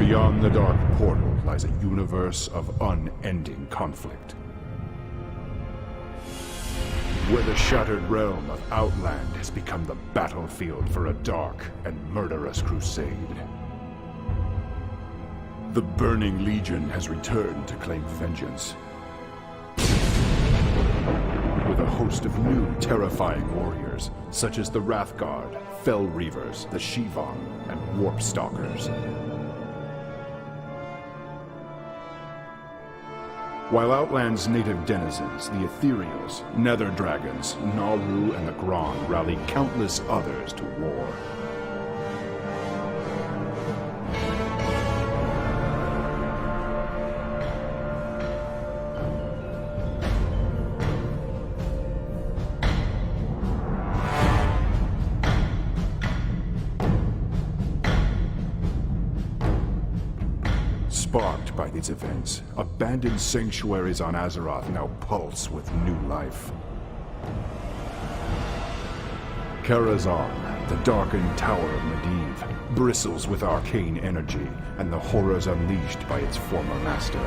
Beyond the dark portal lies a universe of unending conflict. Where the shattered realm of Outland has become the battlefield for a dark and murderous crusade. The Burning Legion has returned to claim vengeance. With a host of new, terrifying warriors, such as the Wrathguard, Fell Reavers, the Shivan, and Warp Stalkers. While Outland's native denizens, the Ethereals, Nether Dragons, Naru, and the Gron rally countless others to war. Sparked by these events, abandoned sanctuaries on Azeroth now pulse with new life. Karazhan, the darkened tower of Medivh, bristles with arcane energy and the horrors unleashed by its former master.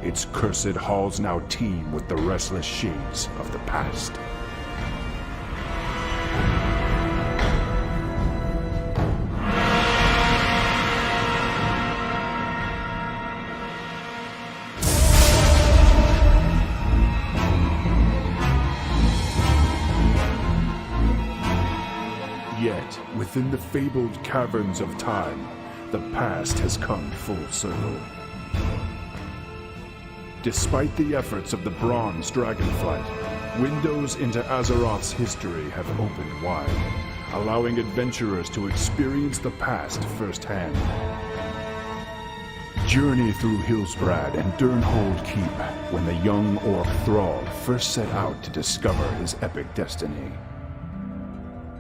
Its cursed halls now teem with the restless shades of the past. Yet, within the fabled caverns of time, the past has come full circle. Despite the efforts of the Bronze Dragonflight, windows into Azeroth's history have opened wide, allowing adventurers to experience the past firsthand. Journey through Hillsbrad and Durnhold Keep when the young Orc Thrall first set out to discover his epic destiny.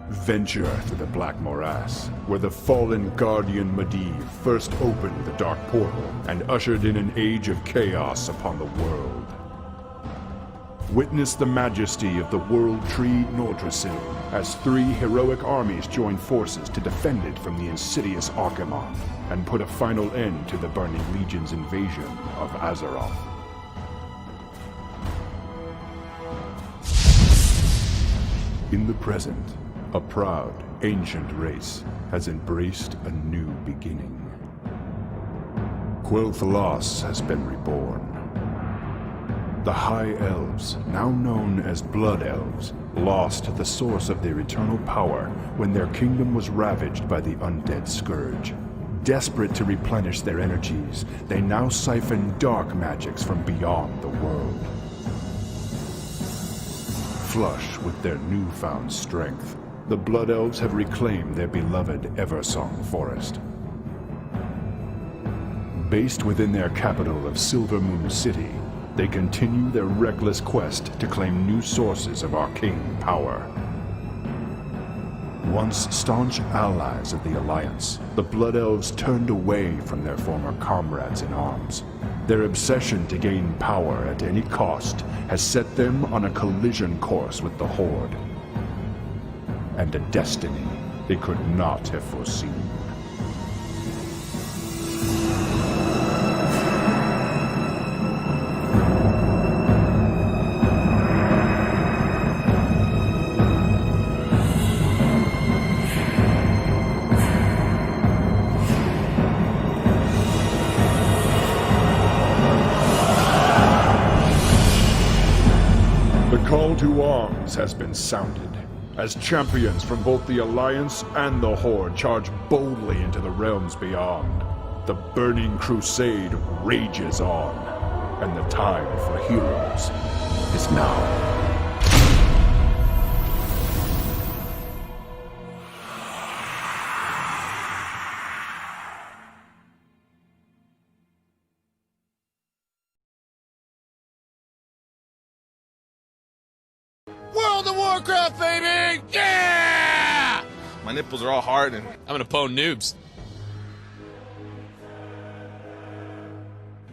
Venture through the Black Morass, where the fallen Guardian Medivh first opened the Dark Portal and ushered in an age of chaos upon the world. Witness the majesty of the World Tree Nordrassil as 3 heroic armies join forces to defend it from the insidious Archimonth and put a final end to the Burning Legion's invasion of Azeroth. In the present, a proud, ancient race has embraced a new beginning. Quel'Thalas has been reborn. The High Elves, now known as Blood Elves, lost the source of their eternal power when their kingdom was ravaged by the undead scourge. Desperate to replenish their energies, they now siphon dark magics from beyond the world. Flush with their newfound strength, the Blood Elves have reclaimed their beloved Eversong Forest. Based within their capital of Silvermoon City, they continue their reckless quest to claim new sources of arcane power. Once staunch allies of the Alliance, the Blood Elves turned away from their former comrades in arms. Their obsession to gain power at any cost has set them on a collision course with the Horde, and a destiny they could not have foreseen. The call to arms has been sounded, as champions from both the Alliance and the Horde charge boldly into the realms beyond. The Burning Crusade rages on, and the time for heroes is now. World of Warcraft, baby! Yeah! My nipples are all hard and I'm gonna pwn noobs.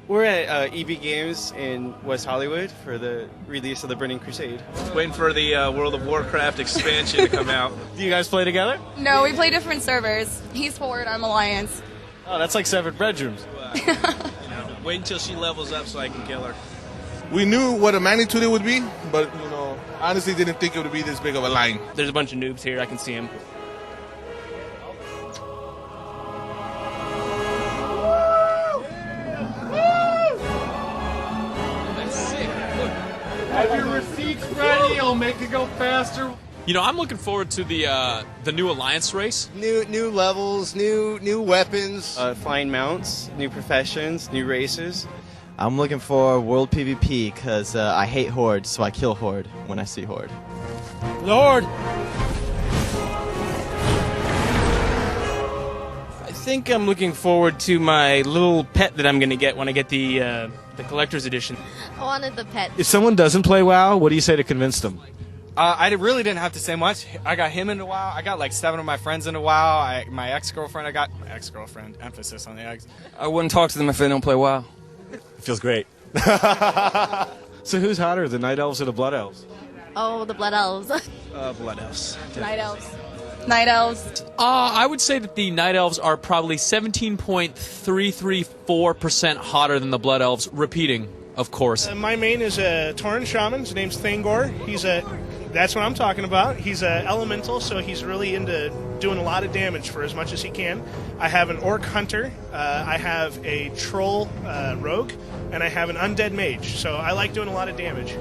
We're at EB Games in West Hollywood for the release of the Burning Crusade. Waiting for the World of Warcraft expansion to come out. Do you guys play together? No, we play different servers. He's Horde, I'm Alliance. Oh, that's like 7 bedrooms. Wait until she levels up so I can kill her. We knew what a magnitude it would be, but, honestly didn't think it would be this big of a line. There's a bunch of noobs here. I can see them. Have your receipts ready, I'll make it go faster. I'm looking forward to the new Alliance race. New levels, new weapons, flying mounts, new professions, new races. I'm looking for World PvP because I hate Horde, so I kill Horde when I see Horde. Lord! I think I'm looking forward to my little pet that I'm going to get when I get the collector's edition. I wanted the pet. If someone doesn't play WoW, what do you say to convince them? I really didn't have to say much. I got him into WoW. I got like 7 of my friends into WoW. My ex-girlfriend, emphasis on the ex. I wouldn't talk to them if they don't play WoW. Feels great. So who's hotter, the Night Elves or the Blood Elves? Oh, the Blood Elves. Blood Elves. Night Elves. Night Elves. I would say that the Night Elves are probably 17.334% hotter than the Blood Elves, repeating, of course. My main is a Tauren Shaman. His name's Thangor. That's what I'm talking about. He's a elemental, so he's really into doing a lot of damage for as much as he can. I have an Orc Hunter. I have a Troll Rogue, and I have an Undead Mage. So I like doing a lot of damage.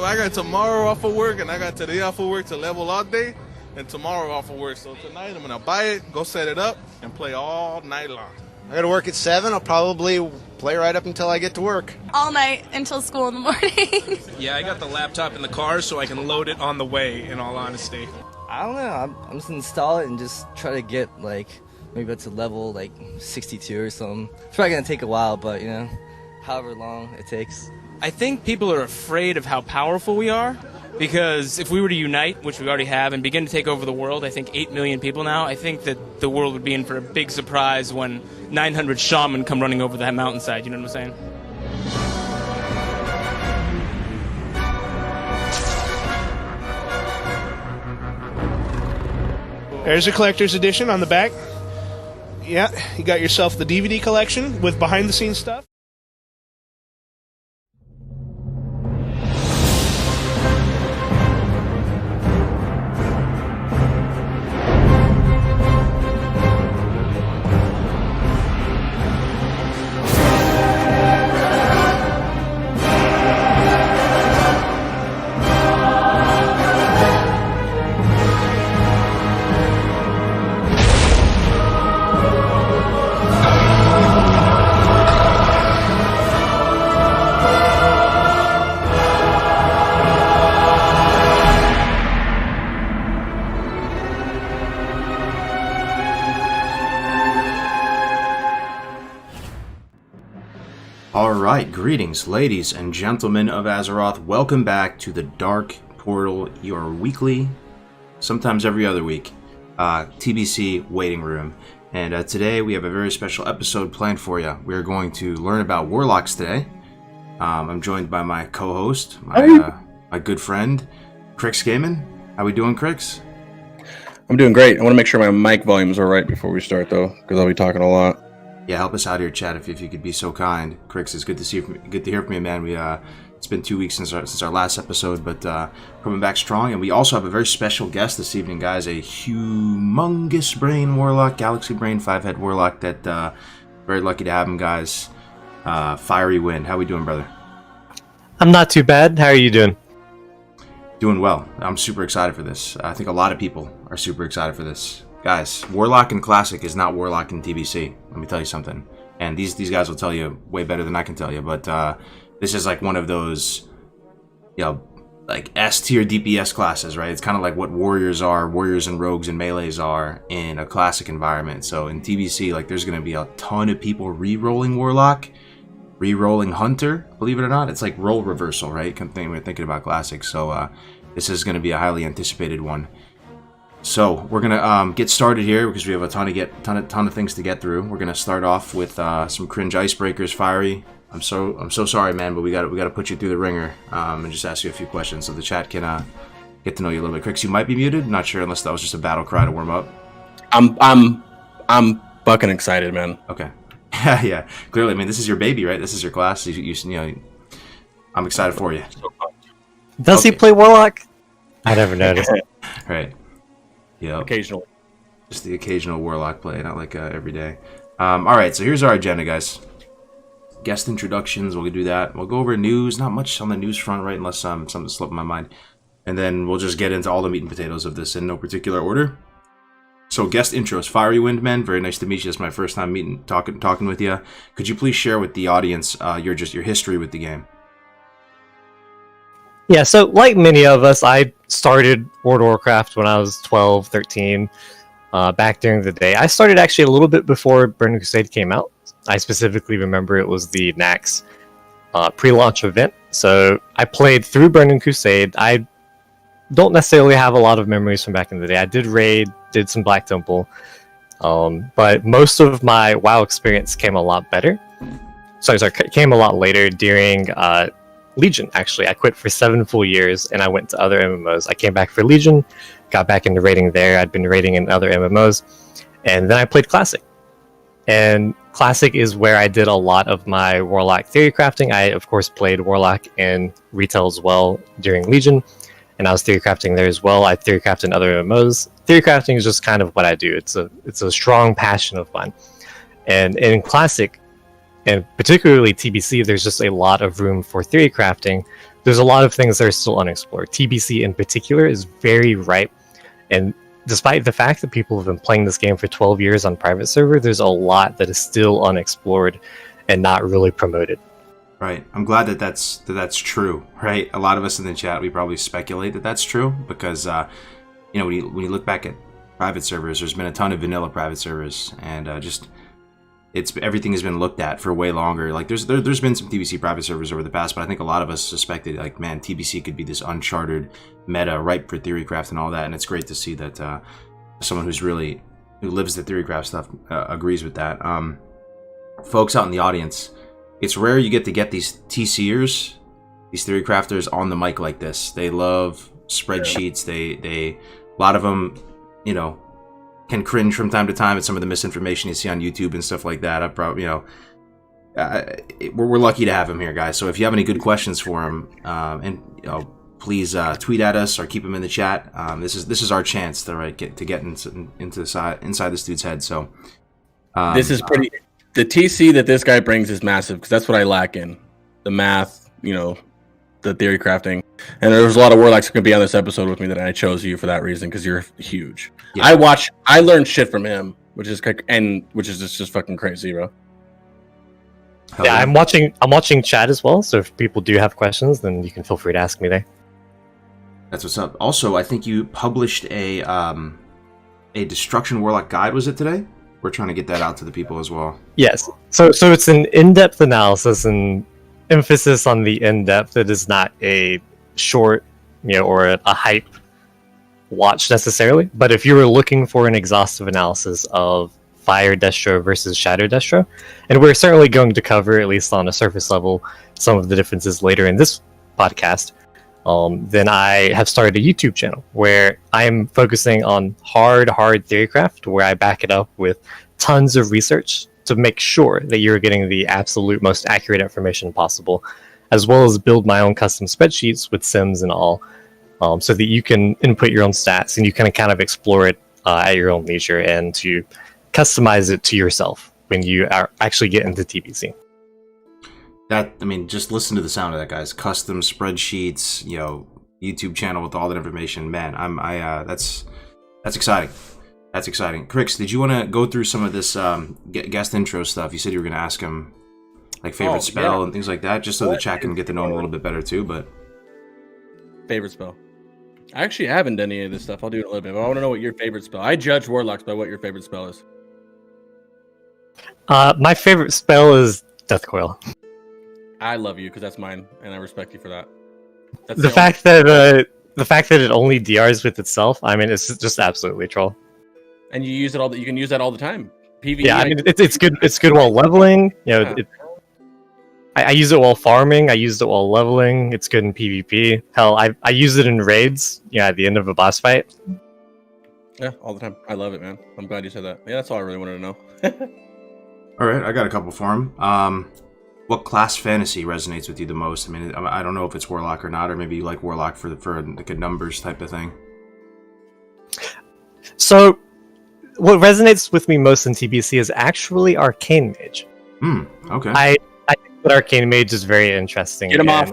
I got tomorrow off of work, and I got today off of work to level all day, and tomorrow off of work. So tonight I'm gonna buy it, go set it up, and play all night long. I gotta work at 7. I'll probably play right up until I get to work. All night until school in the morning. Yeah, I got the laptop in the car so I can load it on the way, in all honesty. I don't know. I'm just install it and just try to get maybe up to level 62 or something. It's probably gonna take a while, but however long it takes. I think people are afraid of how powerful we are, because if we were to unite, which we already have, and begin to take over the world, I think 8 million people now, I think that the world would be in for a big surprise when 900 shaman come running over that mountainside, you know what I'm saying? There's a collector's edition on the back. Yeah, you got yourself the DVD collection with behind-the-scenes stuff. Alright, greetings ladies and gentlemen of Azeroth. Welcome back to the Dark Portal, your weekly, sometimes every other week, TBC waiting room. And today we have a very special episode planned for you. We're going to learn about Warlocks today. I'm joined by my co-host, my good friend, Crix Gaiman. How we doing, Crix? I'm doing great. I want to make sure my mic volumes are right before we start, though, because I'll be talking a lot. Yeah, help us out here, chat, if you could be so kind. Crix, it's good to hear from you, man. It's been 2 weeks since our last episode, but coming back strong. And we also have a very special guest this evening, guys. A humongous brain warlock, galaxy brain, 5-head warlock. That very lucky to have him, guys. Fiery Wind, how we doing, brother? I'm not too bad. How are you doing? Doing well. I'm super excited for this. I think a lot of people are super excited for this. Guys, Warlock in Classic is not Warlock in TBC. Let me tell you something. And these guys will tell you way better than I can tell you. But this is like one of those, like S-tier DPS classes, right? It's kind of like what warriors and rogues and melees are in a Classic environment. So in TBC, like, there's going to be a ton of people re-rolling Warlock, re-rolling Hunter. Believe it or not, it's like role reversal, right? We're thinking about Classic. So this is going to be a highly anticipated one. So we're gonna get started here because we have a ton of things to get through. We're gonna start off with some cringe icebreakers. Fiery, I'm so sorry, man, but we got to put you through the ringer and just ask you a few questions so the chat can get to know you a little bit. Crix, you might be muted. Not sure unless that was just a battle cry to warm up. I'm fucking excited, man. Okay. Yeah. Clearly, I mean, this is your baby, right? This is your class. You know, I'm excited for you. Does he play Warlock? I never noticed. Right. Yeah. Occasionally. Just the occasional Warlock play, not like every day. All right, so here's our agenda, guys. Guest introductions, we'll do that. We'll go over news. Not much on the news front, right? Unless something slipped in my mind. And then we'll just get into all the meat and potatoes of this in no particular order. So guest intros, Fiery Windman, very nice to meet you. It's my first time talking with you. Could you please share with the audience your history with the game? Yeah, so like many of us, I started World of Warcraft when I was 12, 13, back during the day. I started actually a little bit before Burning Crusade came out. I specifically remember it was the Nax pre-launch event. So I played through Burning Crusade. I don't necessarily have a lot of memories from back in the day. I did raid, did some Black Temple, but most of my WoW experience came a lot better. Came a lot later during Legion, actually. I quit for 7 full years and I went to other MMOs. I came back for Legion, got back into raiding there. I'd been raiding in other MMOs, and then I played Classic. And Classic is where I did a lot of my Warlock theory crafting. I, of course, played Warlock in retail as well during Legion, and I was theory crafting there as well. I theory craft in other MMOs. Theory crafting is just kind of what I do. It's a strong passion of mine. And in Classic, and particularly TBC, there's just a lot of room for theory crafting. There's a lot of things that are still unexplored. TBC in particular is very ripe, and despite the fact that people have been playing this game for 12 years on private server, there's a lot that is still unexplored and not really promoted. Right. I'm glad that's true, right? A lot of us in the chat, we probably speculate that that's true because, when you look back at private servers, there's been a ton of vanilla private servers, and everything has been looked at for way longer. Like there's been some TBC private servers over the past, but I think a lot of us suspected, like, man, TBC could be this uncharted meta ripe for theorycraft and all that. And it's great to see that someone who lives the theorycraft stuff agrees with that. Folks out in the audience, it's rare you get these TCers, these theory crafters on the mic like this. They love spreadsheets. They a lot of them, can cringe from time to time at some of the misinformation you see on YouTube and stuff like that. I probably, we're lucky to have him here, guys. So if you have any good questions for him, please tweet at us or keep them in the chat. This is our chance to get inside this dude's head. So this is pretty. The TC that this guy brings is massive because that's what I lack in the math. The theory crafting, and there's a lot of Warlocks that could be on this episode with me that I chose you for that reason because you're huge. Yeah. I learned shit from him, which is just fucking crazy, bro. Yeah, I'm watching chat as well, so if people do have questions, then you can feel free to ask me there. That's what's up. Also, I think you published a Destruction Warlock guide, was it today? We're trying to get that out to the people as well. Yes. So it's an in-depth analysis and emphasis on the in-depth. It is not a short, or a hype watch necessarily. But if you were looking for an exhaustive analysis of Fire Destro versus Shadow Destro, and we're certainly going to cover, at least on a surface level, some of the differences later in this podcast, then I have started a YouTube channel where I'm focusing on hard theorycraft, where I back it up with tons of research to make sure that you're getting the absolute most accurate information possible, as well as build my own custom spreadsheets with sims and all, so that you can input your own stats and you can kind of explore it at your own leisure and to customize it to yourself when you are actually get into TBC. Just listen to the sound of that, guys. Custom spreadsheets, YouTube channel with all that information. Man, that's exciting. That's exciting. Crix, did you want to go through some of this guest intro stuff? You said you were going to ask him like favorite spell and things like that, just so the chat can get to know him a little bit better too. But favorite spell, I actually haven't done any of this stuff. I'll do it a little bit, but I want to know what your favorite spell. I judge Warlocks by what your favorite spell is. My favorite spell is Death Coil. I love you because that's mine, and I respect you for that. The fact that it only DRs with itself, it's just absolutely troll. And you use it you can use that all the time. PvE. Yeah, it's good. It's good while leveling. I use it while farming. I used it while leveling. It's good in PvP. Hell, I use it in raids. Yeah, at the end of a boss fight. Yeah, all the time. I love it, man. I'm glad you said that. Yeah, that's all I really wanted to know. All right, I got a couple for him. What class fantasy resonates with you the most? I mean, I don't know if it's Warlock or not, or maybe you like Warlock for like a numbers type of thing. So, what resonates with me most in TBC is actually Arcane Mage. Okay. I think that Arcane Mage is very interesting. Get him off.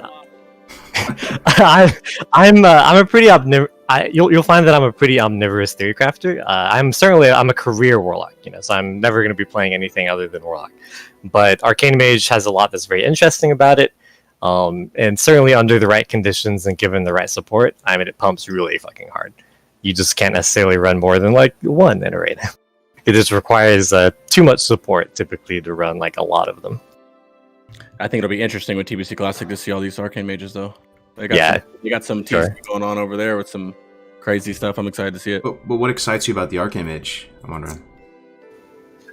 I'm a pretty you'll find that I'm a pretty omnivorous theory crafter. I'm a career Warlock, so I'm never going to be playing anything other than Warlock. But Arcane Mage has a lot that's very interesting about it, and certainly under the right conditions and given the right support, I mean, it pumps really fucking hard. You just can't necessarily run more than like one in a raid. It just requires too much support typically to run like a lot of them. I think it'll be interesting with TBC Classic to see all these Arcane Mages, though. You got some TC going on over there with some crazy stuff. I'm excited to see it. But what excites you about the Arcane Mage? I'm wondering.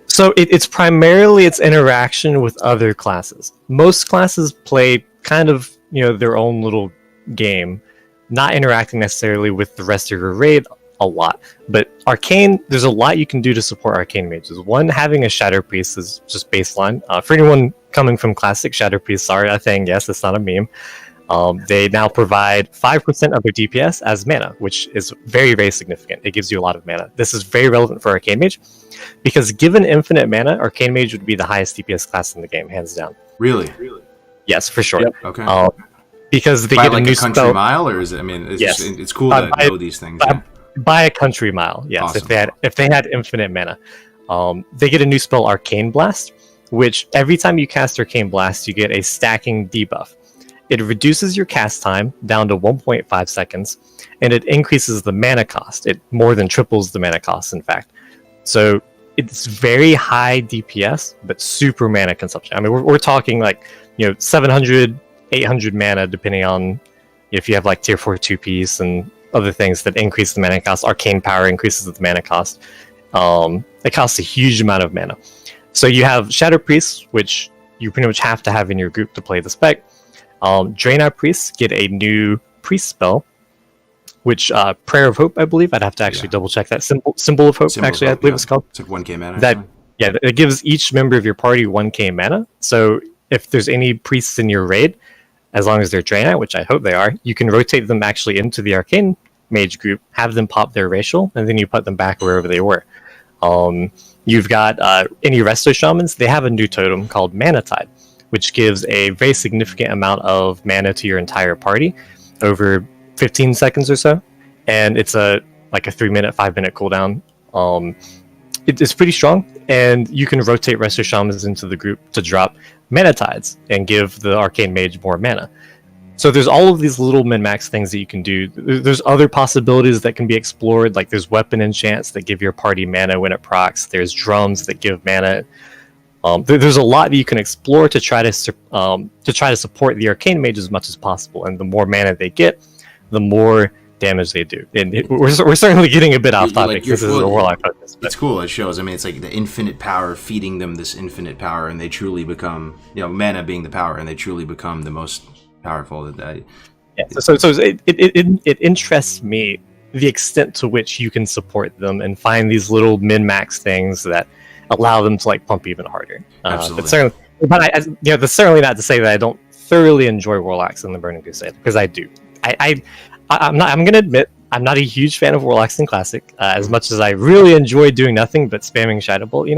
So it's primarily its interaction with other classes. Most classes play kind of their own little game, not interacting necessarily with the rest of your raid a lot. But Arcane, there's a lot you can do to support Arcane Mages. One, having a Shadow Priest is just baseline. For anyone coming from Classic, Shadow Priests are a thing. Yes, it's not a meme. They now provide 5% of their DPS as mana, which is very, very significant. It gives you a lot of mana. This is very relevant for Arcane Mage, because given infinite mana, Arcane Mage would be the highest DPS class in the game, hands down. Really? Yes, for sure. Yep. Okay. Because they by get like a new country spell. mile, or is it? I mean, it's Yes. just, it's cool to know these things. By a country mile, yes. Awesome. If they had infinite mana, they get a new spell, Arcane Blast, which every time you cast Arcane Blast, you get a stacking debuff. It reduces your cast time down to 1.5 seconds, and it increases the mana cost. It more than triples the mana cost, in fact. So it's very high DPS, but super mana consumption. I mean, we're talking like 700, 800 mana, depending on if you have like tier 4 2-piece and other things that increase the mana cost. Arcane Power increases the mana cost. It costs a huge amount of mana. So you have Shadow Priests, which you pretty much have to have in your group to play the spec. Draenei Priests get a new priest spell, which Prayer of Hope, I believe. I'd have to actually double check that. Symbol of Hope, I believe it's called. It's like 1k mana. It gives each member of your party 1k mana. So if there's any priests in your raid, as long as they're Draenei, which I hope they are, you can rotate them actually into the Arcane Mage group, have them pop their racial, and then you put them back wherever they were. You've got any Resto Shamans, they have a new totem called Mana Tide, which gives a very significant amount of mana to your entire party over 15 seconds or so. And it's a 3-minute, 5-minute cooldown. It's pretty strong, and you can rotate Resto Shamans into the group to drop Mana Tides and give the Arcane Mage more mana. So there's all of these little min-max things that you can do. There's other possibilities that can be explored, like there's weapon enchants that give your party mana when it procs. There's drums that give mana. There's a lot that you can explore to try to support the Arcane Mage as much as possible. And the more mana they get, the more damage they do. And we're certainly getting a bit off topic. This is a Warlock focus. It's cool. It shows. I mean, it's like the infinite power feeding them this infinite power, and they truly become, mana being the power, and they truly become the most powerful. So it interests me the extent to which you can support them and find these little min-max things that allow them to pump even harder. Absolutely. That's certainly not to say that I don't thoroughly enjoy Warlocks in the Burning Crusade, because I do. I'm going to admit I'm not a huge fan of Warlocks in Classic, as much as I really enjoy doing nothing but spamming Shadow Bolt,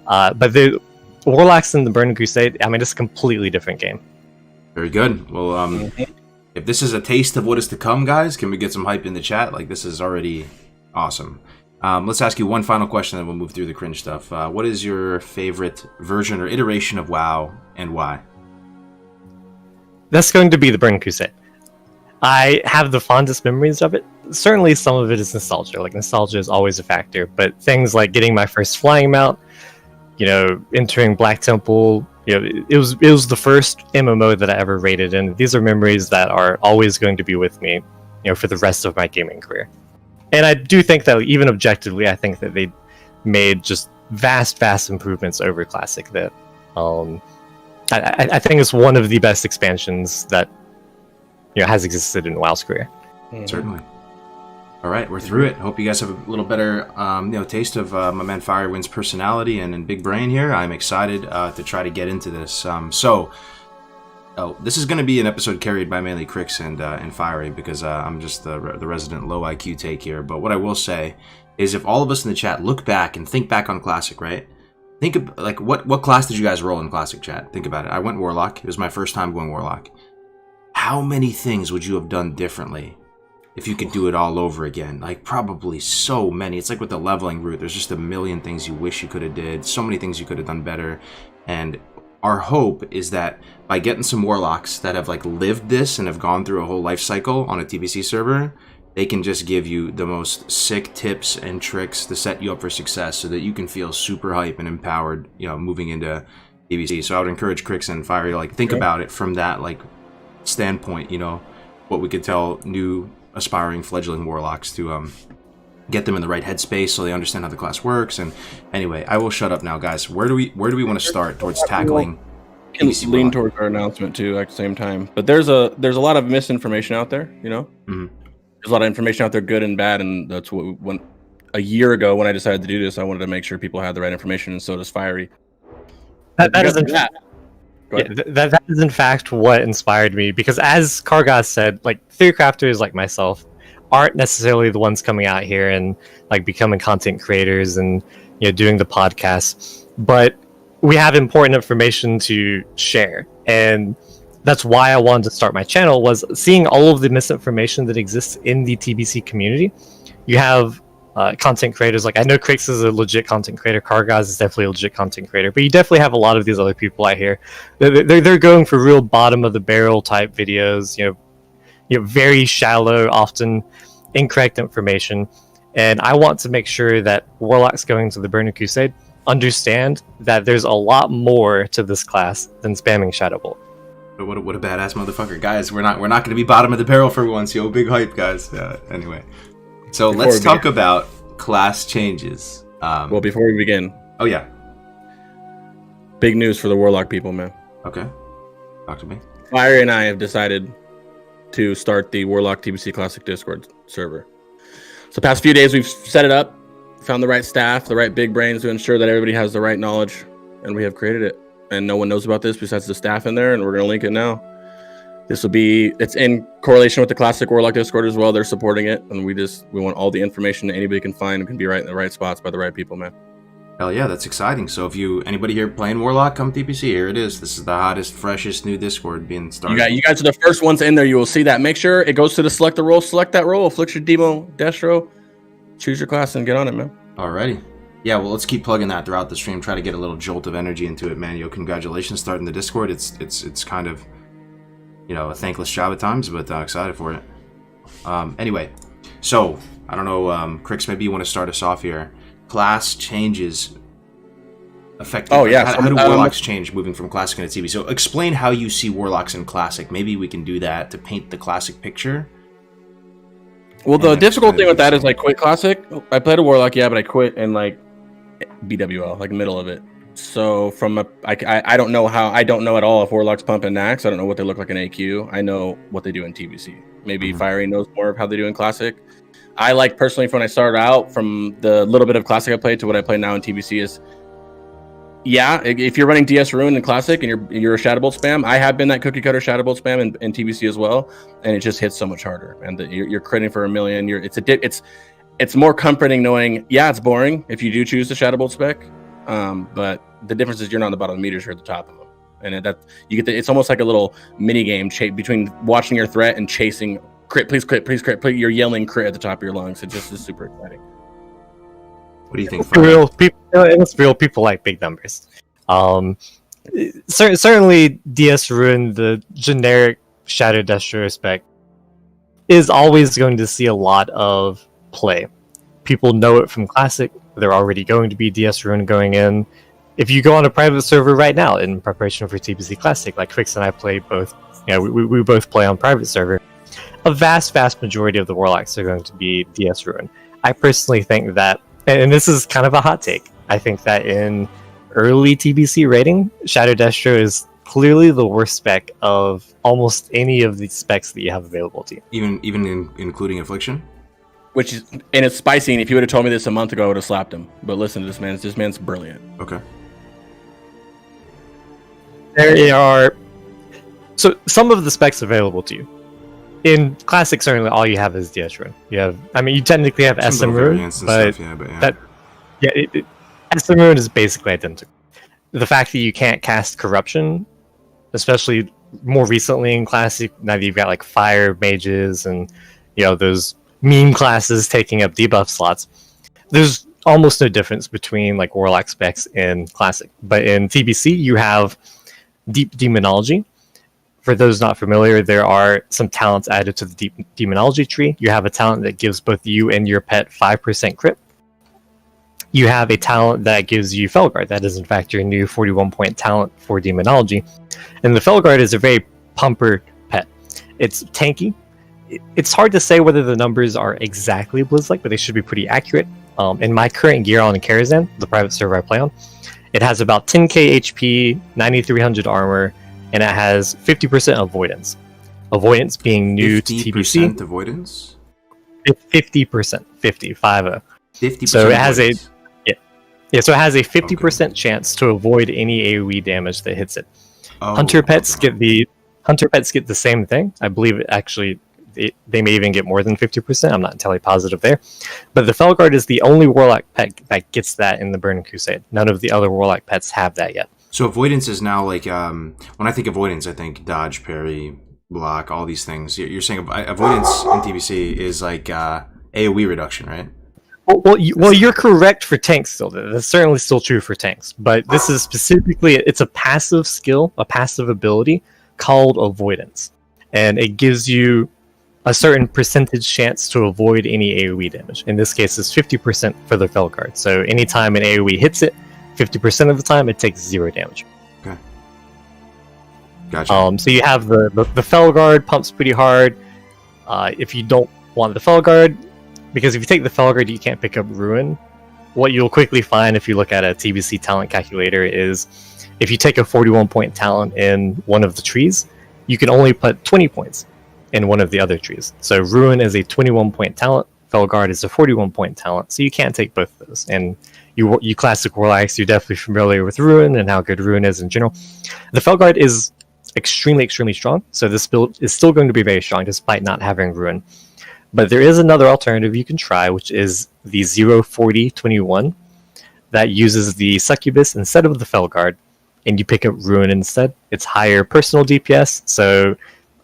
but the Warlocks in the Burning Crusade, I mean, it's a completely different game. Very good. Well, if this is a taste of what is to come, guys, can we get some hype in the chat? This is already awesome. Let's ask you one final question, then we'll move through the cringe stuff. What is your favorite version or iteration of WoW, and why? That's going to be the Burning Crusade. I have the fondest memories of it. Certainly some of it is nostalgia. Nostalgia is always a factor, but things like getting my first flying mount, entering Black Temple, it was the first MMO that I ever raided, and these are memories that are always going to be with me, for the rest of my gaming career. And I do think that even objectively, I think that they made just vast improvements over Classic that I think it's one of the best expansions that has existed in WoW's career. Certainly. All right, we're through it. Hope you guys have a little better, taste of my man Firewind's personality and big brain here. I'm excited to try to get into this. This is going to be an episode carried by mainly Crix and Fiery because I'm just the resident low IQ take here. But what I will say is, if all of us in the chat look back and think back on Classic, right? Think of what class did you guys roll in Classic, chat? Think about it. I went Warlock. It was my first time going Warlock. How many things would you have done differently if you could do it all over again? Like, probably so many. It's like with the leveling route. There's just a million things you wish you could have did. So many things you could have done better. And our hope is that by getting some Warlocks that have lived this and have gone through a whole life cycle on a TBC server, they can just give you the most sick tips and tricks to set you up for success so that you can feel super hype and empowered, moving into TBC. So I would encourage Crix and Fiery to think about it from that standpoint, what we could tell new aspiring fledgling Warlocks to get them in the right headspace so they understand how the class works. And anyway, I will shut up now, guys. Where do we want to start towards tackling? Can lean towards our announcement too at the same time. But there's a lot of misinformation out there, Mm-hmm. There's a lot of information out there, good and bad, and that's what a year ago when I decided to do this, I wanted to make sure people had the right information, and so does Fiery. That is in fact what inspired me, because as Kargoz said, theory crafters like myself aren't necessarily the ones coming out here and becoming content creators and doing the podcasts, but we have important information to share, and that's why I wanted to start my channel, was seeing all of the misinformation that exists in the TBC community. You have content creators, I know Crix is a legit content creator, Kargoz is definitely a legit content creator, but you definitely have a lot of these other people out here. They're going for real bottom of the barrel type videos, very shallow, often incorrect information. And I want to make sure that Warlocks going to the Burning Crusade understand that there's a lot more to this class than spamming Shadow Bolt. What a badass motherfucker, guys! We're not going to be bottom of the barrel for once, yo. Big hype, guys. Anyway, so let's talk about class changes. Before we begin, oh yeah, big news for the Warlock people, man. Okay, talk to me. Fiery and I have decided to start the Warlock TBC Classic Discord server. So the past few days we've set it up, found the right staff, the right big brains to ensure that everybody has the right knowledge, and we have created it. And no one knows about this besides the staff in there, and we're going to link it now. It's in correlation with the Classic Warlock Discord as well. They're supporting it, and we want all the information that anybody can find and can be right in the right spots by the right people, man. Hell yeah, that's exciting. So if anybody here playing Warlock, come TPC. Here it is. This is the hottest, freshest new Discord being started. You guys are the first ones in there. You will see that. Make sure it goes to the select the role. Select that role. Affliction, Demo, Destro. Choose your class and get on it, man. Alrighty. Yeah, well, let's keep plugging that throughout the stream. Try to get a little jolt of energy into it, man. Yo, congratulations starting the Discord. It's kind of, a thankless job at times, but excited for it. Anyway, so I don't know, Crix, maybe you want to start us off here. Class changes affecting. Oh yeah. How do Warlocks change moving from Classic into TBC? So explain how you see Warlocks in Classic. Maybe we can do that to paint the Classic picture. Well, the difficult thing with that is quit Classic. I played a Warlock, yeah, but I quit in BWL, middle of it. So I don't know I don't know at all if Warlocks pump and Nax. I don't know what they look like in AQ. I know what they do in TBC. Maybe Fiery knows more of how they do in Classic. I personally, from when I started out, from the little bit of Classic I played to what I play now in TBC is, yeah, if you're running DS Ruin in Classic and you're a Shadow Bolt spam, I have been that cookie cutter Shadow Bolt spam in TBC as well, and it just hits so much harder. And you're critting for 1 million. It's more comforting knowing, yeah, it's boring if you do choose the Shadow Bolt spec, but the difference is you're not on the bottom of the meters, you're at the top of them, and it's almost like a little mini game between watching your threat and chasing crit, please crit, please crit. You're yelling crit at the top of your lungs. It just is super exciting. What do you think? Real people like big numbers. Certainly, DS Ruin, the generic Shadow Destro spec, is always going to see a lot of play. People know it from Classic. They're already going to be DS Ruin going in. If you go on a private server right now in preparation for TBC Classic, like Crix and I play both, we both play on private server, a vast majority of the Warlocks are going to be DS Ruin. I personally think that, and this is kind of a hot take, I think that in early TBC rating, Shadow Destro is clearly the worst spec of almost any of the specs that you have available to you. Even including Affliction? Which is, and it's spicy, and if you would have told me this a month ago, I would have slapped him. But listen to this man's brilliant. Okay. There are so some of the specs available to you. In Classic, certainly all you have is DS Rune. You have, I mean, you technically have SM Rune, but SM Rune is basically identical. The fact that you can't cast Corruption, especially more recently in Classic, now that you've got like Fire Mages and those meme classes taking up debuff slots, there's almost no difference between like Warlock specs in Classic. But in TBC, you have Deep Demonology. For those not familiar, there are some talents added to the Deep Demonology tree. You have a talent that gives both you and your pet 5% crit. You have a talent that gives you Felguard. That is, in fact, your new 41-point talent for Demonology. And the Felguard is a very pumper pet. It's tanky. It's hard to say whether the numbers are exactly Blizz-like, but they should be pretty accurate. In my current gear on Karazhan, the private server I play on, it has about 10k HP, 9300 armor, and it has 50% avoidance. Avoidance being new to TBC. 50% avoidance? 50%. 50. 50%. So it has so it has a 50% chance to avoid any AoE damage that hits it. Hunter pets get the same thing. I believe it actually they may even get more than 50%. I'm not entirely positive there. But the Felguard is the only Warlock pet that gets that in the Burning Crusade. None of the other Warlock pets have that yet. So avoidance is now like, when I think avoidance, I think dodge, parry, block, all these things. You're saying avoidance in TBC is like AoE reduction, right? Well, you're correct for tanks still. That's certainly still true for tanks. But this is specifically, it's a passive skill, a passive ability called avoidance. And it gives you a certain percentage chance to avoid any AoE damage. In this case, it's 50% for the Felguard. So anytime an AoE hits it, 50% of the time, it takes 0 damage. Okay. Gotcha. So you have the Felguard pumps pretty hard. If you don't want the Felguard, because if you take the Felguard, you can't pick up Ruin. What you'll quickly find if you look at a TBC talent calculator is if you take a 41-point talent in one of the trees, you can only put 20 points in one of the other trees. So Ruin is a 21-point talent, Felguard is a 41-point talent, so you can't take both of those. And you classic Warlocks, you're definitely familiar with Ruin and how good Ruin is in general. The Felguard is extremely, extremely strong, so this build is still going to be very strong despite not having Ruin. But there is another alternative you can try, which is the 0-40-21 that uses the Succubus instead of the Felguard, and you pick up Ruin instead. It's higher personal DPS, so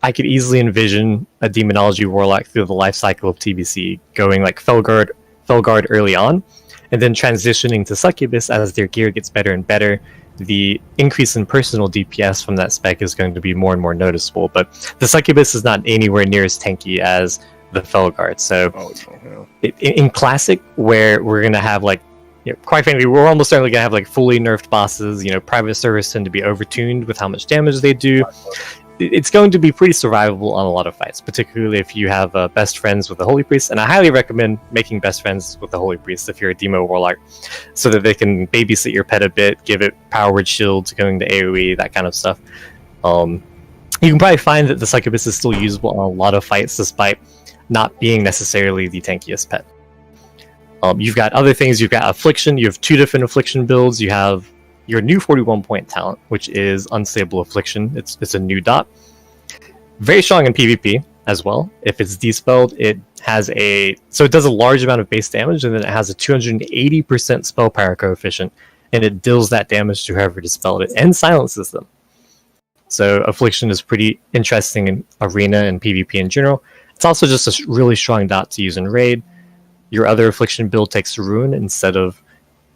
I could easily envision a Demonology Warlock through the life cycle of TBC going like Felguard early on, and then transitioning to Succubus as their gear gets better and better. The increase in personal DPS from that spec is going to be more and more noticeable, but the Succubus is not anywhere near as tanky as the Felguard. So in Classic, where we're going to have like, quite frankly, we're almost certainly going to have like fully nerfed bosses. Private servers tend to be overtuned with how much damage they do. It's going to be pretty survivable on a lot of fights, particularly if you have best friends with the Holy Priest. And I highly recommend making best friends with the Holy Priest if you're a Demo Warlock, so that they can babysit your pet a bit, give it powered shields, going to AoE, that kind of stuff. You can probably find that the Succubus is still usable on a lot of fights, despite not being necessarily the tankiest pet. You've got other things. You've got Affliction. You have 2 different Affliction builds. You have your new 41-point talent, which is Unstable Affliction. It's a new dot. Very strong in PvP as well. If it's despelled, it has it does a large amount of base damage, and then it has a 280% spell power coefficient, and it deals that damage to whoever dispelled it and silences them. So Affliction is pretty interesting in Arena and PvP in general. It's also just a really strong dot to use in Raid. Your other Affliction build takes Ruin instead of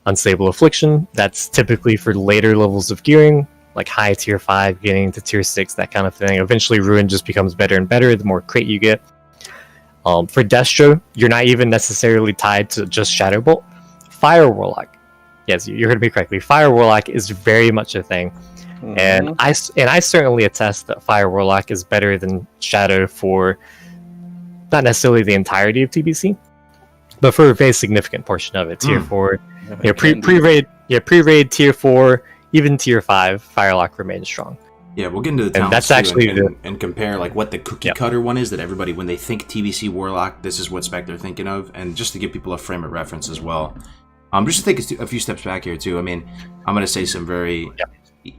Unstable Affliction. That's typically for later levels of gearing, like high tier 5, getting to tier 6, that kind of thing. Eventually Ruin just becomes better and better the more crate you get. For Destro, you're not even necessarily tied to just Shadow Bolt. Fire Warlock, yes, you heard me correctly, Fire Warlock is very much a thing. And I certainly attest that Fire Warlock is better than Shadow for not necessarily the entirety of TBC, but for a very significant portion of it. Tier 4, pre-raid tier 4, even tier 5, Firelock remains strong. Yeah, we'll get into the And talents that's too, actually and compare like what the cookie cutter one is that everybody, when they think TBC Warlock, this is what spec they're thinking of, and just to give people a frame of reference as well. Just to take a few steps back here too. I mean, I'm gonna say some very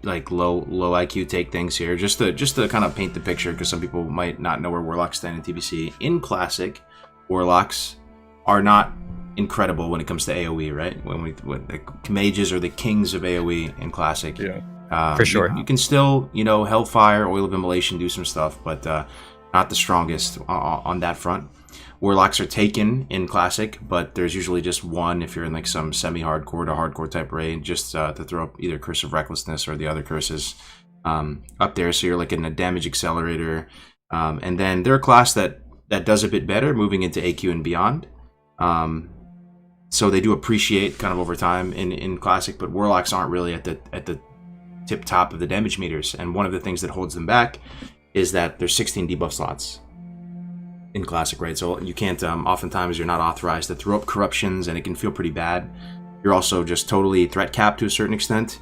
like low IQ take things here, just to kind of paint the picture, because some people might not know where Warlocks stand in TBC. In Classic, Warlocks are not incredible when it comes to AoE, right? When the mages are the kings of AoE in Classic. Yeah. For sure. You can still, Hellfire, Oil of Immolation, do some stuff, but not the strongest on that front. Warlocks are taken in Classic, but there's usually just one if you're in like some semi-hardcore to hardcore type raid, just to throw up either Curse of Recklessness or the other curses up there. So you're like in a damage accelerator. And then they're a class that does a bit better moving into AQ and beyond. So they do appreciate kind of over time in Classic, but Warlocks aren't really at the tip top of the damage meters, and one of the things that holds them back is that there's 16 debuff slots in Classic, right? So you can't, oftentimes you're not authorized to throw up corruptions, and it can feel pretty bad. You're also just totally threat capped to a certain extent.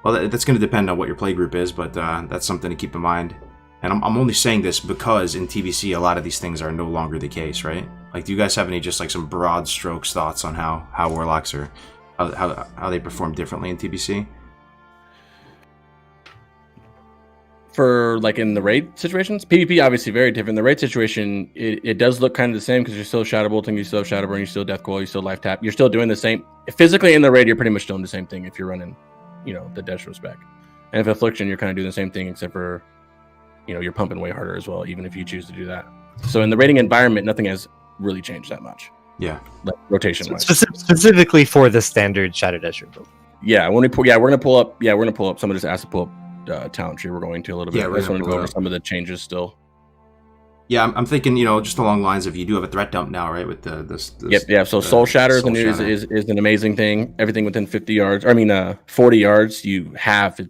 Well, that's going to depend on what your play group is, but that's something to keep in mind. And I'm only saying this because in TBC a lot of these things are no longer the case, right? Like, do you guys have any just like some broad strokes thoughts on how Warlocks are, how they perform differently in TBC? For like in the raid situations, PvP obviously very different. The raid situation, it does look kind of the same because you're still shadow bolting, you still have shadow burn, you still death coil, you still life tap. You're still doing the same physically in the raid. You're pretty much doing the same thing if you're running, the Destro spec. And if Affliction, you're kind of doing the same thing except for, you're pumping way harder as well, even if you choose to do that. So in the raiding environment, nothing has really changed that much. Yeah, like rotation wise. Specifically for the standard Shadow Destro build. Yeah, we're gonna pull up. Someone just asked to pull up. Talent tree we're going to a little bit. Yeah, I just want to go over some of the changes still. Yeah, I'm thinking, just along lines of you do have a threat dump now, right? With this Yep. So Soul Shatter is an amazing thing. Everything within 50 yards. 40 yards. You have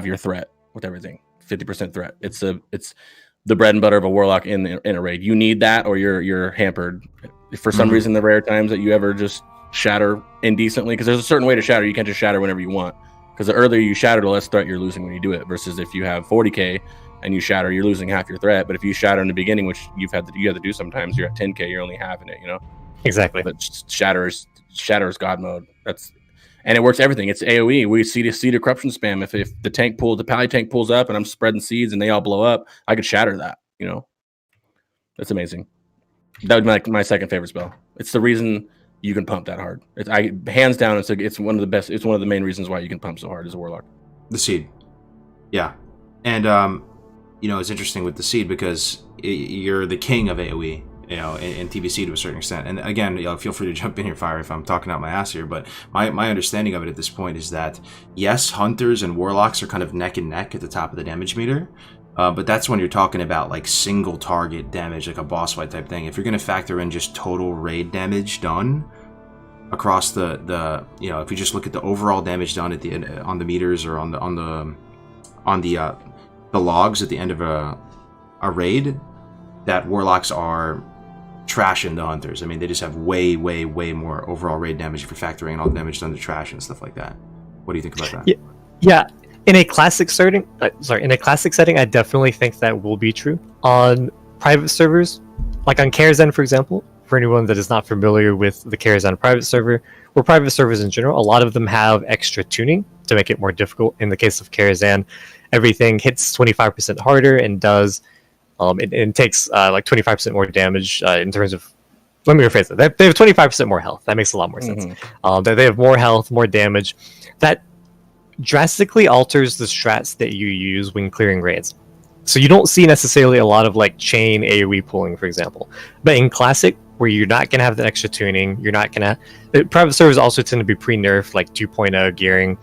your threat with everything. 50% threat. It's the bread and butter of a Warlock in a raid. You need that, or you're hampered. If for some reason, the rare times that you ever just shatter indecently, because there's a certain way to shatter. You can't just shatter whenever you want. Because the earlier you shatter, the less threat you're losing when you do it. Versus if you have 40k and you shatter, you're losing half your threat. But if you shatter in the beginning, which you have to do sometimes, you're at 10k, you're only halving it. Exactly. But shatter is God mode. And it works everything. It's AOE. We see the corruption spam. If the pally tank pulls up and I'm spreading seeds and they all blow up, I could shatter that. That's amazing. That would be my second favorite spell. It's the reason you can pump that hard. Hands down, it's one of the best. It's one of the main reasons why you can pump so hard as a Warlock. The seed, yeah, and it's interesting with the seed because you're the king of AOE, in TBC to a certain extent. And again, feel free to jump in here, Fire, if I'm talking out my ass here. But my understanding of it at this point is that yes, Hunters and Warlocks are kind of neck and neck at the top of the damage meter. But that's when you're talking about like single target damage, like a boss fight type thing. If you're going to factor in just total raid damage done across the if you just look at the overall damage done at the end, on the meters or on the logs at the end of a raid, that Warlocks are trashing the Hunters. I mean, they just have way more overall raid damage if you're factoring in all the damage done to trash and stuff like that. What do you think about that? Yeah. In a classic setting, I definitely think that will be true. On private servers, like on Karazhan, for example, for anyone that is not familiar with the Karazhan private server, or private servers in general, a lot of them have extra tuning to make it more difficult. In the case of Karazhan, everything hits 25% harder and does, it takes like 25% more damage in terms of, let me rephrase that. They have 25% more health. That makes a lot more sense. They have more health, more damage. That drastically alters the strats that you use when clearing raids. So you don't see necessarily a lot of like chain AoE pulling, for example. But in Classic, where you're not going to have the extra tuning, private servers also tend to be pre-nerfed, like 2.0 gearing.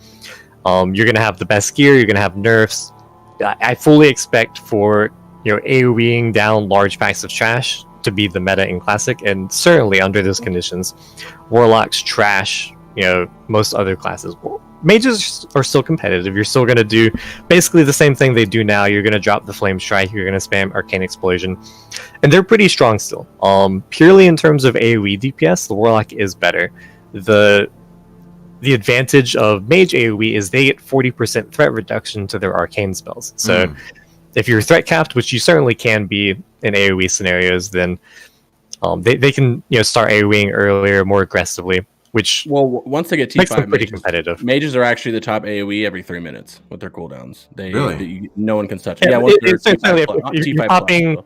You're going to have the best gear, you're going to have nerfs. I fully expect for AoEing down large packs of trash to be the meta in Classic, and certainly under those conditions, Warlocks trash most other classes. Mages are still competitive. You're still going to do basically the same thing they do now. You're going to drop the Flame Strike. You're going to spam Arcane Explosion. And they're pretty strong still. Purely in terms of AoE DPS, the Warlock is better. The the advantage of Mage AoE is they get 40% threat reduction to their arcane spells. So if you're threat capped, which you certainly can be in AoE scenarios, then they can start AoEing earlier, more aggressively. Which once they get T5, makes them pretty competitive. Mages are actually the top AoE every 3 minutes with their cooldowns. No one can touch it. Yeah, once they're if you're popping.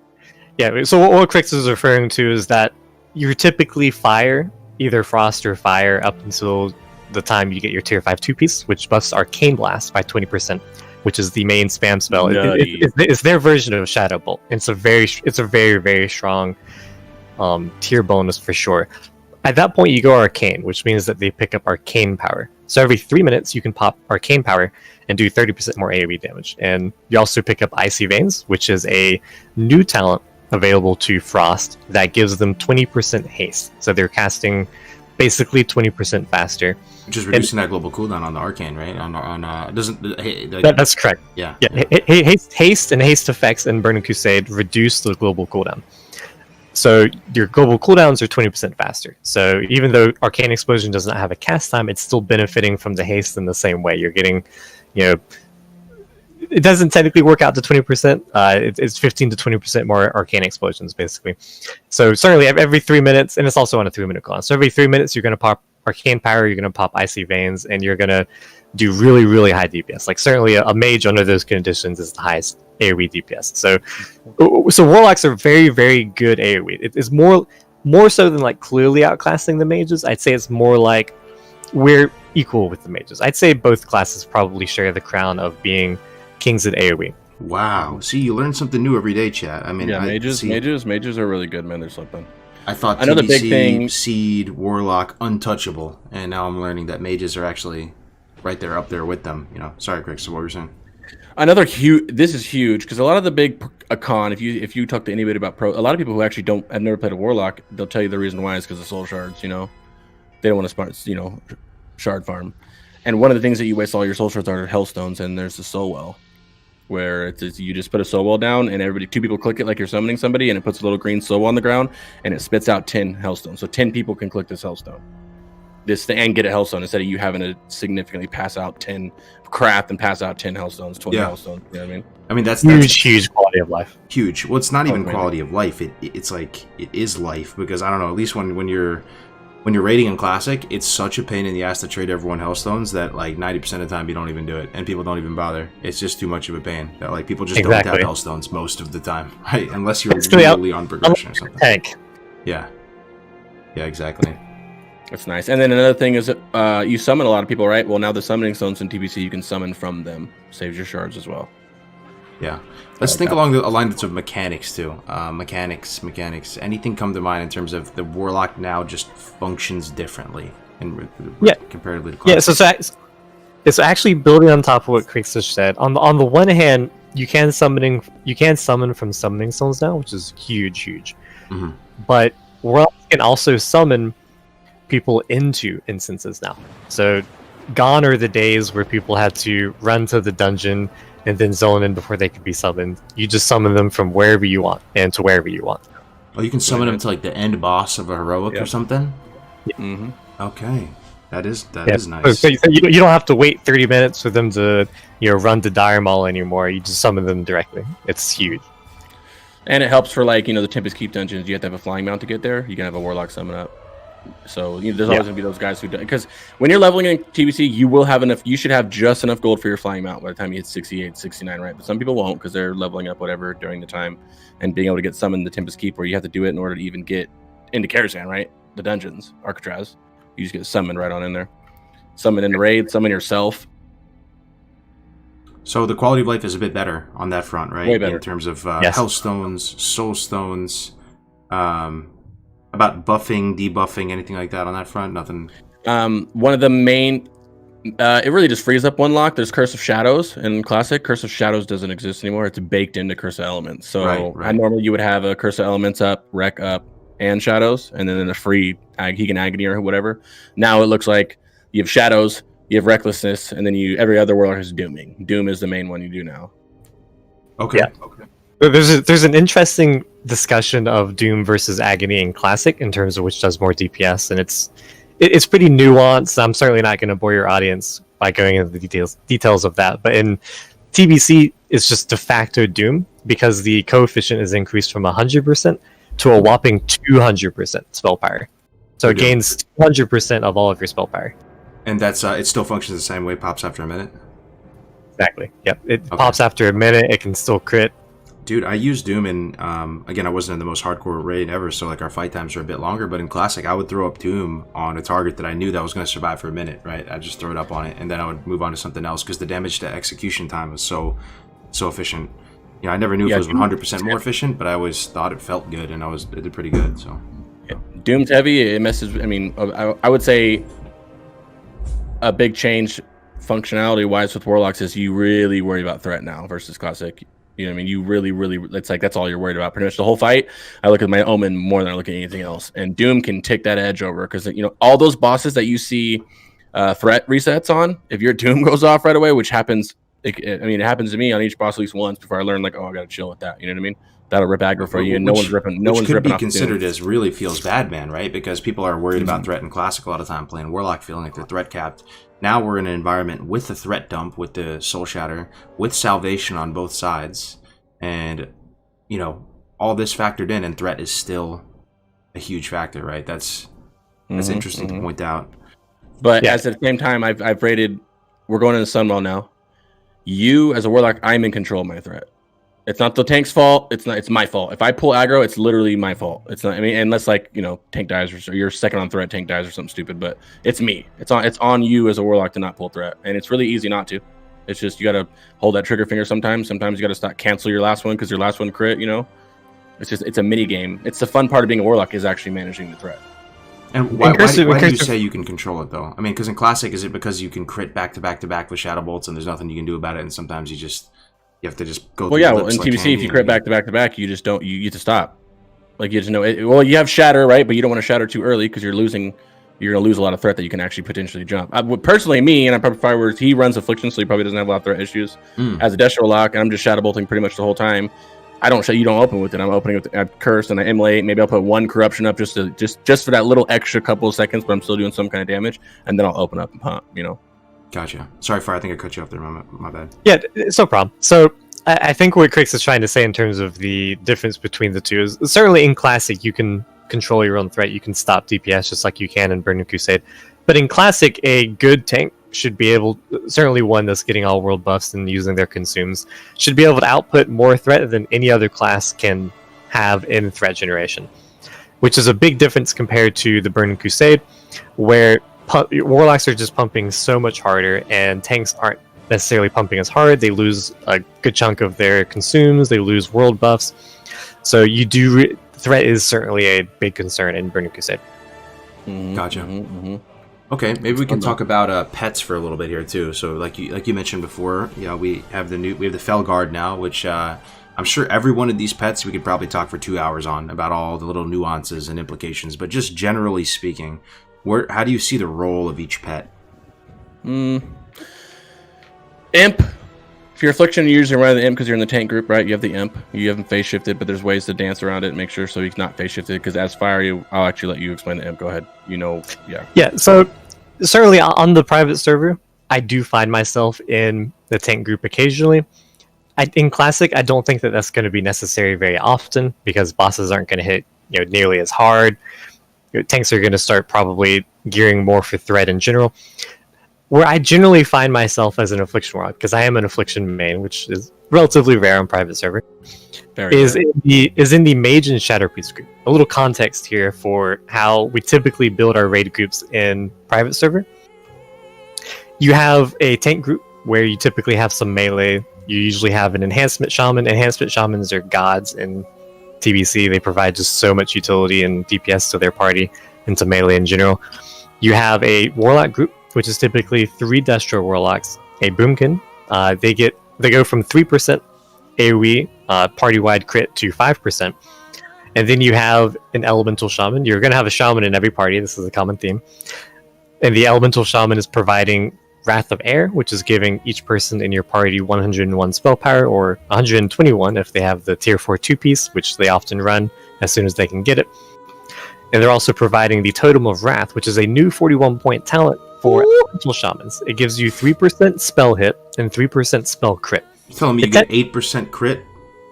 Yeah, so what Crix is referring to is that you're typically fire, either frost or fire, up until the time you get your tier 5 2-piece, which buffs Arcane Blast by 20%, which is the main spam spell. It's their version of Shadow Bolt. It's a very, very strong tier bonus for sure. At that point, you go Arcane, which means that they pick up Arcane Power. So every 3 minutes, you can pop Arcane Power and do 30% more AoE damage. And you also pick up Icy Veins, which is a new talent available to Frost that gives them 20% haste. So they're casting basically 20% faster. Which is reducing that global cooldown on the Arcane, right? That's correct. Yeah. Haste and haste effects in Burning Crusade reduce the global cooldown. So your global cooldowns are 20% faster. So even though Arcane Explosion does not have a cast time, it's still benefiting from the haste in the same way. You're getting, it doesn't technically work out to 20%. It's 15 to 20% more Arcane Explosions, basically. So certainly every 3 minutes, and it's also on a 3-minute cooldown. So every 3 minutes, you're going to pop Arcane Power, you're going to pop Icy Veins, and you're going to do really, really high DPS. Like certainly a mage under those conditions is the highest AoE DPS. So Warlocks are very, very good AoE. It is more so than like clearly outclassing the mages. I'd say it's more like we're equal with the mages. I'd say both classes probably share the crown of being kings at AoE. Wow. See, you learn something new every day, chat. I mean, mages are really good, man. There's something. I thought another TBC, big thing, Seed, Warlock, untouchable, and now I'm learning that mages are actually right there, up there with them. Sorry, Greg. So what were you saying? Another huge. This is huge because a lot of the big con. If you talk to anybody about pro, a lot of people who actually have never played a Warlock, they'll tell you the reason why is because of soul shards. They don't want to shard farm. And one of the things that you waste all your soul shards are hellstones, and there's the soul well, where you just put a soul well down, and two people click it like you're summoning somebody, and it puts a little green soul well on the ground, and it spits out 10 hellstones. So 10 people can click this hellstone. And get a hellstone instead of you having to significantly pass out 10 craft and pass out 10 hellstones, 20 hellstones. You know what I mean? I mean that's huge quality of life. Huge. Well, it's not even quality of life. It's like it is life, because I don't know. At least when you're raiding in Classic, it's such a pain in the ass to trade everyone hellstones that like 90% of the time you don't even do it, and people don't even bother. It's just too much of a pain that like people just don't have hellstones most of the time, right? Unless you're really on progression or something. Tank. Yeah. Yeah. Exactly. That's nice. And then another thing is you summon a lot of people, right? Well, now the summoning stones in TBC, you can summon from them. Saves your shards as well. Yeah. Let's think along the lines of mechanics, too. Mechanics. Anything come to mind in terms of the Warlock now just functions differently comparatively to Classic? Yeah, so it's actually building on top of what Crix just said. On the one hand, you can summon from summoning stones now, which is huge. Mm-hmm. But Warlock can also summon people into instances now. So gone are the days where people had to run to the dungeon and then zone in before they could be summoned. You just summon them from wherever you want and to wherever you want. Oh, you can summon them to like the end boss of a heroic or something? Yeah. Mm-hmm. Okay. That is nice. So you don't have to wait 30 minutes for them to run to Dire Maul anymore. You just summon them directly. It's huge. And it helps for the Tempest Keep dungeons. You have to have a flying mount to get there. You can have a Warlock summon up. So there's always going to be those guys who do, because when you're leveling in TBC, you will have enough. You should have just enough gold for your flying mount by the time you hit 68, 69, right? But some people won't because they're leveling up whatever during the time and being able to get summoned the Tempest Keep, where you have to do it in order to even get into Karazhan, right? The dungeons, Alcatraz. You just get summoned right on in there. Summon in the raid, summon yourself. So the quality of life is a bit better on that front, right? Way better. In terms of hellstones, soul stones, about buffing, debuffing, anything like that on that front? Nothing. One of the main, it really just frees up one lock. There's Curse of Shadows in Classic. Curse of Shadows doesn't exist anymore. It's baked into Curse of Elements. So normally you would have a Curse of Elements up, Wreck up, and Shadows, and then in a free Hegan Agony or whatever. Now it looks like you have Shadows, you have Recklessness, and then every other Warlock is Dooming. Doom is the main one you do now. Okay. Yeah. Okay. There's an interesting discussion of Doom versus Agony in Classic in terms of which does more DPS, and it's pretty nuanced. I'm certainly not going to bore your audience by going into the details of that. But in TBC, it's just de facto Doom because the coefficient is increased from 100% to a whopping 200% spell power. So it gains 200% of all of your spell power. And that's it still functions the same way, pops after a minute? Exactly. Yep. It pops after a minute. It can still crit. Dude, I use Doom in, again, I wasn't in the most hardcore raid ever, so like our fight times are a bit longer, but in Classic, I would throw up Doom on a target that I knew that was going to survive for a minute, right? I'd just throw it up on it, and then I would move on to something else, because the damage to execution time was so efficient. You know, I never knew if it was 100% more efficient, but I always thought it felt good, and it did pretty good, so. Yeah. Doom's heavy, it messes, I mean, I would say a big change functionality-wise with Warlocks is you really worry about threat now versus Classic. You know what I mean? You really, it's like that's all you're worried about. Pretty much the whole fight, I look at my Omen more than I look at anything else. And Doom can take that edge over because, you know, all those bosses that you see threat resets on, if your Doom goes off right away, which happens, it happens to me on each boss at least once before I learn, like, oh, I got to chill with that. You know what I mean? That'll rip aggro for you, and no one's ripping be off considered Doom. as really feels bad, man, right? Because people are worried about threat in Classic a lot of time, playing Warlock, feeling like they're threat capped. Now we're in an environment with the threat dump, with the Soul Shatter, with Salvation on both sides. And, you know, all this factored in, and threat is still a huge factor, right? That's interesting to point out. But at the same time, I've rated. We're going into Sunwell now. You as a Warlock, I'm in control of my threat. It's not the tank's fault. It's not. It's my fault. If I pull aggro, it's literally my fault. It's not. I mean, unless like, you know, tank dies or you're second on threat, tank dies or something stupid. But it's me. It's on you as a Warlock to not pull threat, and it's really easy not to. It's just you got to hold that trigger finger sometimes. Sometimes you got to cancel your last one because your last one crit, you know? It's a mini game. It's the fun part of being a Warlock is actually managing the threat. And why do you say you can control it, though? I mean, because in Classic, is it because you can crit back to back to back with Shadow Bolts and there's nothing you can do about it, and sometimes you have to just go through Well, in TBC, if you crit back to back to back, you just don't, you get to stop. Like, you just know it. Well, you have Shatter, right? But you don't want to Shatter too early because you're going to lose a lot of threat that you can actually potentially jump. Personally, me, and I'm probably where he runs Affliction, so he probably doesn't have a lot of threat issues. As a Destro Lock, and I'm just Shadow Bolting pretty much the whole time. You don't open with it. I'm opening with Curse and I Immolate. Maybe I'll put one Corruption up just for that little extra couple of seconds, but I'm still doing some kind of damage, and then I'll open up and pump, you know? Gotcha. Sorry, Fire, I think I cut you off there. My bad. Yeah, it's no problem. So I think what Crix is trying to say in terms of the difference between the two is certainly in Classic, you can control your own threat. You can stop DPS just like you can in Burning Crusade. But in Classic, a good tank should be able, certainly one that's getting all world buffs and using their consumes, should be able to output more threat than any other class can have in threat generation. Which is a big difference compared to the Burning Crusade, where Warlocks are just pumping so much harder and tanks aren't necessarily pumping as hard. They lose a good chunk of their consumes, they lose world buffs. So threat is certainly a big concern in Burning Crusade. Gotcha. Okay, maybe we can talk about pets for a little bit here too. So, like you mentioned before, you know, we have the Felguard now, which I'm sure every one of these pets we could probably talk for 2 hours on about all the little nuances and implications. But just generally speaking, how do you see the role of each pet? Imp. If you're Affliction, you're usually running the Imp because you're in the tank group, right? You have the Imp. You haven't phase shifted, but there's ways to dance around it and make sure so he's not phase shifted. Because as Fire, I'll actually let you explain the Imp. Go ahead. You know, yeah. Yeah, so certainly on the private server, I do find myself in the tank group occasionally. In Classic, I don't think that that's going to be necessary very often because bosses aren't going to hit nearly as hard. Tanks are going to start probably gearing more for threat in general. Where I generally find myself as an Affliction Warlock, because I am an Affliction main, which is relatively rare on private server, is in the Mage and Shadow Priest group. A little context here for how we typically build our raid groups in private server. You have a tank group where you typically have some melee. You usually have an Enhancement Shaman. Enhancement Shamans are gods in TBC. They provide just so much utility and DPS to their party and to melee in general. You have a Warlock group, which is typically 3 Destro Warlocks, a Boomkin. They go from 3% AoE party-wide crit to 5%. And then you have an Elemental Shaman. You're going to have a Shaman in every party. This is a common theme. And the Elemental Shaman is providing Wrath of Air, which is giving each person in your party 101 spell power, or 121 if they have the tier 4 2-piece, which they often run as soon as they can get it. And they're also providing the Totem of Wrath, which is a new 41-point talent for Elemental Shamans. It gives you 3% spell hit and 3% spell crit. You're telling me you get 8% crit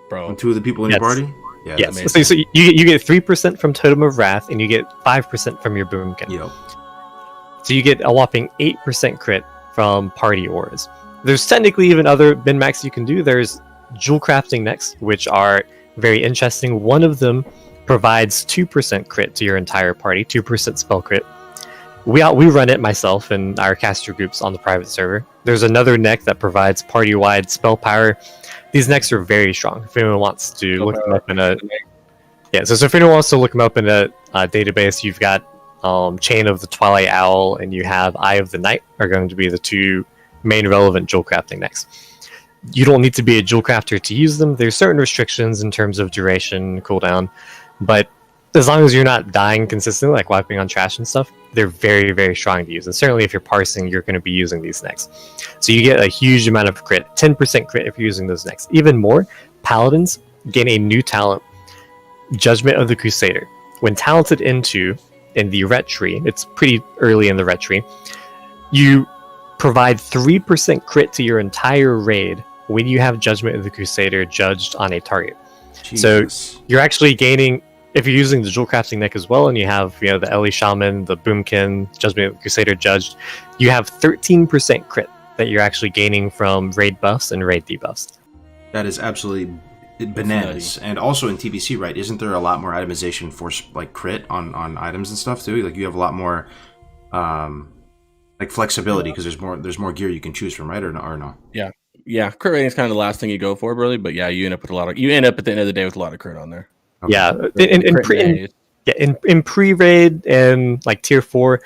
bro on 2 of the people in your party? Yeah, yes. So you get 3% from Totem of Wrath, and you get 5% from your Boomkin. Yep. So you get a whopping 8% crit from party auras. There's technically even other min-max you can do. There's jewel crafting necks, which are very interesting. One of them provides 2% crit to your entire party, 2% spell crit. We run it myself and our caster groups on the private server. There's another neck that provides party-wide spell power. These necks are very strong. If anyone wants to look them up in a so if anyone wants to look them up in a database, you've got Chain of the Twilight Owl and you have Eye of the Night are going to be the 2 main relevant jewel crafting necks. You don't need to be a jewel crafter to use them. There's certain restrictions in terms of duration, cooldown, but as long as you're not dying consistently, like wiping on trash and stuff, they're very, very strong to use. And certainly if you're parsing, you're going to be using these necks. So you get a huge amount of crit, 10% crit if you're using those necks. Even more, Paladins gain a new talent, Judgment of the Crusader. When talented into in the ret tree, it's pretty early in the ret tree, you provide 3% crit to your entire raid when you have Judgment of the Crusader judged on a target. Jesus. So you're actually gaining, if you're using the jewel crafting neck as well, and you have the Ellie Shaman, the Boomkin, Judgment of the Crusader judged, you have 13% crit that you're actually gaining from raid buffs and raid debuffs. That is absolutely bananas. And also in TBC, right? Isn't there a lot more itemization for like crit on items and stuff too? Like you have a lot more like flexibility because there's more gear you can choose from, right? Or no? Yeah, crit rating is kind of the last thing you go for, really. But yeah, you end up at the end of the day with a lot of crit on there. Okay. Yeah, in pre-raid and like tier 4,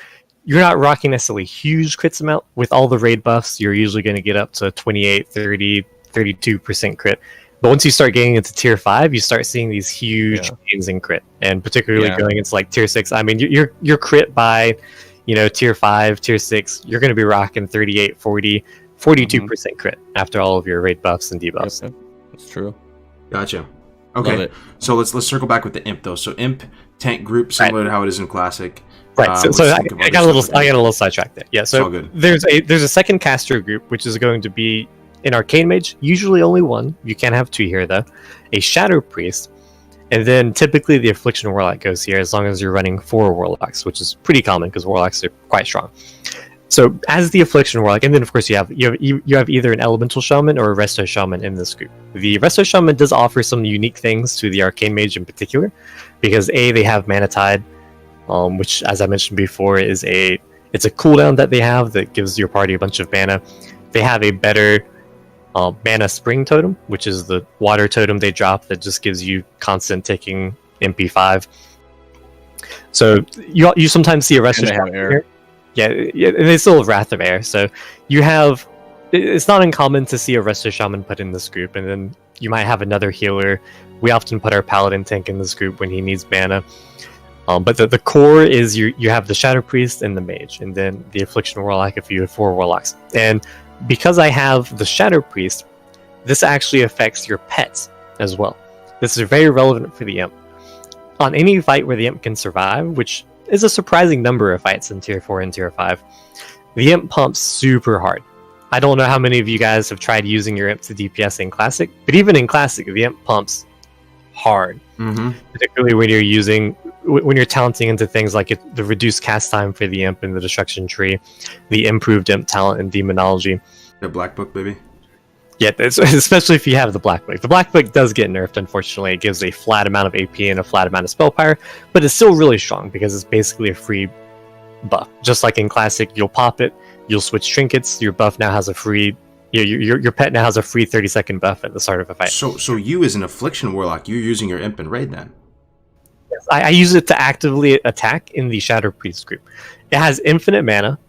you're not rocking necessarily huge crits amount. With all the raid buffs, you're usually going to get up to 28, 30, 32% crit. But once you start getting into tier 5, you start seeing these huge gains in crit. And particularly going into like tier 6, I mean, you're crit by, tier 5, tier 6, you're going to be rocking 38, 40, 42% crit after all of your raid buffs and debuffs. Yep. That's true. Gotcha. Okay, so let's circle back with the imp though. So imp tank group similar to how it is in classic. Right. So I got a little sidetracked there. Yeah. So there's a second caster group which is going to be an arcane mage, usually only one. You can't have 2 here though. A shadow priest, and then typically the affliction warlock goes here as long as you're running 4 warlocks, which is pretty common because warlocks are quite strong. So as the affliction warlock, and then of course you have either an elemental shaman or a resto shaman in this group. The resto shaman does offer some unique things to the arcane mage in particular, because they have mana tide, which as I mentioned before it's a cooldown that they have that gives your party a bunch of mana. They have a better mana spring totem, which is the water totem they drop that just gives you constant ticking MP5. So you sometimes see a resto shaman here. Yeah, and they still have Wrath of Air, so it's not uncommon to see a Resto Shaman put in this group, and then you might have another healer. We often put our Paladin tank in this group when he needs mana. But the core is you have the Shadow Priest and the Mage, and then the Affliction Warlock if you have 4 Warlocks. And because I have the Shadow Priest, this actually affects your pets as well. This is very relevant for the Imp. On any fight where the Imp can survive, which is a surprising number of fights in tier 4 and tier 5, the Imp pumps super hard. I don't know how many of you guys have tried using your Imp to DPS in Classic, but even in Classic, the Imp pumps hard. Particularly when you're talenting into things like the reduced cast time for the Imp in the Destruction Tree, the improved Imp talent in Demonology. The Black Book, baby. Yeah, especially if you have the Black Book. The Black Book does get nerfed, unfortunately. It gives a flat amount of AP and a flat amount of spell power, but it's still really strong because it's basically a free buff. Just like in Classic, you'll pop it, you'll switch trinkets, your buff now has a free... Your pet now has a free 30-second buff at the start of a fight. So you as an Affliction Warlock, you're using your Imp and Raid then? Yes, I use it to actively attack in the Shadow Priest group. It has infinite mana,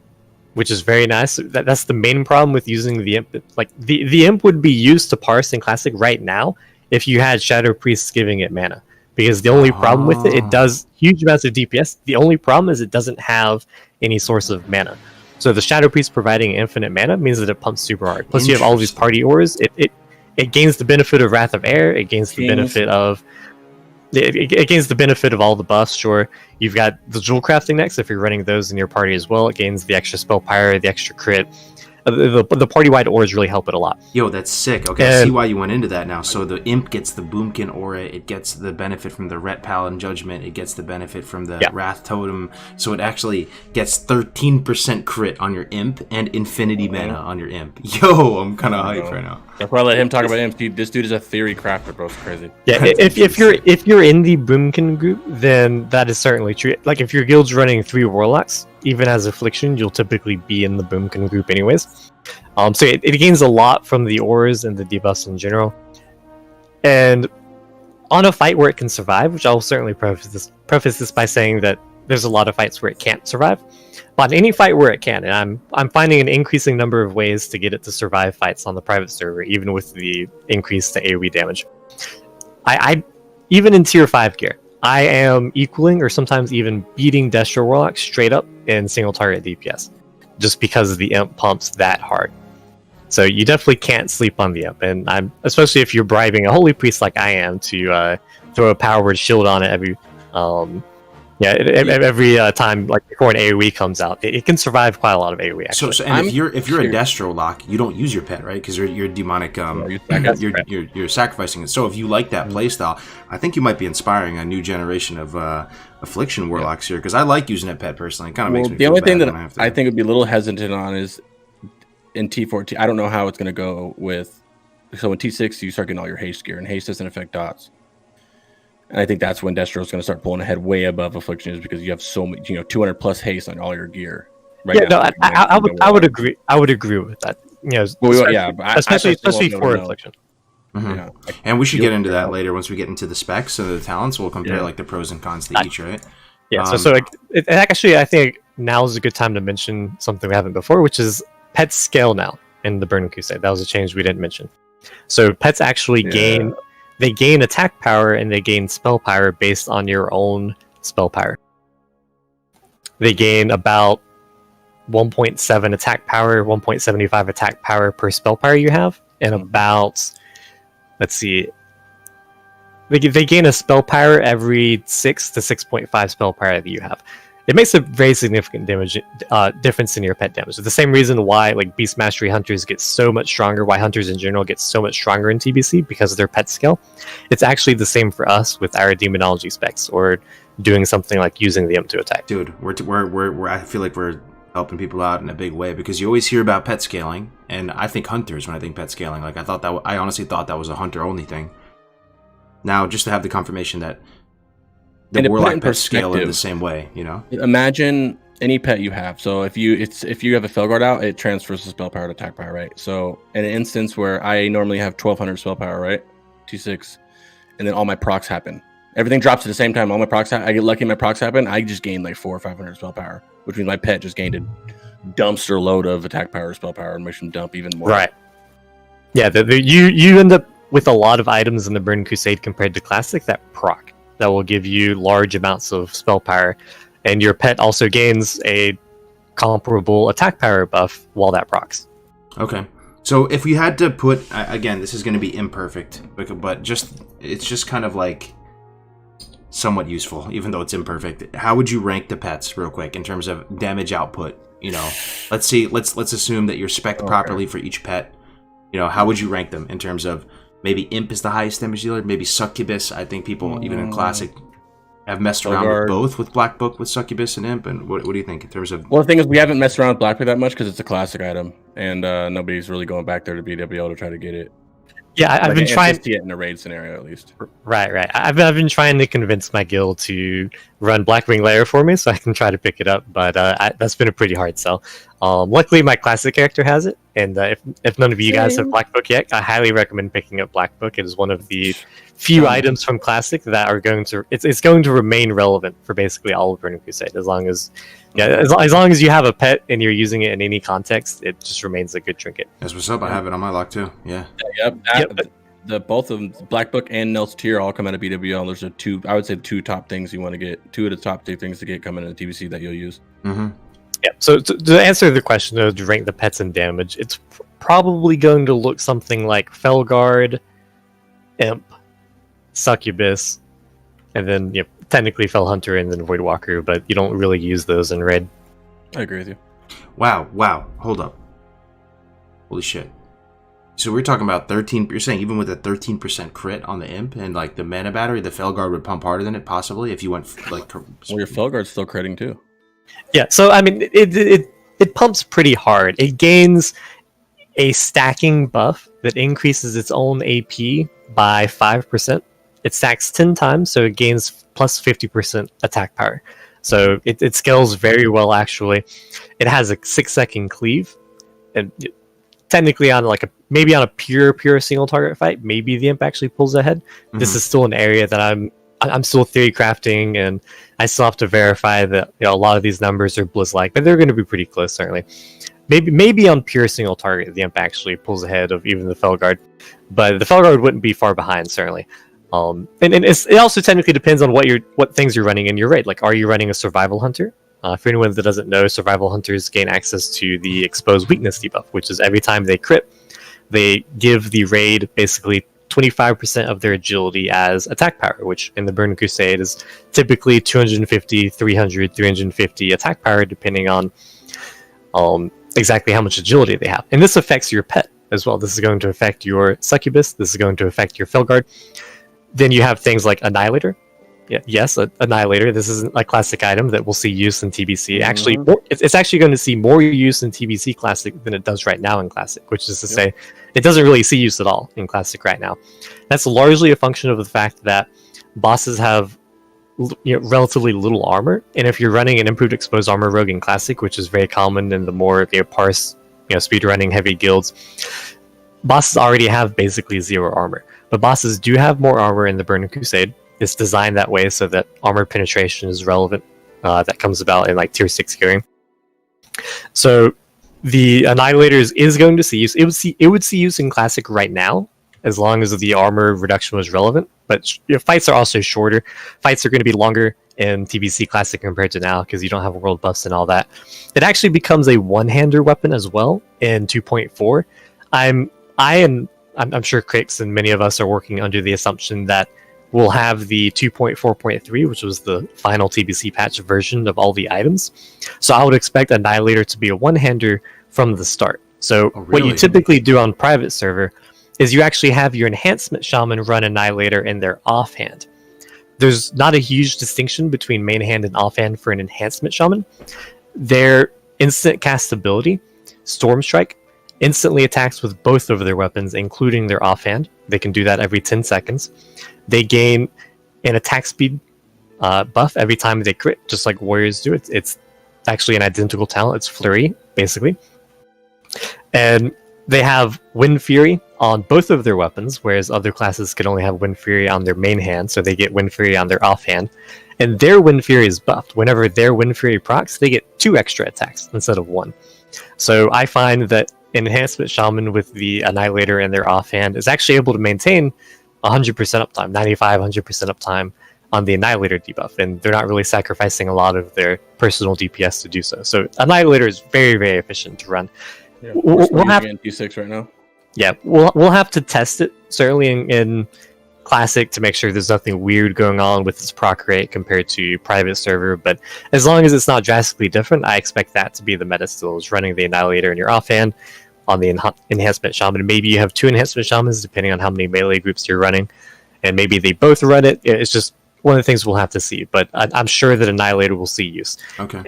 which is very nice. That's the main problem with using the Imp. Like the Imp would be used to parse in Classic right now if you had Shadow Priests giving it mana. Because the only problem with it does huge amounts of DPS. The only problem is it doesn't have any source of mana. So the Shadow Priest providing infinite mana means that it pumps super hard. Plus you have all these party auras. It gains the benefit of Wrath of Air. It gains the benefit of it gains the benefit of all the buffs. Sure, you've got the jewel crafting next. If you're running those in your party as well, it gains the extra spell power, the extra crit. The party-wide auras really help it a lot. Yo, that's sick. Okay, I see why you went into that now. So the Imp gets the Boomkin aura, it gets the benefit from the Ret Paladin Judgment, it gets the benefit from the Wrath Totem, so it actually gets 13% crit on your Imp and infinity mana on your Imp. Yo, I'm kind of hyped right now. That's why I let him talk about Imp. This dude is a theory crafter, bro. It's crazy. Yeah, if you're in the Boomkin group, then that is certainly true. Like if your guild's running 3 Warlocks, even as Affliction, you'll typically be in the Boomkin group anyways. So it gains a lot from the auras and the debuffs in general. And on a fight where it can survive, which I'll certainly preface this by saying that there's a lot of fights where it can't survive. But on any fight where it can, and I'm finding an increasing number of ways to get it to survive fights on the private server, even with the increase to AoE damage. I even in tier 5 gear, I am equaling or sometimes even beating Destro Warlock straight up in single target DPS, just because the Imp pumps that hard. So you definitely can't sleep on the Imp, and especially if you're bribing a Holy Priest like I am to throw a power word shield on it every time like before an AoE comes out. It can survive quite a lot of AoE. Actually. So and if you're a Destro lock, you don't use your pet, right? Because you're demonic. You're sacrificing it. So if you like that playstyle, I think you might be inspiring a new generation of Affliction Warlocks here. Because I like using a pet personally. It kind of makes me the feel only bad thing that when I think would be a little hesitant on is in T14. I don't know how it's going to go with. So in T6, you start getting all your haste gear, and haste doesn't affect dots. And I think that's when Destro is going to start pulling ahead way above Affliction, is because you have so much, 200 plus haste on all your gear. Right now. I would agree. I would agree with that. Especially for Affliction. Mm-hmm. Yeah. And we should get into that later once we get into the specs and the talents. We'll compare like the pros and cons to each, right? Yeah. Actually, I think now is a good time to mention something we haven't before, which is pets scale now in the Burning Crusade. That was a change we didn't mention. So pets actually gain attack power and they gain spell power based on your own spell power. They gain about 1.7 attack power, 1.75 attack power per spell power you have, and about, let's see, they gain a spell power every 6 to 6.5 spell power that you have. It makes a very significant difference in your pet damage. It's the same reason why like Beast Mastery Hunters get so much stronger, why Hunters in general get so much stronger in TBC, because of their pet skill. It's actually the same for us with our Demonology specs, or doing something like using the Imp to attack. Dude, we're I feel like we're helping people out in a big way, because you always hear about pet scaling, and I think Hunters when I think pet scaling. Like I honestly thought that was a Hunter only thing. Now just to have the confirmation that the Warlock pets scale in the same way, Imagine any pet you have. So if you have a Felguard out, it transfers the spell power to attack power, right? So in an instance where I normally have 1200 spell power, right? T6, and then all my procs happen. Everything drops at the same time. All my procs I get lucky, my procs happen. I just gain like 400 or 500 spell power, which means my pet just gained a dumpster load of attack power, spell power, and makes them dump even more. Right. Yeah, you end up with a lot of items in the Burning Crusade compared to Classic that proc. That will give you large amounts of spell power, and your pet also gains a comparable attack power buff while that procs. Okay, so if we had to put, again, this is going to be imperfect, but it's just kind of like somewhat useful, even though it's imperfect. How would you rank the pets, real quick, in terms of damage output? Let's see, let's assume that you're spec'd properly for each pet. How would you rank them in terms of? Maybe Imp is the highest damage dealer. Maybe Succubus. I think people, even in Classic, have messed around with both, with Black Book, with Succubus and Imp. And what do you think in terms of... Well, the thing is, we haven't messed around with Black Book that much because it's a Classic item. And nobody's really going back there to BWL to try to get it. Yeah, I've been trying to get in a raid scenario, at least. Right. I've been trying to convince my guild to run Blackwing Lair for me so I can try to pick it up, but that's been a pretty hard sell. Luckily, my Classic character has it, and if none of you guys have Black Book yet, I highly recommend picking up Black Book. It is one of the few items from Classic that are going to it's going to remain relevant for basically all of Burning Crusade, as long as you have a pet and you're using it in any context. It just remains a good trinket. That's what's up. I have it on my lock too. Yeah. Yep. Both of them, Black Book and Nel's Tier, all come out of BWL. There's I would say the two top things you want to get. Two of the top 2 things to get coming into TBC that you'll use. Mm-hmm. Yeah. So to answer the question of to rank the pets in damage, it's probably going to look something like Felguard, Imp, Succubus, and then technically Fell Hunter and then Voidwalker, but you don't really use those in raid. I agree with you. Wow. Hold up. Holy shit. So we're talking about 13. You're saying even with a 13% crit on the imp and like the mana battery, the Felguard would pump harder than it possibly if you went like. Well, your Felguard's still critting too. Yeah, so I mean, it pumps pretty hard. It gains a stacking buff that increases its own AP by 5%. It stacks 10 times, so it gains plus 50% attack power. So it scales very well, actually. It has a 6-second cleave, and technically on maybe on a pure single target fight, maybe the imp actually pulls ahead. This is still an area that I'm still theory crafting, and I still have to verify that a lot of these numbers are Blizz-like, but they're going to be pretty close, certainly. Maybe on pure single target, the imp actually pulls ahead of even the Felguard, but the Felguard wouldn't be far behind, certainly. And it also technically depends on what things you're running in your raid. Like, are you running a survival hunter? For anyone that doesn't know, survival hunters gain access to the exposed weakness debuff, which is every time they crit, they give the raid basically 25% of their agility as attack power, which in the Burning Crusade is typically 250, 300, 350 attack power, depending on exactly how much agility they have. And this affects your pet as well. This is going to affect your Succubus. This is going to affect your Felguard. Then you have things like Annihilator. Yes, Annihilator. This is a classic item that will see use in TBC. Actually, it's actually going to see more use in TBC Classic than it does right now in Classic, which is to say, it doesn't really see use at all in Classic right now. That's largely a function of the fact that bosses have relatively little armor, and if you're running an improved exposed armor rogue in Classic, which is very common in the more parse, speedrunning heavy guilds, bosses already have basically zero armor. But bosses do have more armor in the Burning Crusade. It's designed that way so that armor penetration is relevant. That comes about in tier 6 gearing. So the Annihilators is going to see use. It would see use in Classic right now, as long as the armor reduction was relevant. But fights are also shorter. Fights are going to be longer in TBC Classic compared to now, because you don't have world buffs and all that. It actually becomes a one-hander weapon as well in 2.4. I'm sure Crix and many of us are working under the assumption that we'll have the 2.4.3, which was the final TBC patch version of all the items. So I would expect Annihilator to be a one-hander from the start. So what you typically do on private server is you actually have your enhancement shaman run Annihilator in their offhand. There's not a huge distinction between main hand and offhand for an enhancement shaman. Their instant cast ability, Storm Strike, instantly attacks with both of their weapons, including their offhand. They can do that every 10 seconds. They gain an attack speed buff every time they crit, just like warriors do. It's actually an identical talent. It's Flurry, basically. And they have Wind Fury on both of their weapons, whereas other classes can only have Wind Fury on their main hand, so they get Wind Fury on their offhand. And their Wind Fury is buffed. Whenever their Wind Fury procs, they get 2 extra attacks instead of 1. So I find that Enhancement Shaman with the Annihilator in their offhand is actually able to maintain 100% uptime, 95-100% uptime on the Annihilator debuff, and they're not really sacrificing a lot of their personal DPS to do so. So Annihilator is very, very efficient to run. Yeah, we'll have T6 right now. Yeah, we'll have to test it certainly in Classic to make sure there's nothing weird going on with its proc rate compared to private server. But as long as it's not drastically different, I expect that to be the meta still, is running the Annihilator in your offhand on the Enhancement Shaman. Maybe you have 2 Enhancement Shamans depending on how many melee groups you're running, and maybe they both run it. It's just one of the things we'll have to see. But I'm sure that Annihilator will see use. Okay.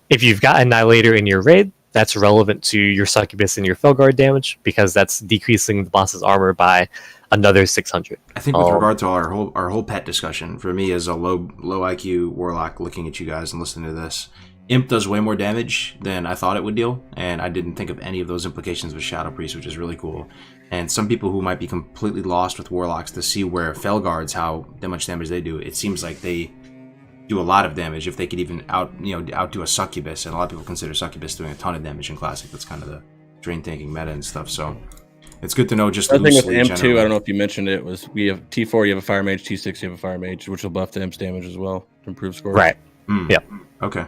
If you've got Annihilator in your raid, that's relevant to your Succubus and your Felguard damage, because that's decreasing the boss's armor by another 600. I think with regard to our whole pet discussion, for me as a low IQ Warlock looking at you guys and listening to this, Imp does way more damage than I thought it would deal, and I didn't think of any of those implications with Shadow Priest, which is really cool. And some people who might be completely lost with Warlocks to see where Felguards, how much damage they do, it seems like they do a lot of damage if they could even outdo a Succubus, and a lot of people consider Succubus doing a ton of damage in Classic. That's kind of the drain tanking meta and stuff, so it's good to know just the loosely. thing with Imp 2, I don't know if you mentioned it, was we have T4, you have a Fire Mage, T6, you have a Fire Mage, which will buff the Imp's damage as well to improve scores. Right. Yeah. Okay.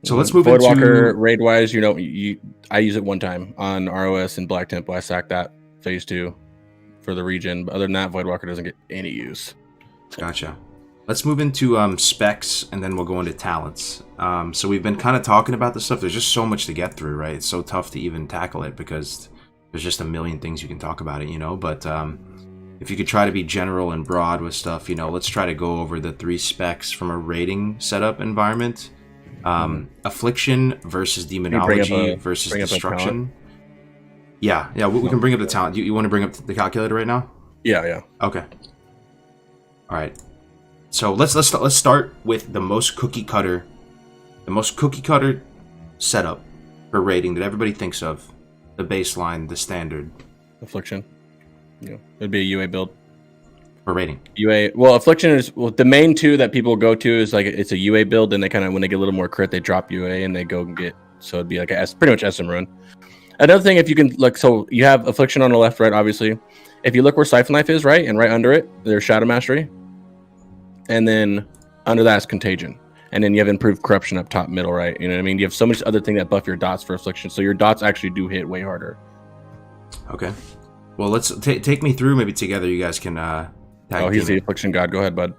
So let's move Voidwalker, into raid wise, I use it one time on ROS and Black Temple. I sacked that phase 2 for the region. But other than that, Voidwalker doesn't get any use. Gotcha. Let's move into specs, and then we'll go into talents. So we've been kind of talking about this stuff. There's just so much to get through, right? It's so tough to even tackle it because there's just a million things you can talk about it, you know? But if you could try to be general and broad with stuff, you know, let's try to go over the 3 specs from a rating setup environment. Affliction versus Demonology versus Destruction. Yeah, we can bring up the talent. You want to bring up the calculator right now? Yeah. Okay. All right. So let's start with the most cookie cutter setup for rating that everybody thinks of. The baseline, the standard. Affliction. Yeah, it'd be a UA build. For rating. UA. Well, Affliction is the main 2 that people go to is like it's a UA build, and they kind of when they get a little more crit, they drop UA and they go and get. So it'd be like pretty much SM rune. Another thing, if you can look, so you have Affliction on the left, right? Obviously, if you look where Siphon Life is, right, and right under it, there's Shadow Mastery. And then under that is Contagion. And then you have Improved Corruption up top, middle, right? You know what I mean? You have so much other thing that buff your dots for Affliction. So your dots actually do hit way harder. Okay. Well, let's take me through. Maybe together you guys can he's the Affliction God. Go ahead, bud.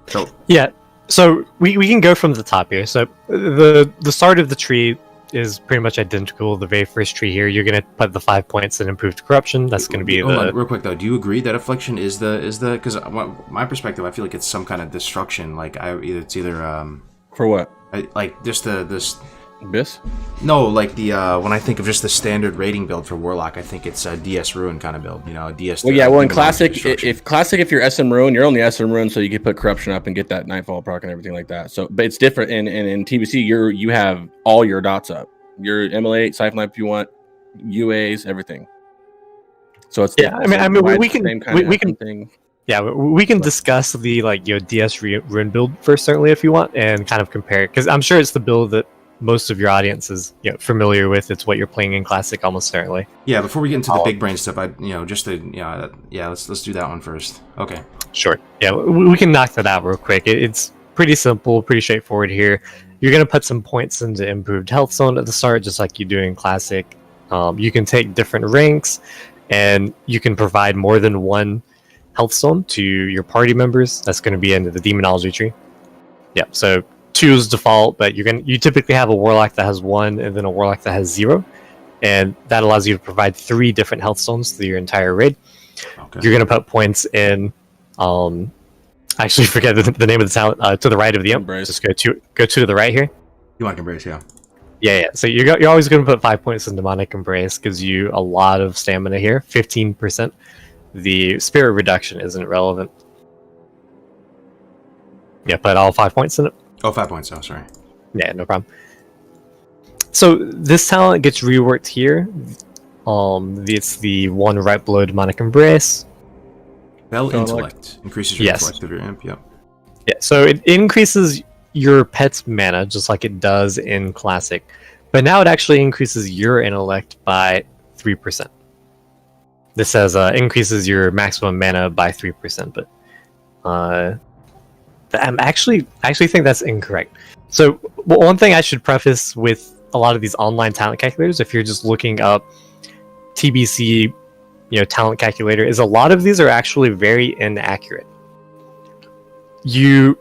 So yeah. So we can go from the top here. So the start of the tree is pretty much identical. The very first tree here, you're gonna put the 5 points in Improved Corruption. That's gonna be Hold on, real quick though. Do you agree that Affliction is the because my perspective, I feel like it's some kind of destruction. Like it's either for what? Like just this Abyss? No, like the when I think of just the standard rating build for Warlock, I think it's a DS Ruin kind of build. You know, DS. Well, yeah. Well, in Classic, if you're SM Ruin, you're only SM Ruin, so you can put Corruption up and get that Nightfall proc and everything like that. So, but it's different. In TBC, you have all your dots up. Your ML8, Siphon Life if you want, UAs, everything. So it's yeah. I mean, we can thing. Yeah, we can discuss the DS Ruin build first, certainly if you want, and kind of compare it because I'm sure it's the build that most of your audience is familiar with. It's what you're playing in Classic almost certainly. Yeah, before we get into the big brain stuff, let's do that one first. Okay. Sure. Yeah, we can knock that out real quick. It's pretty simple, pretty straightforward here. You're gonna put some points into Improved Health Zone at the start, just like you do in Classic. You can take different ranks, and you can provide more than one health zone to your party members. That's going to be into the Demonology tree. Yeah, so 2 is default, but you typically have a Warlock that has 1 and then a Warlock that has 0, and that allows you to provide 3 different health zones through your entire raid. Okay. You're going to put points in. I actually forget the name of the talent. To the right of the Embrace. Just go to the right here. Demonic Embrace, yeah. Yeah. So you're always going to put 5 points in Demonic Embrace. Gives you a lot of stamina here, 15%. The Spirit Reduction isn't relevant. Yeah, put all 5 points in it. Oh, 5 points. Oh, sorry. Yeah, no problem. So this talent gets reworked here. It's the 1 right below Demonic Embrace. Bell Intellect increases your intellect of your imp. Yep. Yeah, so it increases your pet's mana just like it does in Classic, but now it actually increases your intellect by 3%. This says increases your maximum mana by 3%, but I'm actually think that's incorrect. So one thing I should preface with a lot of these online talent calculators, if you're just looking up TBC, talent calculator, is a lot of these are actually very inaccurate. You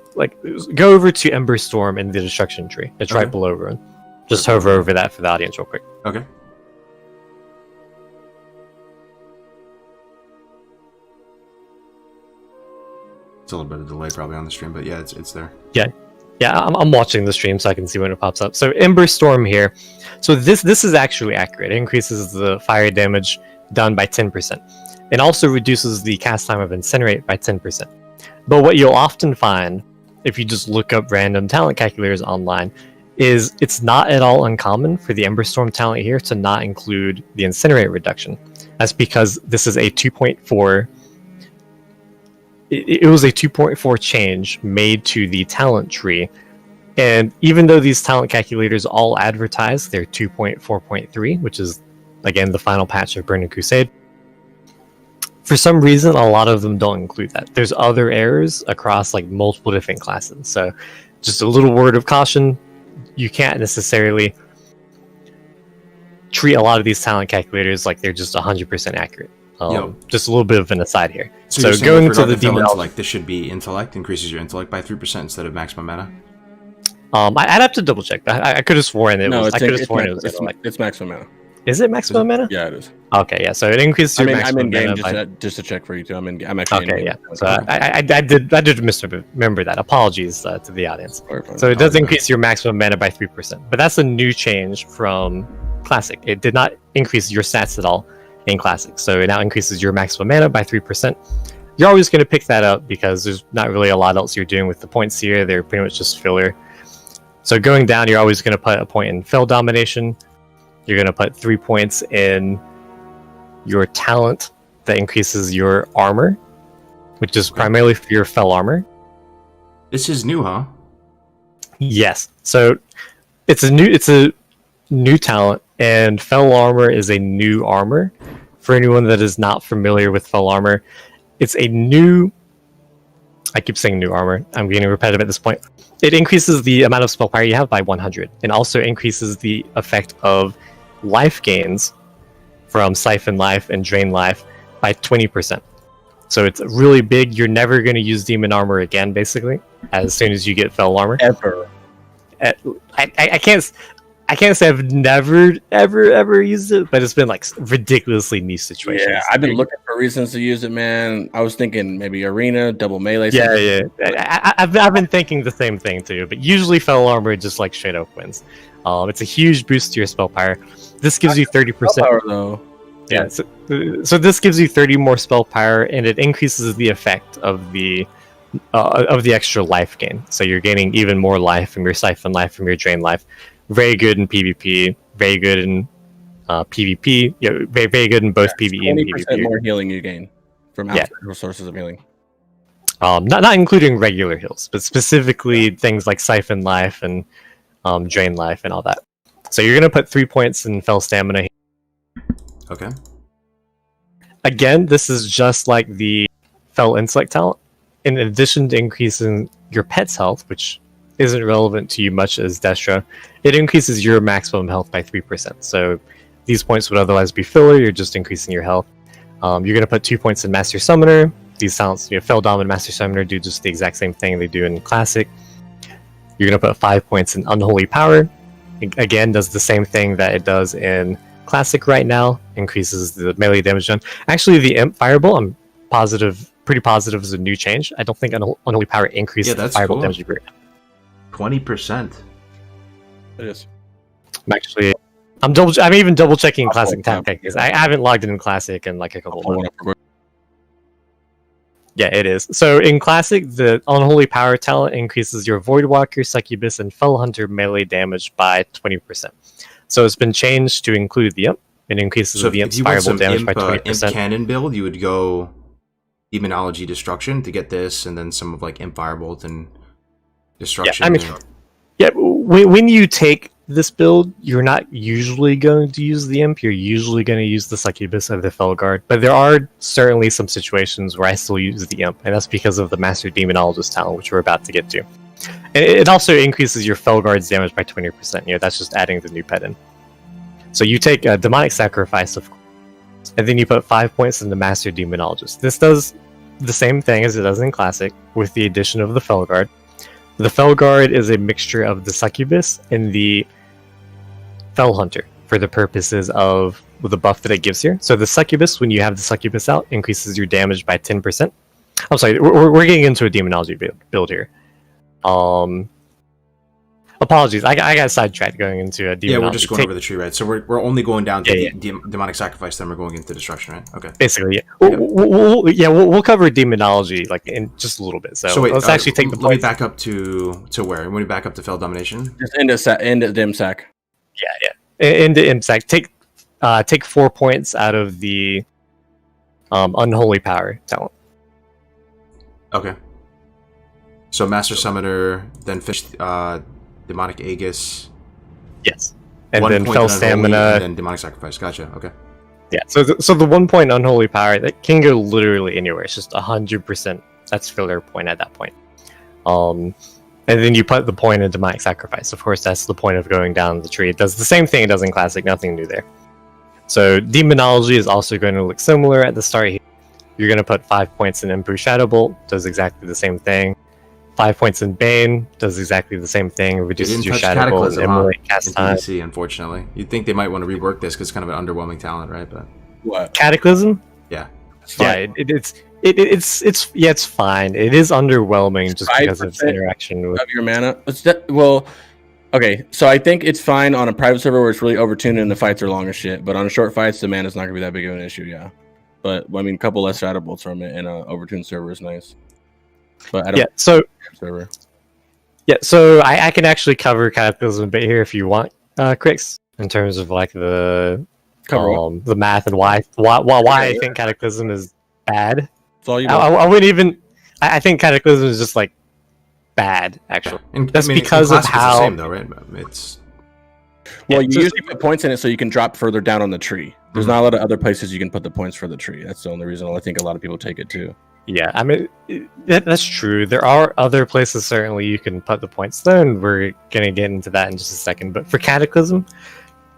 go over to Ember Storm in the Destruction tree. It's right below Ruin. Just hover over that for the audience real quick. Okay. It's a little bit of delay probably on the stream, but yeah, it's there. Yeah, I'm watching the stream so I can see when it pops up. So Ember Storm here. So this is actually accurate. It increases the fire damage done by 10%. It also reduces the cast time of Incinerate by 10%. But what you'll often find, if you just look up random talent calculators online, is it's not at all uncommon for the Ember Storm talent here to not include the Incinerate reduction. That's because this is a 2.4. It was a 2.4 change made to the talent tree, and even though these talent calculators all advertise their 2.4.3, which is again the final patch of Burning Crusade, for some reason a lot of them don't include that. There's other errors across multiple different classes, so just a little word of caution: you can't necessarily treat a lot of these talent calculators like they're just 100% accurate. Just a little bit of an aside here. So, So you're saying going with to regard the to Fell Demonology, intellect, this should be intellect, increases your intellect by 3% instead of maximum mana. I'd have to double check. I could have sworn it was. I could have sworn it was intellect. It's maximum mana. Is it maximum mana? Yeah, it is. Okay, yeah. So it increases your I'm maximum in game mana just to check for you too. I'm actually Okay, in yeah. game. So I did misremember that. Apologies to the audience. So it does increase your maximum mana by 3%, but that's a new change from Classic. It did not increase your stats at all in Classic, so it now increases your maximum mana by 3%. You're always going to pick that up because there's not really a lot else you're doing with the points here. They're pretty much just filler. So going down, you're always going to put a point in Fell Domination. You're going to put 3 points in your talent that increases your armor, which is primarily for your Fell armor. This is new, huh? Yes. So it's a new talent, and Fell armor is a new armor. For anyone that is not familiar with Fell armor, it's a new. I keep saying new armor. I'm getting repetitive at this point. It increases the amount of spell power you have by 100, and also increases the effect of life gains from Siphon Life and Drain Life by 20%. So it's really big. You're never going to use Demon Armor again, basically, as soon as you get Fell Armor. Ever. I can't say I've never, ever used it, but it's been like ridiculously niche situations. Yeah, I've been looking for reasons to use it, man. I was thinking maybe arena, double melee. Yeah. I've been thinking the same thing too, but usually Fell Armor just like straight up wins. It's a huge boost to your spell power. This gives you 30% power, though. Yeah, so this gives you 30 more spell power, and it increases the effect of the extra life gain. So you're gaining even more life from your Siphon Life, from your Drain Life. Very good in PvP, very good in PvP. Yeah, very good in both PvE and 20% PvP. more healing you gain from outside sources of healing. Not including regular heals, but specifically things like Siphon Life and Drain Life and all that. So you're gonna put 3 points in Fell Stamina. Okay. Again, this is just like the Fell Intellect talent. In addition to increasing your pet's health, which isn't relevant to you much as Destra, it increases your maximum health by 3%. So these points would otherwise be filler, you're just increasing your health. You're going to put 2 points in Master Summoner. These talents, Fell Dom and Master Summoner do just the exact same thing they do in Classic. You're going to put 5 points in Unholy Power. Again, does the same thing that it does in Classic right now, increases the melee damage done. Actually, the Imp Fireball, I'm pretty positive is a new change. I don't think Unholy Power increases the Fireball damage you bring. 20%. It is. I'm even double checking Classic tactics because I haven't logged in Classic in like a couple of months. Yeah, it is. So in Classic, the Unholy Power talent increases your Voidwalker, Succubus, and Fell Hunter melee damage by 20%. So it's been changed to include the Imp. It increases the Imp's fireball damage by 20%. Imp cannon build, you would go Demonology Destruction to get this, and then some of like Imp Firebolt and Destruction. When you take this build, you're not usually going to use the Imp. You're usually going to use the Succubus or the Felguard. But there are certainly some situations where I still use the Imp, and that's because of the Master Demonologist talent, which we're about to get to. And it also increases your Felguard's damage by 20%. That's just adding the new pet in. So you take a Demonic Sacrifice, of course, and then you put 5 points in the Master Demonologist. This does the same thing as it does in Classic, with the addition of the Felguard. The Felguard is a mixture of the Succubus and the Fell Hunter for the purposes of the buff that it gives here. So the Succubus, when you have the Succubus out, increases your damage by 10%. I'm sorry, we're getting into a Demonology build here. Apologies, I got sidetracked going into a Demonology. Yeah, we're just going over the tree, right? So we're only going down to Demonic Sacrifice, then we're going into Destruction, right? Okay. Basically, yeah. We'll cover Demonology like in just a little bit. So wait, let's actually take the. Let me back up to where? Let me back up to Fell Domination. Just into Dim Sac. Yeah. Into Imsac. Take 4 points out of the Unholy Power talent. Okay. So Master Summoner, then Fish, Demonic Aegis. Yes. And then Fell Stamina. And then Demonic Sacrifice. Gotcha. Okay. Yeah. So the 1 point Unholy Power that can go literally anywhere. It's just 100%. That's filler point at that point. And then you put the point in Demonic Sacrifice. Of course, that's the point of going down the tree. It does the same thing it does in Classic. Nothing new there. So Demonology is also going to look similar at the start here. You're going to put 5 points in Improve Shadow Bolt, does exactly the same thing. 5 points in Bane, does exactly the same thing, reduces your Shadow Bolt, Immolate, cast time. TBC, unfortunately. You'd think they might want to rework this because it's kind of an underwhelming talent, right? But What? Cataclysm? yeah. Yeah, it's fine. It is underwhelming just because of the interaction with of your mana. Well, okay, so I think it's fine on a private server where it's really overtuned and the fights are long as shit. But on short fights, the mana's not gonna be that big of an issue. Yeah, but I mean, a couple less shadow bolts from it in an overtuned server is nice. But I don't. Yeah. So server. Yeah. So I can actually cover Cataclysm a bit here if you want, Crix, in terms of like the the math and why I think Cataclysm is bad. That's all you I wouldn't even. I think Cataclysm is just like bad. Actually, And, that's I mean, because in of Classic how. it's the same though, right? It's Well, Yeah, you so- usually put points in it so you can drop further down on the tree. There's not a lot of other places you can put the points for the tree. That's the only reason I think a lot of people take it too. Yeah, I mean that's true. There are other places certainly you can put the points there, and we're gonna get into that in just a second. But for Cataclysm,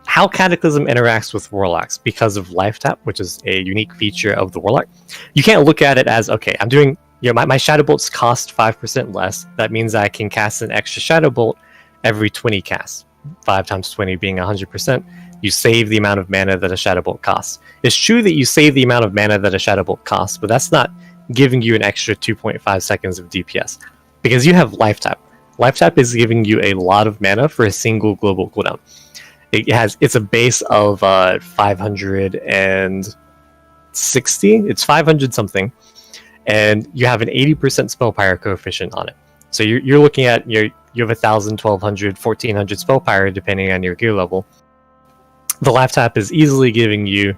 how Cataclysm interacts with Warlocks because of Life Tap, which is a unique feature of the Warlock, you can't look at it as okay. I'm doing my Shadow Bolts cost 5% less. That means I can cast an extra Shadow Bolt every 20 casts. 5 times 20 being 100%. You save the amount of mana that a Shadow Bolt costs. It's true that you save the amount of mana that a Shadow Bolt costs, but that's not giving you an extra 2.5 seconds of DPS because you have Life Tap. Life Tap is giving you a lot of mana for a single global cooldown. It's a base of 560. It's 500 something, and you have an 80% spell power coefficient on it. So you're looking at you have 1,000, 1,200, 1,400 spell power depending on your gear level. The Life Tap is easily giving you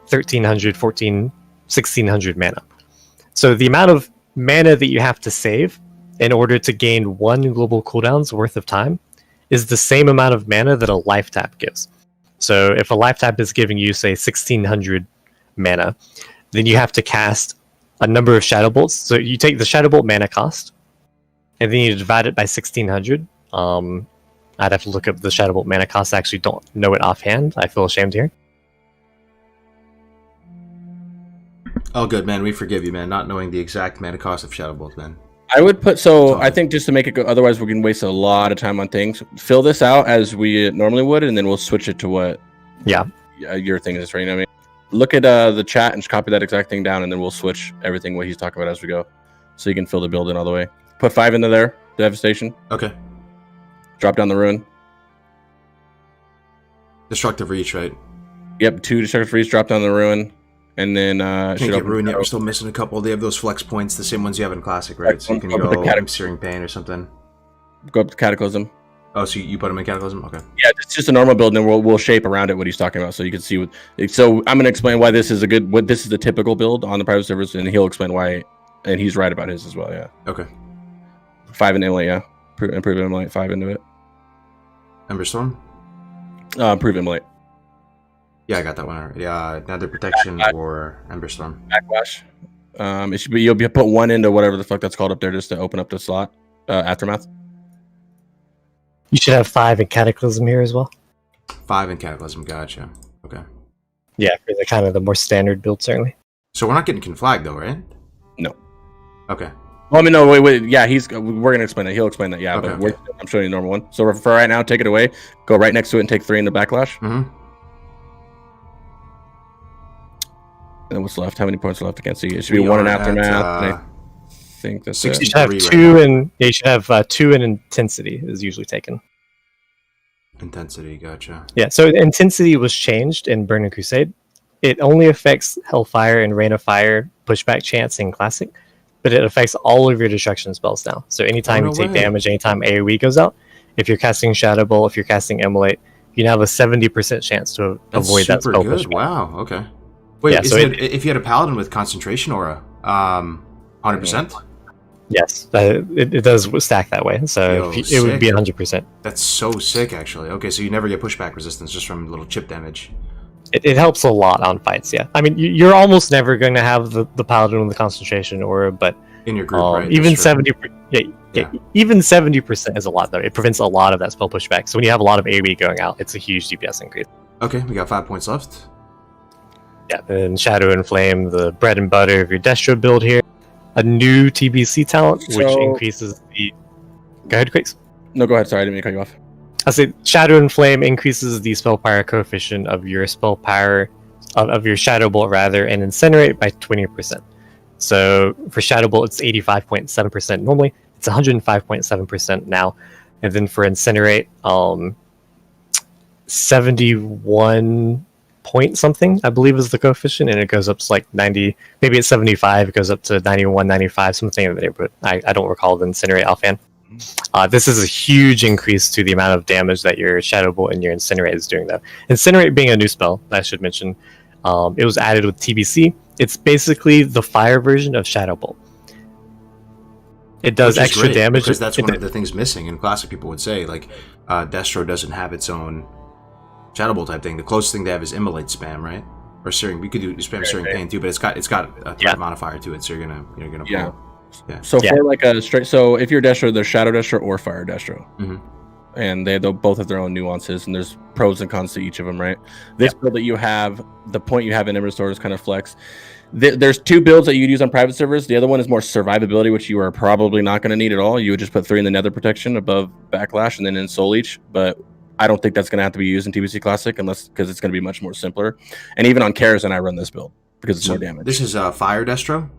1,300, 1,400, 1,600 mana. So the amount of mana that you have to save in order to gain one global cooldown's worth of time is the same amount of mana that a Life Tap gives. So if a Life Tap is giving you, say, 1,600 mana, then you have to cast a number of Shadow Bolts. So you take the Shadow Bolt mana cost, and then you divide it by 1,600. I'd have to look up the Shadow Bolt mana cost. I actually don't know it offhand. I feel ashamed here. all good, man. We forgive you, man. Not knowing the exact mana cost of Shadow Bolt, man. I would put I think just to make it go. Otherwise, we're gonna waste a lot of time on things. Fill this out as we normally would, and then we'll switch it to what. Yeah. Your thing is, right? You know what I mean? Look at the chat and just copy that exact thing down, and then we'll switch everything what he's talking about as we go, so you can fill the build in all the way. Put 5 into there. Devastation. Okay. Drop down the ruin. Destructive Reach, right? Yep, 2 destructive reach. Drop down the ruin, and then Can't get Ruin yet. We're still missing a couple. They have those flex points, the same ones you have in Classic, right? So you can go Searing Pain or something. Go up to Cataclysm. Oh, so you put them in Cataclysm? Okay. Yeah, it's just a normal build, and then we'll shape around it what he's talking about, so you can see what. So I'm gonna explain why this is this is the typical build on the private servers, and he'll explain why, and he's right about his as well. Yeah. Okay. 5 in Immolate, yeah. Improve Immolate, 5 into it. Emberstorm? Improve Immolate. Yeah, I got that one already. Nether Protection or Emberstorm. Backlash. It should be, you'll be put 1 into whatever the fuck that's called up there just to open up the slot. Aftermath. You should have 5 in Cataclysm here as well. 5 in Cataclysm, gotcha. Okay. Yeah, for the kind of the more standard build, certainly. So we're not getting Conflag though, right? No. Okay. Well, I mean, no, wait. Yeah, we're gonna explain that. He'll explain that. Yeah, Okay, but I'm showing you the normal one. So for right now, take it away. Go right next to it and take 3 into Backlash. Mm-hmm. And what's left? How many points are left? I can't see. It should be 1 in Aftermath. And I think that's it. You should have 2 in. Yeah, you should have 2 in Intensity is usually taken. Intensity, gotcha. Yeah, so Intensity was changed in Burning Crusade. It only affects Hellfire and Rain of Fire pushback chance in Classic, but it affects all of your destruction spells now. So anytime you take damage, anytime AoE goes out, if you're casting Shadow Bolt, if you're casting Immolate, you now have a 70% chance to avoid that spell good. pushback. Wow, okay. Wait, Yeah, so if you had a Paladin with Concentration Aura, 100%? Yes, it does stack that way, so Yo, it would be 100%. That's so sick, actually. Okay, so you never get pushback resistance just from little chip damage. It helps a lot on fights, yeah. I mean, you're almost never going to have the Paladin with the Concentration Aura, but in your group, right? Even 70%, even 70% is a lot, though. It prevents a lot of that spell pushback. So when you have a lot of AoE going out, it's a huge DPS increase. Okay, we got 5 points left. Yeah, and Shadow and Flame, the bread and butter of your Destro build here. A new TBC talent, which increases the... Go ahead, Quakes. No, go ahead. Sorry, I didn't mean to cut you off. I say Shadow and Flame increases the spell power coefficient of your spell power, of your Shadow Bolt rather, and Incinerate by 20%. So for Shadow Bolt, it's 85.7% normally. It's 105.7% now. And then for Incinerate, 71 point something, I believe, is the coefficient, and it goes up to like 90, maybe it's 75, it goes up to 91, 95, something in the neighborhood. I don't recall the Incinerate offhand. This is a huge increase to the amount of damage that your Shadow Bolt and your Incinerate is doing, though. Incinerate being a new spell, I should mention, it was added with TBC. It's basically the fire version of Shadow Bolt. It does extra damage. Because that's one of the things missing in Classic. People would say, like, Destro doesn't have its own Shadow Bolt type thing. The closest thing they have is Immolate spam, right? Or Searing. We could do spam Searing Pain too, but it's got a threat modifier to it, so you're gonna pull. Yeah. So for like a straight, so if you're Destro, there's Shadow Destro or Fire Destro, and they'll both have their own nuances, and there's pros and cons to each of them, right? This build that you have, the point you have in Ember Sword is kind of flex. There's two builds that you use on private servers. The other one is more survivability, which you are probably not going to need at all. You would just put 3 in the Nether Protection above Backlash and then in Soul Leech, but I don't think that's going to have to be used in TBC Classic because it's going to be much more simpler. And even on Karazhan, I run this build because it's more damage. This is Fire Destro?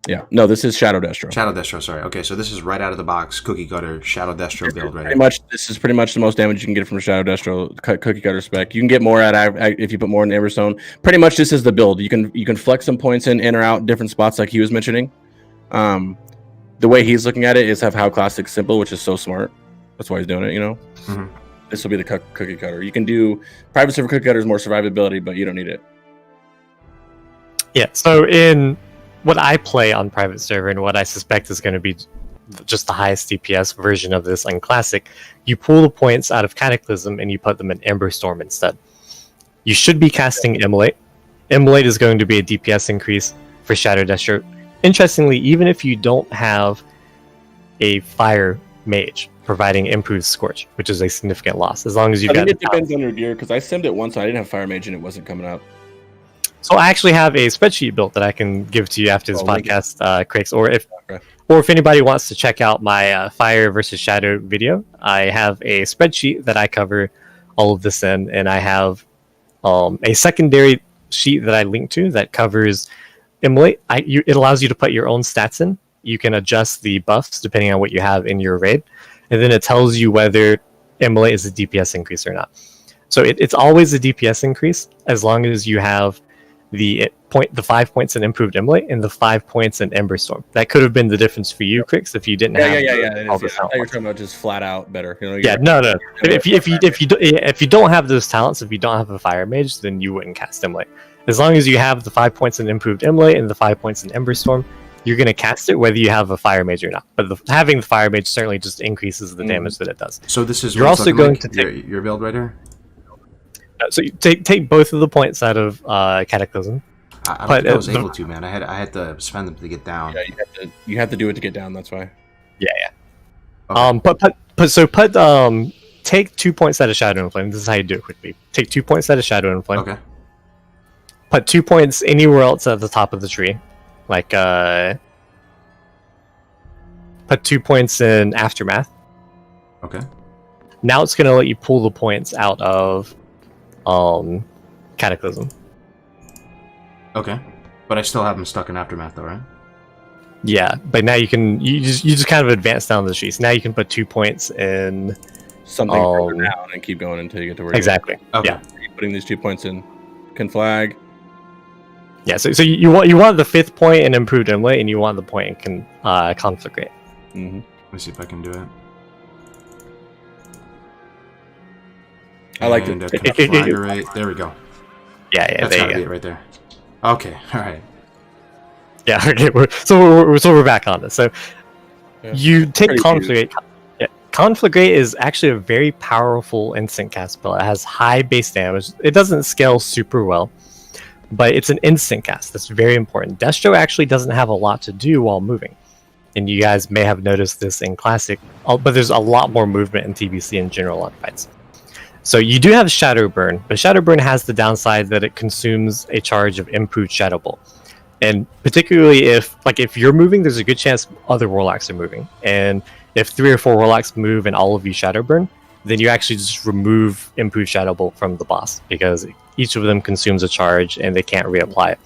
Yeah. No, this is Shadow Destro. Shadow Destro, sorry. Okay, so this is right out of the box, cookie cutter, Shadow Destro build right here. This is pretty much the most damage you can get from Shadow Destro cookie cutter spec. You can get more if you put more in Emberstone. Pretty much this is the build. You can flex some points in or out different spots like he was mentioning. The way he's looking at it is have how Classic's simple, which is so smart. That's why he's doing it, you know? This will be the cookie cutter. You can do private server cookie cutter is more survivability, but you don't need it. Yeah, so in what I play on private server and what I suspect is going to be just the highest DPS version of this on Classic, you pull the points out of Cataclysm and you put them in Ember Storm instead. You should be casting Immolate. Immolate is going to be a DPS increase for Shadow Destro. Interestingly, even if you don't have a Fire Mage providing improved Scorch, which is a significant loss, as long as you've got... I think it depends on your gear, because I simmed it once and I didn't have Fire Mage and it wasn't coming up. So I actually have a spreadsheet built that I can give to you after this podcast, Crix, or if anybody wants to check out my Fire versus Shadow video, I have a spreadsheet that I cover all of this in, and I have a secondary sheet that I link to that covers Immolate. It allows you to put your own stats in. You can adjust the buffs depending on what you have in your raid, and then it tells you whether Immolate is a DPS increase or not. So it's always a DPS increase as long as you have the 5 points in improved Immolate and the 5 points in Ember Storm. That could have been the difference for you, Crix, if you didn't have all this. I thought you were talking about just flat out better. You know, no. If you don't have those talents, if you don't have a Fire Mage, then you wouldn't cast Immolate. As long as you have the 5 points in improved Immolate and the 5 points in Ember Storm, you're going to cast it whether you have a Fire Mage or not. But having the Fire Mage certainly just increases the damage that it does. So this is you're also going to take your build right here. So you take both of the points out of Cataclysm. I don't think I was able to, man. I had to spend them to get down. Yeah, you have to do it to get down. That's why. Yeah. Okay. Take 2 points out of Shadow and Flame. This is how you do it quickly. Take 2 points out of Shadow and Flame. Okay. Put 2 points anywhere else at the top of the tree, like put 2 points in Aftermath. Okay. Now it's gonna let you pull the points out of Cataclysm. Okay, but I still have them stuck in Aftermath, though, right? Yeah, but now you just kind of advance down the streets. Now you can put 2 points in something further down and keep going until you get to where exactly. Okay. Yeah, putting these 2 points in can flag. Yeah, so you want the 5th point in improved Immolate, and you want the point in Conflagrate. Let me see if I can do it. I like it. Conflagrate. There we go. Yeah, that's gotta be it right there. Okay, all right. Yeah, okay. We're back on this. So you take Conflagrate. Yeah, Conflagrate is actually a very powerful instant cast spell. It has high base damage. It doesn't scale super well, but it's an instant cast. That's very important. Destro actually doesn't have a lot to do while moving, and you guys may have noticed this in Classic. But there's a lot more movement in TBC in general on fights. So you do have Shadow Burn, but Shadow Burn has the downside that it consumes a charge of improved Shadow Bolt. And particularly if you're moving, there's a good chance other Warlocks are moving. And if 3 or 4 Warlocks move and all of you Shadow Burn, then you actually just remove improved Shadow Bolt from the boss, because each of them consumes a charge and they can't reapply it.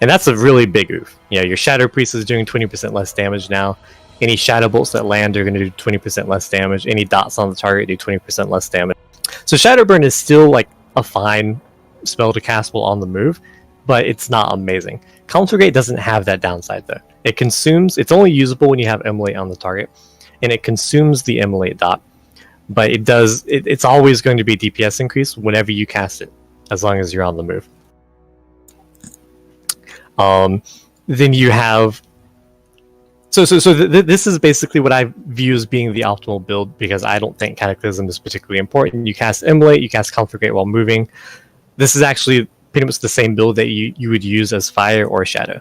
And that's a really big oof. You know, your Shadow Priest is doing 20% less damage now. Any Shadow Bolts that land are going to do 20% less damage. Any dots on the target do 20% less damage. So Shadow Burn is still like a fine spell to cast while on the move, but it's not amazing. Conflagrate doesn't have that downside though. It's only usable when you have Immolate on the target, and it consumes the Immolate dot. But it's always going to be DPS increase whenever you cast it, as long as you're on the move. Then you have this is basically what I view as being the optimal build, because I don't think Cataclysm is particularly important. You cast Immolate, you cast Conflagrate while moving. This is actually pretty much the same build that you would use as Fire or Shadow.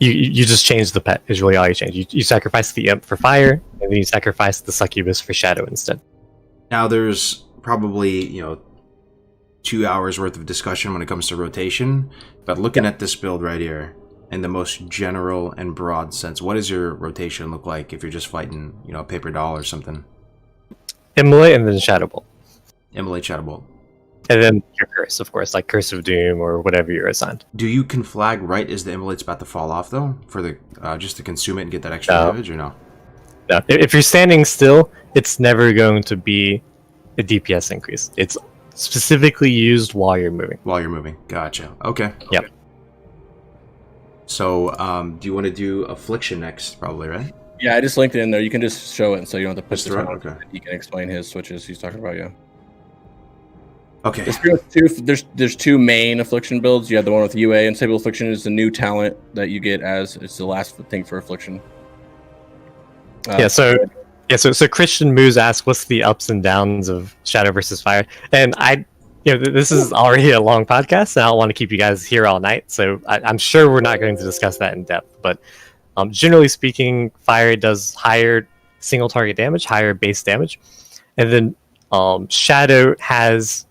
You just change the pet is really all you change. You sacrifice the Imp for Fire, and then you sacrifice the Succubus for Shadow instead. Now there's probably 2 hours worth of discussion when it comes to rotation, but looking at this build right here, in the most general and broad sense, what does your rotation look like if you're just fighting, a paper doll or something? Immolate and then Shadow Bolt. Immolate, Shadow Bolt. And then your curse, of course, like Curse of Doom or whatever you're assigned. Do you conflag right as the Immolate's about to fall off, though, for the just to consume it and get that extra damage, or no? No. If you're standing still, it's never going to be a DPS increase. It's specifically used while you're moving. While you're moving. Gotcha. Okay. Yep. So, do you want to do Affliction next, probably, right? Yeah, I just linked it in there. You can just show it, so you don't have to push it. Okay. He can explain his switches he's talking about, yeah. Okay. There's two main Affliction builds. You have the one with UA, and Sable Affliction is the new talent that you get as it's the last thing for Affliction. So Christian Moose asked, what's the ups and downs of Shadow versus Fire? And this is already a long podcast, and I don't want to keep you guys here all night, so I'm sure we're not going to discuss that in depth. But generally speaking, Fire does higher single target damage, higher base damage, and then Shadow has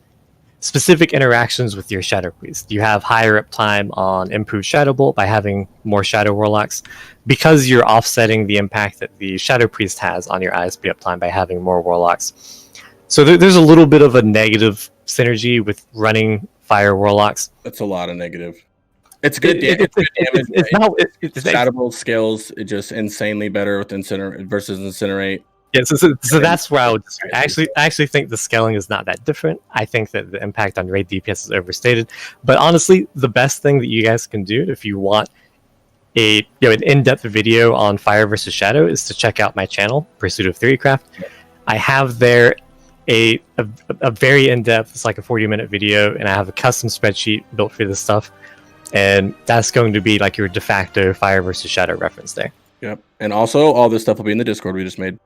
specific interactions with your Shadow Priest. You have higher uptime on improved Shadow Bolt by having more Shadow Warlocks, because you're offsetting the impact that the Shadow Priest has on your ISP uptime by having more Warlocks. So there's a little bit of a negative synergy with running Fire Warlocks. That's a lot of negative. It's good damage. Shadow Bolt scales just insanely better with Incinerate versus Incinerate. Yeah, so that's where I would actually think the scaling is not that different. I think that the impact on raid DPS is overstated. But honestly, the best thing that you guys can do if you want an in-depth video on Fire versus Shadow is to check out my channel, Pursuit of Theorycraft. I have there a very in-depth, it's like a 40-minute video, and I have a custom spreadsheet built for this stuff. And that's going to be like your de facto Fire versus Shadow reference there. Yep. And also, all this stuff will be in the Discord we just made.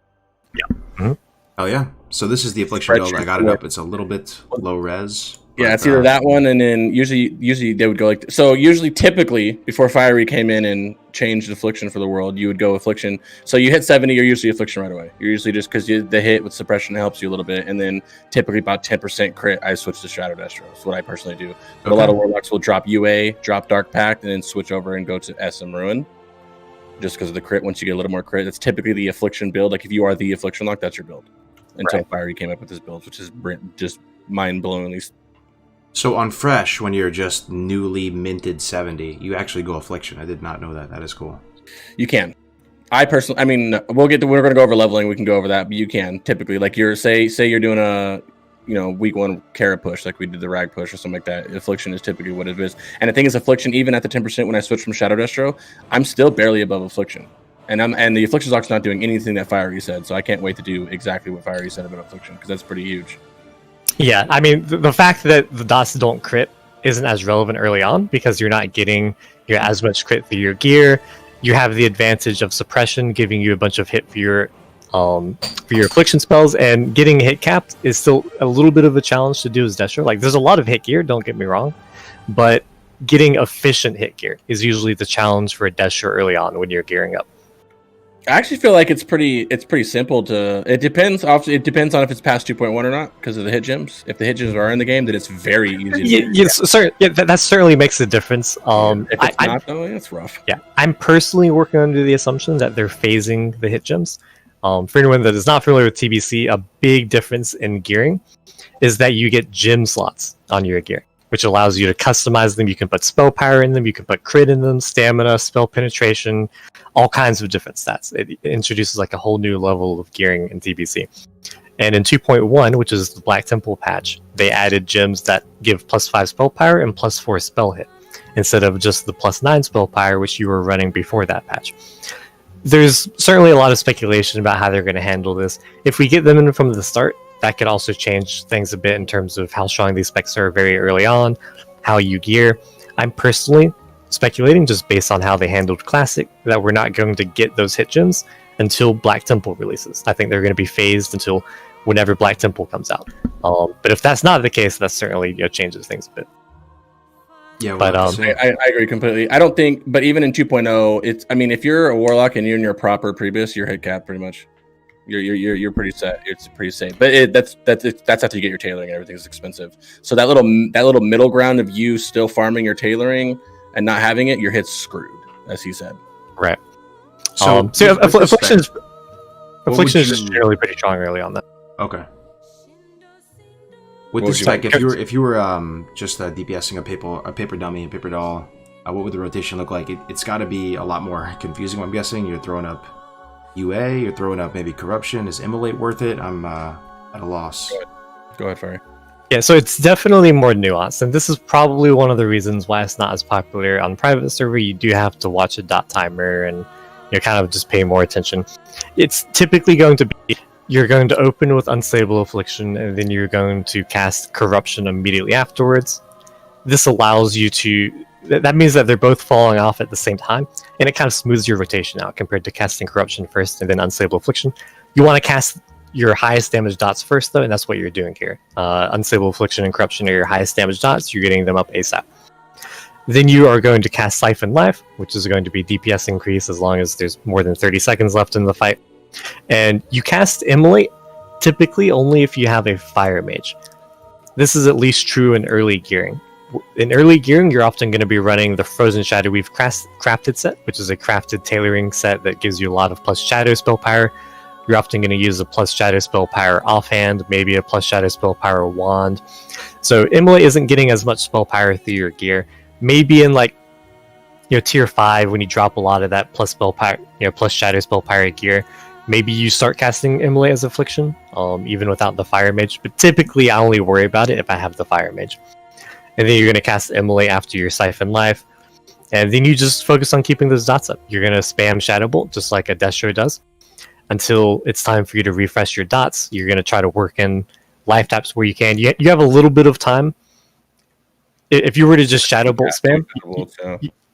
Yeah. Mm-hmm. Oh yeah. So this is the Affliction build. I got it up. It's a little bit low res. Yeah, it's either that one, and then usually they would go like so. Usually, typically, before Fiery came in and changed Affliction for the world, you would go Affliction. So you hit 70, you're usually Affliction right away. You're usually just because the hit with suppression helps you a little bit, and then typically about 10% crit. I switch to Shadow Destro. That's what I personally do. But a lot of Warlocks will drop UA, drop Dark Pact, and then switch over and go to SM Ruin. Just because of the crit, once you get a little more crit, that's typically the Affliction build. Like if you are the Affliction lock, that's your build. Until Fiery came up with this build, which is just mind-blowingly. So on Fresh, when you're just newly minted 70, you actually go Affliction. I did not know that. That is cool. You can. I personally, we're going to go over leveling. We can go over that, but you can typically, like say you're doing a, week 1 Kara push, like we did the Rag push or something like that. Affliction is typically what it is. And the thing is, Affliction, even at the 10%, when I switch from Shadow Destro, I'm still barely above Affliction. And the Affliction Zock's not doing anything that Fiery said, so I can't wait to do exactly what Fiery said about Affliction, because that's pretty huge. Yeah, the fact that the dots don't crit isn't as relevant early on, because you're not getting as much crit through your gear. You have the advantage of suppression, giving you a bunch of hit for your Affliction spells, and getting hit capped is still a little bit of a challenge to do as Destro. Like, there's a lot of hit gear, don't get me wrong, but getting efficient hit gear is usually the challenge for a Destro early on when you're gearing up. I actually feel like it's pretty simple to. It depends. Obviously, it depends on if it's past 2.1 or not because of the hit gems. If the hit gems are in the game, then it's very easy. That certainly makes a difference. If it's not, though, it's rough. Yeah, I'm personally working under the assumption that they're phasing the hit gems. For anyone that is not familiar with TBC, a big difference in gearing is that you get gem slots on your gear, which allows you to customize them. You can put spell power in them, you can put crit in them, stamina, spell penetration, all kinds of different stats. It introduces like a whole new level of gearing in TBC. And in 2.1, which is the Black Temple patch, they added gems that give +5 spell power and +4 spell hit, instead of just the +9 spell power, which you were running before that patch. There's certainly a lot of speculation about how they're going to handle this. If we get them in from the start, that could also change things a bit in terms of how strong these specs are very early on, how you gear. I'm personally speculating, just based on how they handled Classic, that we're not going to get those hit gems until Black Temple releases. I think they're going to be phased until whenever Black Temple comes out. But if that's not the case, that certainly changes things a bit. Yeah, but I agree completely. I don't think, but even in 2.0, it's. I mean, if you're a Warlock and you're in your proper Prebus, you're hit cap pretty much. You're pretty set. It's pretty safe. But that's after you get your tailoring and everything's expensive. So that little middle ground of you still farming your tailoring and not having it, your hit's screwed, as he said. Right. So Affliction is just generally pretty strong early on that. Okay. With the spec, if you were just DPSing a paper dummy, a paper doll, what would the rotation look like? It's got to be a lot more confusing. I'm guessing you're throwing up UA, you're throwing up maybe corruption. Is Immolate worth it? I'm at a loss. Go ahead, Furry. Yeah, so it's definitely more nuanced, and this is probably one of the reasons why it's not as popular on private server. You do have to watch a dot timer and kind of just pay more attention. It's typically going to be you're going to open with Unstable Affliction, and then you're going to cast Corruption immediately afterwards. This allows you to... That means that they're both falling off at the same time, and it kind of smooths your rotation out compared to casting Corruption first and then Unstable Affliction. You want to cast your highest damage dots first, though, and that's what you're doing here. Unstable Affliction and Corruption are your highest damage dots. You're getting them up ASAP. Then you are going to cast Siphon Life, which is going to be DPS increase as long as there's more than 30 seconds left in the fight. And you cast Immolate typically only if you have a Fire Mage. This is at least true in early gearing. In early gearing, you're often going to be running the Frozen Shadow Weave crafted set, which is a crafted tailoring set that gives you a lot of plus shadow spell power. You're often going to use a plus shadow spell power offhand, maybe a plus shadow spell power wand. So Immolate isn't getting as much spell power through your gear. Maybe in tier 5 when you drop a lot of that plus spell power, plus shadow spell power gear. Maybe you start casting Immolate as Affliction, even without the Fire Mage. But typically, I only worry about it if I have the Fire Mage. And then you're going to cast Immolate after your Siphon Life. And then you just focus on keeping those dots up. You're going to spam Shadow Bolt, just like a Destro does, until it's time for you to refresh your dots. You're going to try to work in life taps where you can. You have a little bit of time. If you were to just Shadow Bolt spam,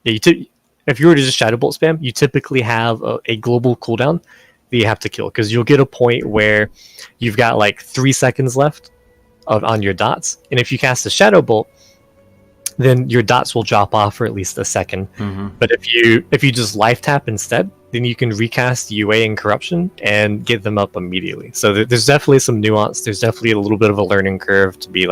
if you were to just Shadow Bolt spam, you typically have a global cooldown that you have to kill, because you'll get a point where you've got 3 seconds left on your dots, and if you cast a Shadow Bolt, then your dots will drop off for at least a second. But if you just life tap instead, then you can recast UA and Corruption and get them up immediately. So there's definitely some nuance. There's definitely a little bit of a learning curve to be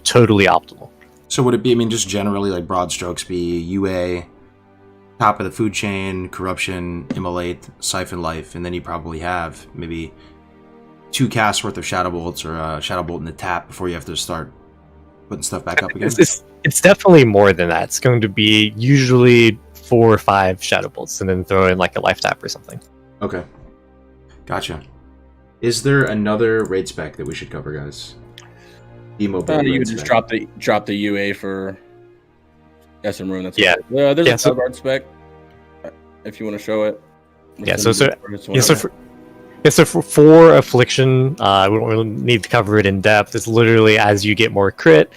totally optimal. So would it be, just generally broad strokes be UA, top of the food chain, Corruption, Immolate, Siphon Life, and then you probably have maybe 2 casts worth of Shadow Bolts or a Shadow Bolt in the tap before you have to start putting stuff back up again? It's definitely more than that. It's going to be usually 4 or 5 Shadow Bolts and then throw in a life tap or something. Okay. Gotcha. Is there another raid spec that we should cover, guys? You would just drop the UA for SM Ruin. That's yeah. There's a Kargoz spec if you want to show it. So for Affliction, we don't really need to cover it in depth. It's literally as you get more crit,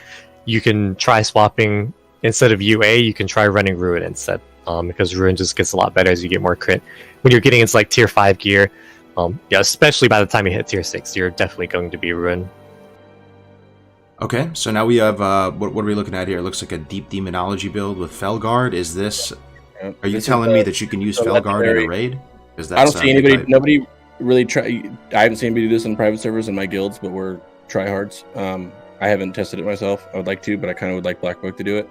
you can try swapping instead of UA. You can try running Ruin instead, because Ruin just gets a lot better as you get more crit. When you're getting into tier 5 gear, especially by the time you hit tier 6, you're definitely going to be Ruin. Okay, so now we have, what are we looking at here? It looks like a deep demonology build with Felguard. Is this, are you telling me that you can use Felguard in a raid? Because I don't see anybody. Nobody really try. I haven't seen anybody do this in private servers in my guilds, but we're tryhards. I haven't tested it myself. I would like to, but I kind of would like Black Book to do it.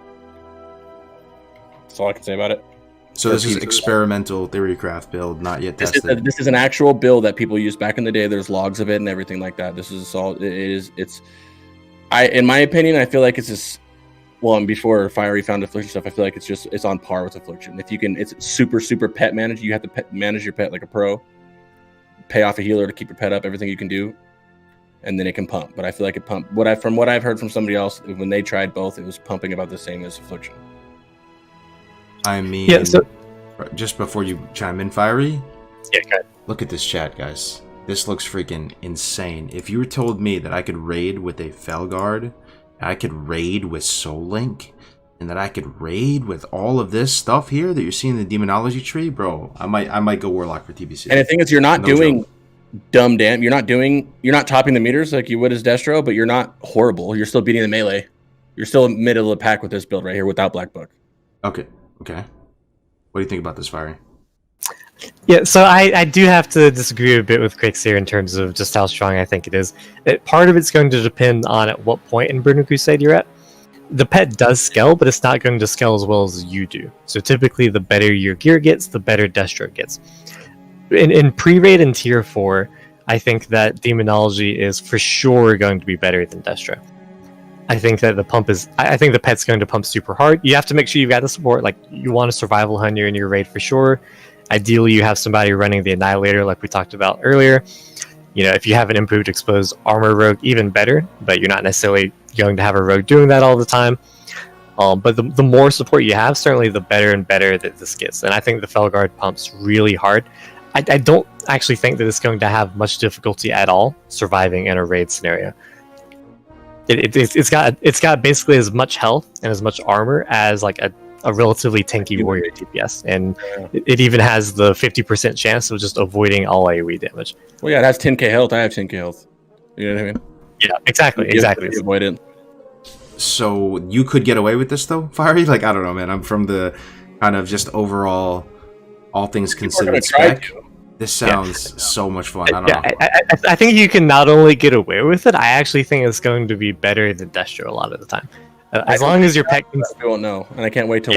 That's all I can say about it. So this is experimental theorycraft build, not yet tested. This is an actual build that people used back in the day. There's logs of it and everything like that. This is all. In my opinion, I feel like it's just. Well, and before Fiery found Affliction stuff, I feel like it's on par with Affliction. If you can, it's super pet managed. You have to manage your pet like a pro. Pay off a healer to keep your pet up. Everything you can do, and then it can pump. But I feel like it pump. From what I've heard from somebody else, when they tried both, it was pumping about the same as Affliction. I mean, just before you chime in, Fiery. Yeah, go ahead. Look at this chat, guys. This looks freaking insane. If you were told me that I could raid with a Felguard, I could raid with Soul Link, and that I could raid with all of this stuff here that you're seeing in the Demonology tree, bro, I might go Warlock for TBC. And the thing is, you're not doing dumb damn. You're not topping the meters like you would as Destro, but you're not horrible. You're still beating the melee. You're still middle of the pack with this build right here without Black Book. Okay. What do you think about this, Fiery? Yeah, so I do have to disagree a bit with Crix here in terms of just how strong I think it is. Part of it's going to depend on at what point in Burning Crusade you're at. The pet does scale, but it's not going to scale as well as you do. So typically, the better your gear gets, the better Destro gets. In pre-raid and tier 4, I think that Demonology is for sure going to be better than Destro. I think that I think the pet's going to pump super hard. You have to make sure you've got the support. Like, you want a survival hunter in your raid for sure. Ideally, you have somebody running the Annihilator like we talked about earlier. You know, if you have an improved exposed armor rogue, even better, but you're not necessarily going to have a rogue doing that all the time. But the more support you have, certainly the better and better that this gets. And I think the Felguard pumps really hard. I don't actually think that it's going to have much difficulty at all surviving in a raid scenario. It's got basically as much health and as much armor as like a relatively tanky warrior DPS, and it even has the 50% chance of just avoiding all AoE damage. Well, yeah, it has 10k health. I have 10k health. You know what I mean? Yeah, exactly. Avoid it. So you could get away with this though, Fiery? Like, I don't know, man. I'm from the kind of just overall, all things considered spec. This sounds so much fun. I don't know. I think you can not only get away with it, I actually think it's going to be better than Destro a lot of the time. As long as your pet can... I won't know, and I can't wait till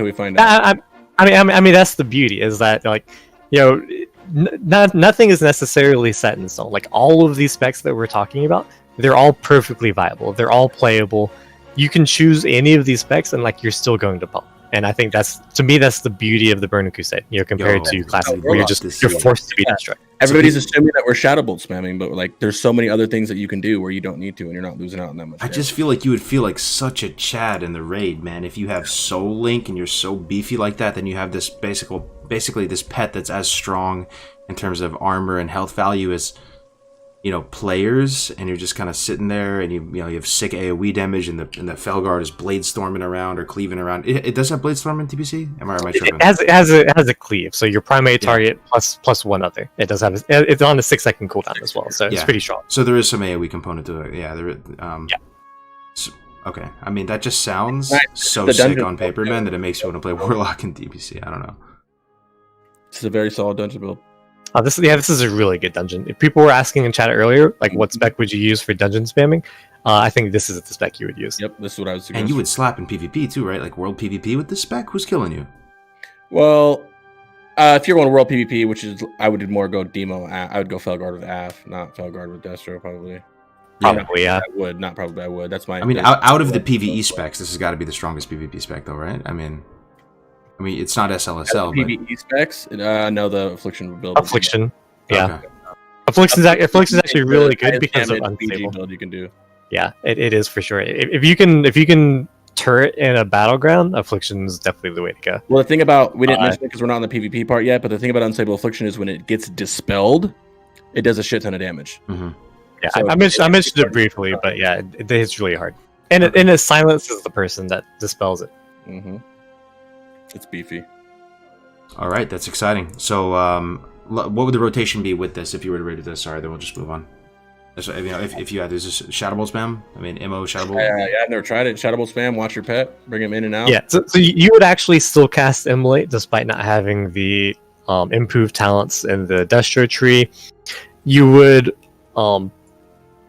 we find out. I mean, that's the beauty, is that, like, you know, nothing is necessarily set in stone. Like, all of these specs that we're talking about, they're all perfectly viable. They're all playable. You can choose any of these specs, and like, you're still going to pump. And I think that's the beauty of the Burning Crusade, you know, compared to Classic, where you're forced to be Destro. Everybody's assuming that we're Shadow Bolt spamming, but like, there's so many other things that you can do where you don't need to, and you're not losing out on that much. I just feel like you would feel like such a Chad in the raid, man. If you have Soul Link and you're so beefy like that, then you have this basically this pet that's as strong in terms of armor and health value as, you know, players, and you're just kind of sitting there, and you have sick AoE damage, and the Felguard is blade storming around or cleaving around. It does have blade storm in TBC. Am I tripping? It has a cleave, so your primary target plus one other. It does have it's on a 6-second cooldown as well, so it's pretty strong. So there is some AoE component to it. Yeah, So, okay, I mean, that just sounds so sick on paper, man, that it makes you want to play Warlock in TBC. I don't know. This is a very solid dungeon build. This is a really good dungeon. If people were asking in chat earlier, like, what spec would you use for dungeon spamming, I think this is the spec you would use. Yep, this is what I was suggesting. And you would slap in PvP too, right? Like World PvP with this spec? Who's killing you? Well, if you're going World PvP, which is, I would more go Demo. I would go Felguard with Aff, not Felguard with Destro, probably. Probably, yeah. I would, not probably, I would. That's my... I mean, out of the PvE specs, this has got to be the strongest PvP spec, though, right? I mean, it's not SLSL, but... PvE specs? No, the Affliction build. Affliction, yeah. Okay. Affliction's actually really good because of unstable build you can do. Yeah, it is for sure. If you can turret in a battleground, Affliction's definitely the way to go. Well, the thing about, we didn't mention it because we're not on the PvP part yet, but the thing about Unstable Affliction is when it gets dispelled, it does a shit ton of damage. Mm-hmm. Yeah, so I mentioned it briefly, but yeah, it hits really hard, and it silences the person that dispels it. Mm-hmm. It's beefy. All right, that's exciting. So, what would the rotation be with this if you were to rate this? Sorry, then we'll just move on. So, you know, if you had this Shadow Bolt spam, I mean, MO Shadow Bolt. Yeah, I've never tried it. Shadow Bolt spam. Watch your pet. Bring him in and out. Yeah, so you would actually still cast Immolate despite not having the improved talents in the Destro tree, you would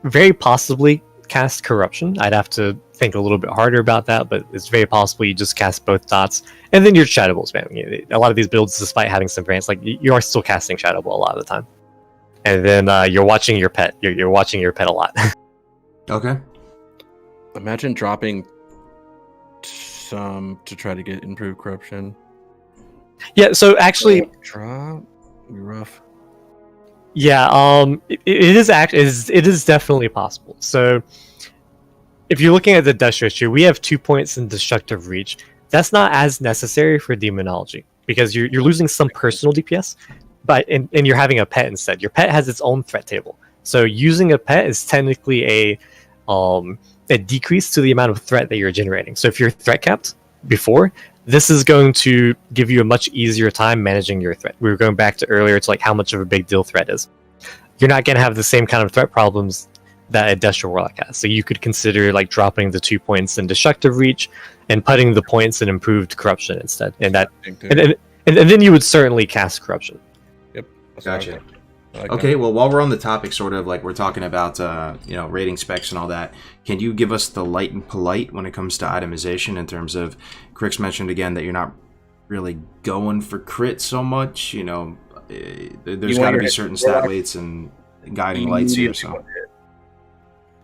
very possibly cast Corruption. I'd have to think a little bit harder about that, but it's very possible you just cast both dots, and then you're Shadow Ball spamming. A lot of these builds, despite having some variants, like you are still casting Shadow Ball a lot of the time, and then you're watching your pet. You're watching your pet a lot. Okay. Imagine dropping some to try to get improved corruption. Yeah. So actually, drop. Be rough. Yeah. It is definitely possible. So if you're looking at the Destro tree, we have 2 points in Destructive Reach. That's not as necessary for Demonology because you're losing some personal DPS, but and you're having a pet instead. Your pet has its own threat table, so using a pet is technically a decrease to the amount of threat that you're generating. So if you're threat capped before, this is going to give you a much easier time managing your threat. We were going back to earlier to like how much of a big deal threat is. You're not going to have the same kind of threat problems that a Destro Warlock has. So you could consider like dropping the 2 points in Destructive Reach and putting the points in Improved Corruption instead. And then you would certainly cast Corruption. Yep. Gotcha. Like Okay, that. well, while we're on the topic, sort of like we're talking about, rating specs and all that, can you give us the light and polite when it comes to itemization in terms of, Crix mentioned again that you're not really going for crit so much, there's got to be certain stat weights and guiding lights here, so.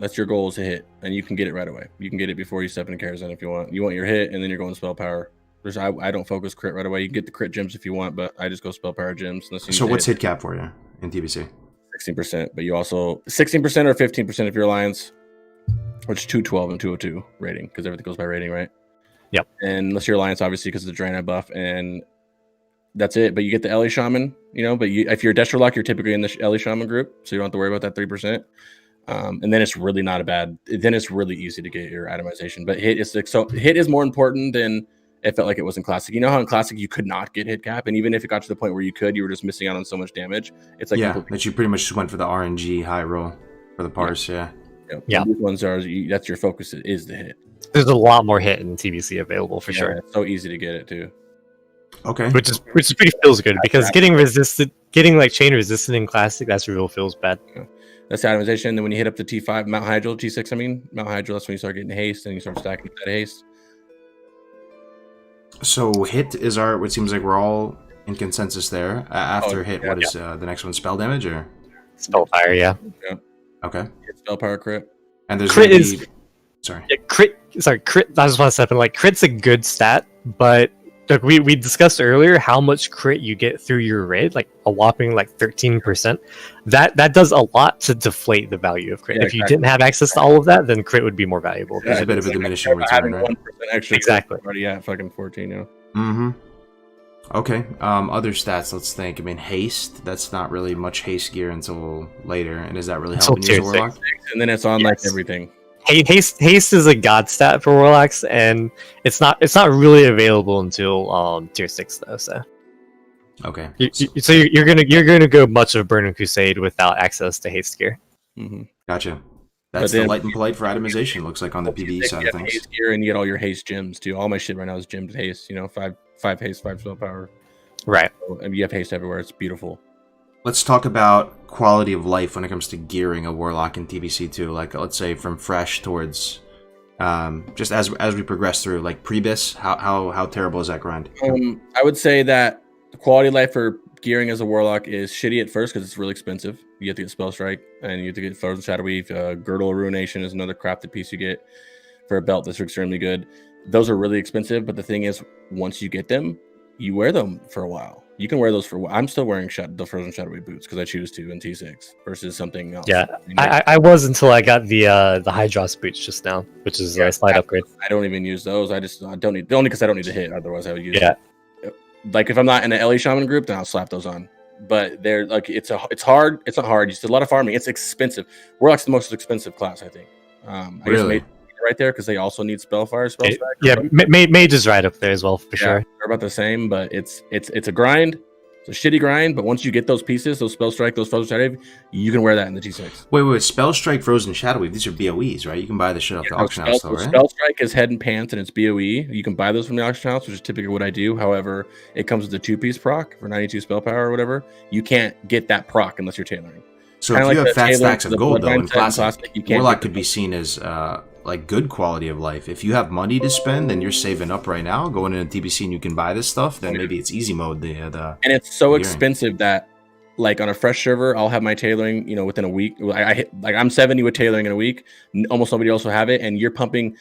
That's your goal is to hit, and you can get it right away. You can get it before you step into Karazhan if you want. You want your hit, and then you're going spell power. I don't focus crit right away. You can get the crit gems if you want, but I just go spell power gems. So what's hit cap for you in TBC? 16%, but you also 16% or 15% if you're Alliance, which is 212 and 202 rating because everything goes by rating, right? Yep. And unless you're Alliance, obviously, because of the Draenei buff, and that's it. But you get the Ellie Shaman, But if you're Destro Lock, you're typically in the Ellie Shaman group, so you don't have to worry about that 3%. And then it's really not a bad. Then it's really easy to get your itemization. But hit is more important than it felt like it was in Classic. You know how in Classic you could not get hit cap, and even if it got to the point where you could, you were just missing out on so much damage. It's like that you pretty much just went for the RNG high roll for the parse. Yeah. These ones are that's your focus is the hit. There's a lot more hit in TBC available for sure. It's so easy to get it too. Okay. Which is pretty feels good because getting like chain resistant in Classic, that's real feels bad. Yeah. That's the itemization. Then when you hit up to T5, Mount Hydral, T6, Mount Hydral, that's when you start getting haste and you start stacking that haste. So hit is what seems like we're all in consensus there. After hit, what is the next one? Spell damage or? Spellfire, yeah. Okay. Spell power crit. And there's crit is... Sorry. Yeah, crit. I just want to step in. Like crit's a good stat, but like we discussed earlier, how much crit you get through your raid, like a whopping 13%. That does a lot to deflate the value of crit. Yeah, if you didn't have access to all of that, then crit would be more valuable. There's a bit of a diminishing return, right? 1% extra. Exactly. Already at fucking 14, Mm-hmm. Okay. Other stats. Let's think. Haste. That's not really much haste gear until later. And is that really helping you as a Warlock? And then it's on like everything. Haste is a god stat for Warlocks, and it's not really available until tier 6 though. So okay, so you're gonna go much of Burning Crusade without access to haste gear. Mm-hmm. Gotcha. That's the light and polite for itemization. Looks like on the PvE side of things. Haste gear, and you get all your haste gems too. All my shit right now is gemmed haste. 5 haste, 5 spell power. Right. So, and you have haste everywhere. It's beautiful. Let's talk about quality of life when it comes to gearing a Warlock in TBC too. Like, let's say from fresh towards, just as we progress through, like pre-bis, how terrible is that grind? I would say that the quality of life for gearing as a Warlock is shitty at first because it's really expensive. You have to get Spell Strike, and you have to get Frozen Shadow Weave. Girdle of Ruination is another crafted piece you get for a belt that's extremely good. Those are really expensive, but the thing is, once you get them, you wear them for a while. You can wear those for. I'm still wearing the Frozen Shadow Weave boots because I choose to in T6 versus something else. Yeah, I was until I got the Hydros boots just now, which is a slight upgrade. I don't even use those. I don't need only because I don't need to hit. Otherwise, I would use. Yeah. Like if I'm not in an Ellie Shaman group, then I'll slap those on. But they're like it's hard. It's not hard. It's a lot of farming. It's expensive. Warlock's the most expensive class, I think. Really? Right there because they also need Spellfire. Yeah, Mage is right up there as well for sure. They're about the same, but it's a grind. It's a shitty grind, but once you get those pieces, those Spell Strike, those Frozen Shadow Wave, you can wear that in the T6. Wait. Spell Strike, Frozen Shadow Wave. These are BOEs, right? You can buy the shit off the auction house, though, right? Spell Strike is head and pants, and it's BOE. You can buy those from the auction house, which is typically what I do. However, it comes with a 2-piece proc for 92 spell power or whatever. You can't get that proc unless you're tailoring. So if you have fat stacks of gold, though, in Classic, Warlock could be seen as like good quality of life. If you have money to spend and you're saving up right now, going into TBC and you can buy this stuff, then maybe it's easy mode. And it's so expensive that, like, on a fresh server, I'll have my tailoring, within a week. I hit, like, I'm 70 with tailoring in a week. Almost nobody else will have it, and you're pumping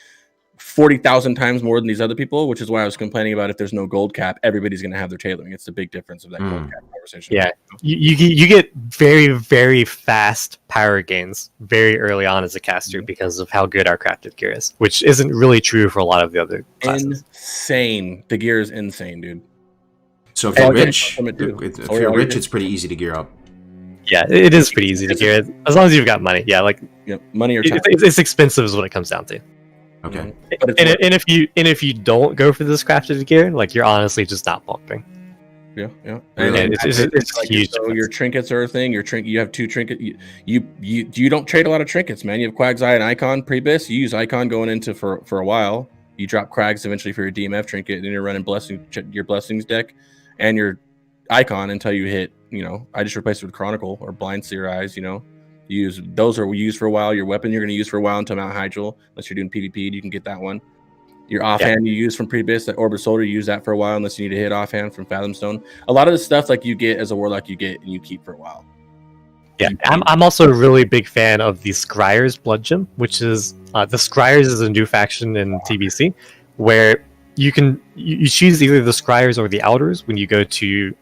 40,000 times more than these other people, which is why I was complaining about if there's no gold cap, everybody's going to have their tailoring. It's the big difference of that gold cap conversation. Yeah, you get very, very fast power gains very early on as a caster because of how good our crafted gear is, which isn't really true for a lot of the other classes. Insane. The gear is insane, dude. So if you're rich, it's pretty easy to gear up. Yeah, it is pretty easy to gear as long as you've got money. Yeah, like money or time. It's expensive is what it comes down to. Okay. And if you don't go for this crafted gear, like, you're honestly just not pumping. Yeah. And it's like, huge. So your trinkets are a thing. You have 2 trinkets. You don't trade a lot of trinkets, man. You have Quag's Eye and Icon pre-bis. You use Icon going into for a while. You drop Crags eventually for your DMF trinket. Then you're running your blessings deck and your Icon until you hit. I just replaced it with Chronicle or Blind Seer Eyes. Those are used for a while. Your weapon you're going to use for a while until Mount Hydril, unless you're doing PvP, you can get that one. Your offhand you use from Pre-Bis, that Orbit Soldier, you use that for a while unless you need to hit offhand from Fathomstone. A lot of the stuff like you get as a Warlock, you get and you keep for a while. Yeah, I'm also a really big fan of the Scryer's Blood Gem, which is the Scryers is a new faction in TBC where you choose either the Scryers or the Outers when you go to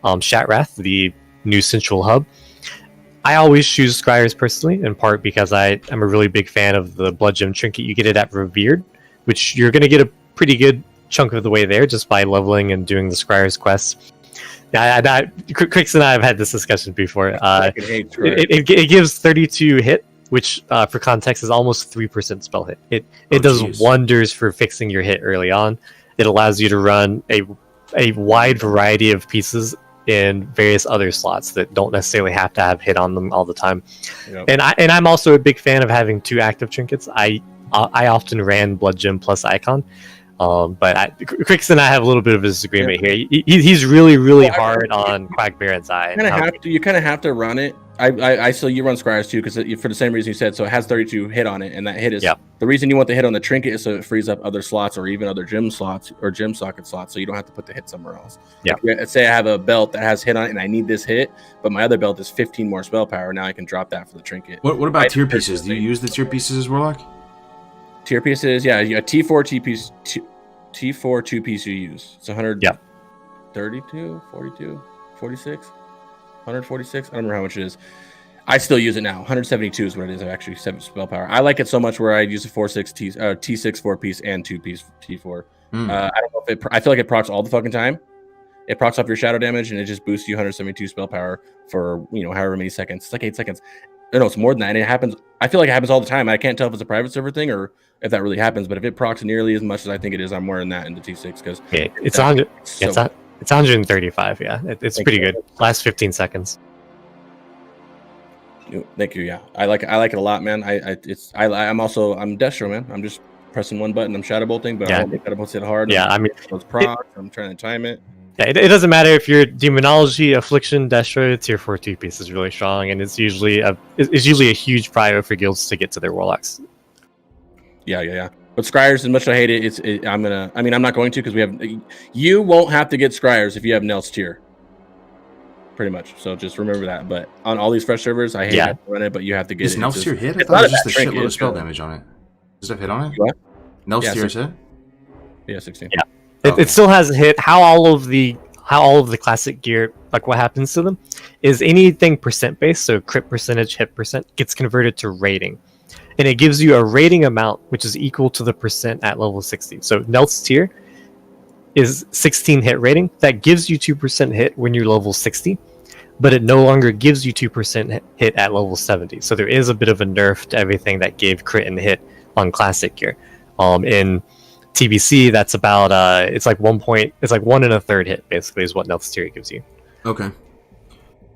Shatrath, the new central hub. I always choose Scryers personally, in part because I'm a really big fan of the Blood Gem trinket. You get it at Revered, which you're going to get a pretty good chunk of the way there just by leveling and doing the Scryers quests. Crix and I have had this discussion before. It gives 32 hit, which for context is almost 3% spell hit. It does wonders for fixing your hit early on. It allows you to run a wide variety of pieces in various other slots that don't necessarily have to have hit on them all the time. Yep. And I'm also a big fan of having 2 active trinkets. I often ran Blood Gem plus Icon, but Crix and I have a little bit of a disagreement here. He's really hard on Quag Baron's Eye. You kind of have to run it. I still you run Scryers too because for the same reason you said. So it has 32 hit on it, and that hit is the reason you want the hit on the trinket is so it frees up other slots or even other gem slots or gem socket slots, so you don't have to put the hit somewhere else. Yeah. Let's say I have a belt that has hit on it and I need this hit, but my other belt is 15 more spell power. Now I can drop that for the trinket. What about tier pieces? Do you use the tier pieces as Warlock? Tier pieces, yeah. You got T4 T-piece, T4 2-piece you use. It's 132, 42, 46. 146. I don't remember how much it is. I still use it now. 172 is what it is. Actually, 7 spell power. I like it so much where I use a 4-6 T6 4-piece and 2-piece T4. I don't know if I feel like it procs all the fucking time. It procs off your shadow damage and it just boosts you 172 spell power for however many seconds. It's like 8 seconds. No, it's more than that. And it happens. I feel like it happens all the time. I can't tell if it's a private server thing or if that really happens. But if it procs nearly as much as I think it is, I'm wearing that into T6 because it's 135. Yeah, it's pretty good. Last 15 seconds. Thank you. Yeah, I like it a lot, man. I'm Destro, man. I'm just pressing one button. I'm shadow bolting, but I don't make shadow bolts hit hard. Yeah, I mean, those procs. I'm trying to time it. Yeah, it doesn't matter if you're Demonology, Affliction, Destro. Tier 4 2-piece is really strong, and it's usually a huge prio for guilds to get to their warlocks. Yeah. But Scryers, as much as I hate it, I'm not going to because you won't have to get Scryers if you have Nel's tier. Pretty much. So just remember that. But on all these fresh servers, I hate to run it, but you have to get it. Is Nel's tier hit? I thought it was just a shitload of spell damage on it. Does it have hit on it? What? Nel's tier is hit? Yeah, 16. Yeah. It still has a hit. How all of the classic gear, like what happens to them, is anything percent based, so crit percentage, hit percent, gets converted to rating. And it gives you a rating amount which is equal to the percent at level 60. So Nelt's tier is 16 hit rating. That gives you 2% hit when you're level 60, but it no longer gives you 2% hit at level 70. So there is a bit of a nerf to everything that gave crit and hit on classic gear. In TBC, that's about it's like 1 1/3 hit basically is what Nelt's tier gives you. Okay.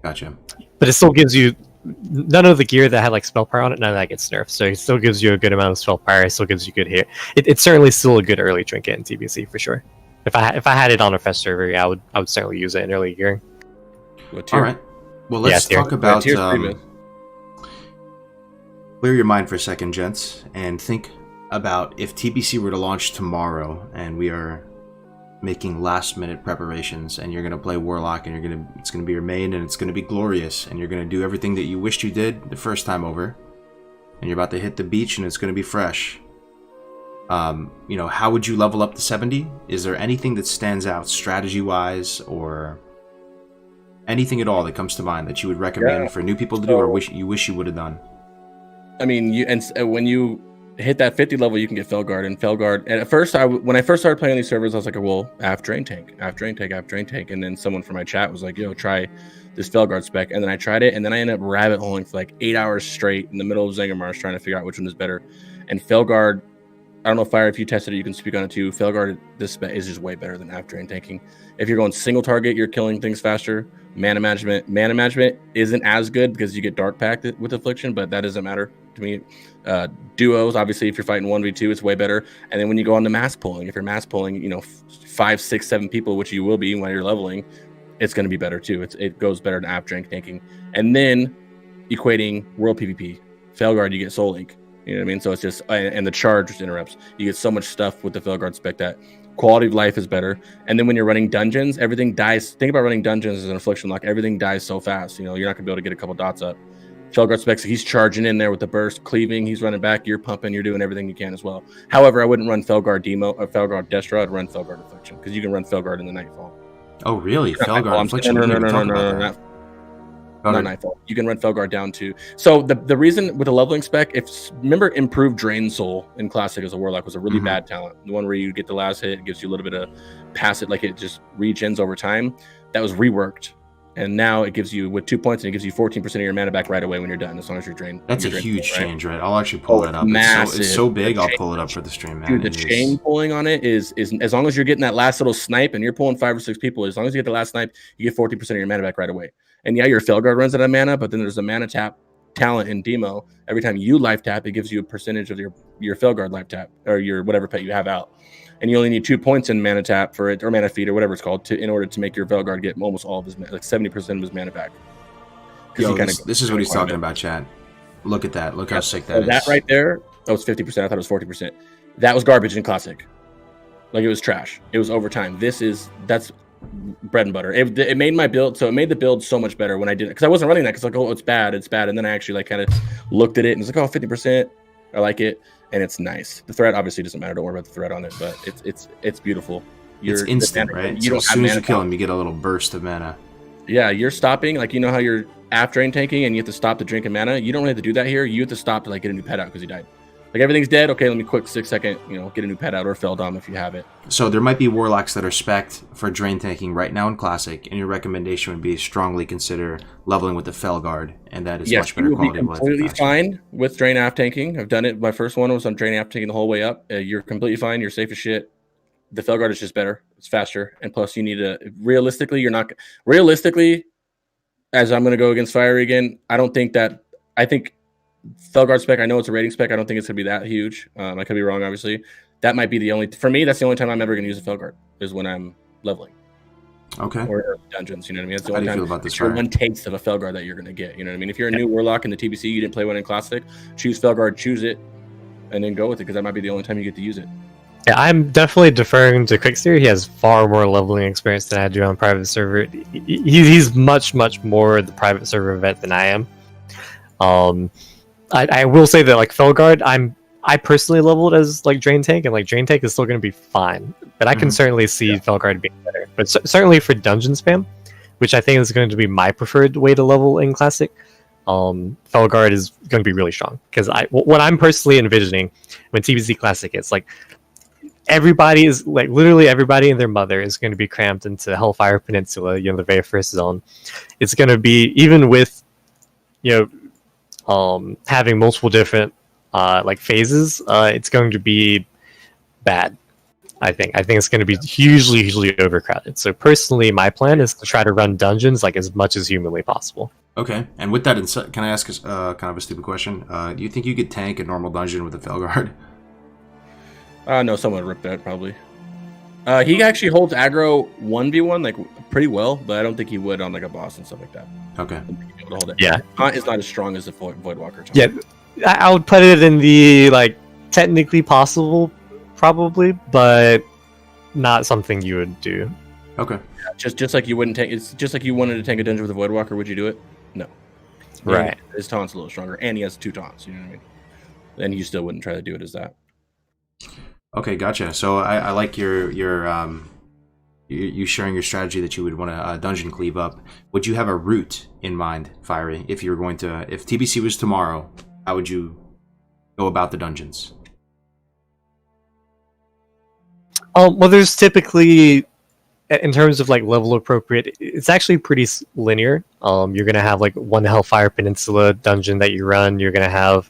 Gotcha. But it still gives you none of the gear that had like spell power on it. None of that gets nerfed, so it still gives you a good amount of spell power. It still gives you good hit. It's certainly still a good early trinket in TBC for sure. If I had it on a fest server, yeah, I would certainly use it in early gearing. All right. Well, let's talk about. Clear your mind for a second, gents, and think about if TBC were to launch tomorrow, and we are making last-minute preparations, and you're gonna play Warlock, and it's gonna be your main, and it's gonna be glorious, and you're gonna do everything that you wished you did the first time over, and you're about to hit the beach, and it's gonna be fresh. How would you level up to 70? Is there anything that stands out strategy-wise, or anything at all that comes to mind that you would recommend for new people to do, or you wish you would have done? I mean, when you hit that 50 level, you can get Felguard. And Felguard, and at first, when I first started playing on these servers, I was like, well, AF Drain Tank. And then someone from my chat was like, yo, try this Felguard spec. And then I tried it, and then I ended up rabbit holing for like 8 hours straight in the middle of Zangarmarsh trying to figure out which one is better. And Felguard, I don't know, Fire, if you tested it, you can speak on it too. Felguard, this spec is just way better than AF Drain Tanking. If you're going single target, you're killing things faster. Mana management isn't as good because you get dark packed with Affliction, but that doesn't matter to me. Duos, obviously, if you're fighting 1v2, it's way better. And then when you go on to mass pulling, if you're mass pulling, 5, 6, 7 people, which you will be when you're leveling, it's going to be better too. It goes better than AF Drain Tanking. And then equating World PvP, Felguard, you get Soul Link. You know what I mean? So it's just, and the charge interrupts. You get so much stuff with the Felguard spec that quality of life is better. And then when you're running dungeons, everything dies. Think about running dungeons as an Affliction lock. Everything dies so fast. You're not going to be able to get a couple dots up. Felguard specs, he's charging in there with the burst, cleaving. He's running back. You're pumping. You're doing everything you can as well. However, I wouldn't run Felguard Demo or Felguard Destro. I'd run Felguard Affliction because you can run Felguard in the Nightfall. Oh, really? Felguard Affliction? No. Not Nightfall. You can run Felguard down too. So the reason with the leveling spec, remember improved Drain Soul in Classic as a Warlock was a really bad talent. The one where you get the last hit, it gives you a little bit of pass it, like it just regens over time. That was reworked. And now it gives you, with 2 points, and it gives you 14% of your mana back right away when you're done, as long as you're drained. That's a huge change, right? I'll actually pull it up. It's so big, I'll pull it up for the stream, man. Dude, the chain pulling on it is as long as you're getting that last little snipe and you're pulling 5 or 6 people, as long as you get the last snipe, you get 14% of your mana back right away. And yeah, your Felguard runs out of mana, but then there's a mana tap talent in Demo. Every time you life tap, it gives you a percentage of your Felguard life tap, or your whatever pet you have out. And you only need 2 points in mana tap for it, or mana feed, or whatever it's called, in order to make your Felguard get almost all of his mana, like 70% of his mana back. Yo, this is what he's talking about, chat. Look at that. Look how sick that is. That right there, that was 50%. I thought it was 40%. That was garbage in Classic. Like, it was trash. It was overtime. That's bread and butter. It made my build, so it made the build so much better when I did it. Because I wasn't running that, because like, oh, it's bad. And then I actually like kind of looked at it and was like, oh, 50%. I like it. And it's nice. The threat obviously doesn't matter. Don't worry about the threat on it, but it's beautiful. It's instant, right? So as soon as you kill him, you get a little burst of mana. Yeah, you're stopping. Like, you know how you're AF Drain tanking and you have to stop to drink a mana? You don't really have to do that here. You have to stop to like get a new pet out because he died. Like, everything's dead. Okay, let me quick 6 second, get a new pet out, or Feldom if you have it. So there might be Warlocks that are spec'd for drain tanking right now in Classic, and your recommendation would be strongly consider leveling with the Felguard, and that is much better quality of life. Yes, you will be completely fine with drain AF tanking. I've done it. My first one was on drain AF tanking the whole way up. You're completely fine. You're safe as shit. The Felguard is just better. It's faster, and plus you need to realistically, as I'm going to go against Fire again, I think Felguard spec, I know it's a rating spec. I don't think it's going to be that huge. I could be wrong, obviously. That might be for me, that's the only time I'm ever going to use a Felguard, is when I'm leveling. Okay. Or dungeons, you know what I mean? That's the How do only you time feel about this, it's your Fire? one taste of a Felguard that you're going to get. You know what I mean? If you're a new Warlock in the TBC, you didn't play one in Classic, choose Felguard, choose it, and then go with it, because that might be the only time you get to use it. Yeah, I'm definitely deferring to Quicksteer. He has far more leveling experience than I do on private server. He's much, much more the private server vet than I am. I will say that like Felguard, I personally leveled as like Drain Tank, and like Drain Tank is still going to be fine. But I can certainly see Felguard being better. But certainly for dungeon spam, which I think is going to be my preferred way to level in Classic, Felguard is going to be really strong. Because what I'm personally envisioning when TBC Classic is like, everybody is like literally everybody and their mother is going to be cramped into Hellfire Peninsula, the very first zone. It's going to be, even with having multiple different like phases, it's going to be bad. I think it's going to be hugely overcrowded. So personally, my plan is to try to run dungeons like as much as humanly possible. Okay, and with that, can I ask kind of a stupid question? Do you think you could tank a normal dungeon with a Felguard? No, someone ripped that probably. He actually holds aggro 1v1 like pretty well, but I don't think he would on like a boss and stuff like that. Okay. Yeah, it's not as strong as the Voidwalker. Yeah, I would put it in the like technically possible, probably, but not something you would do. Okay. Just like you wouldn't tank. It's just like you wanted to tank a dungeon with a Voidwalker. Would you do it? No. Right. His taunt's a little stronger, and he has 2 taunts. You know what I mean? Then you still wouldn't try to do it as that. Okay, gotcha. So I like you sharing your strategy that you would want to dungeon cleave up. Would you have a route in mind, Fiery? If you were going to, if TBC was tomorrow, how would you go about the dungeons? Well, there's typically, in terms of like level appropriate, it's actually pretty linear. You're gonna have like 1 Hellfire Peninsula dungeon that you run. You're gonna have,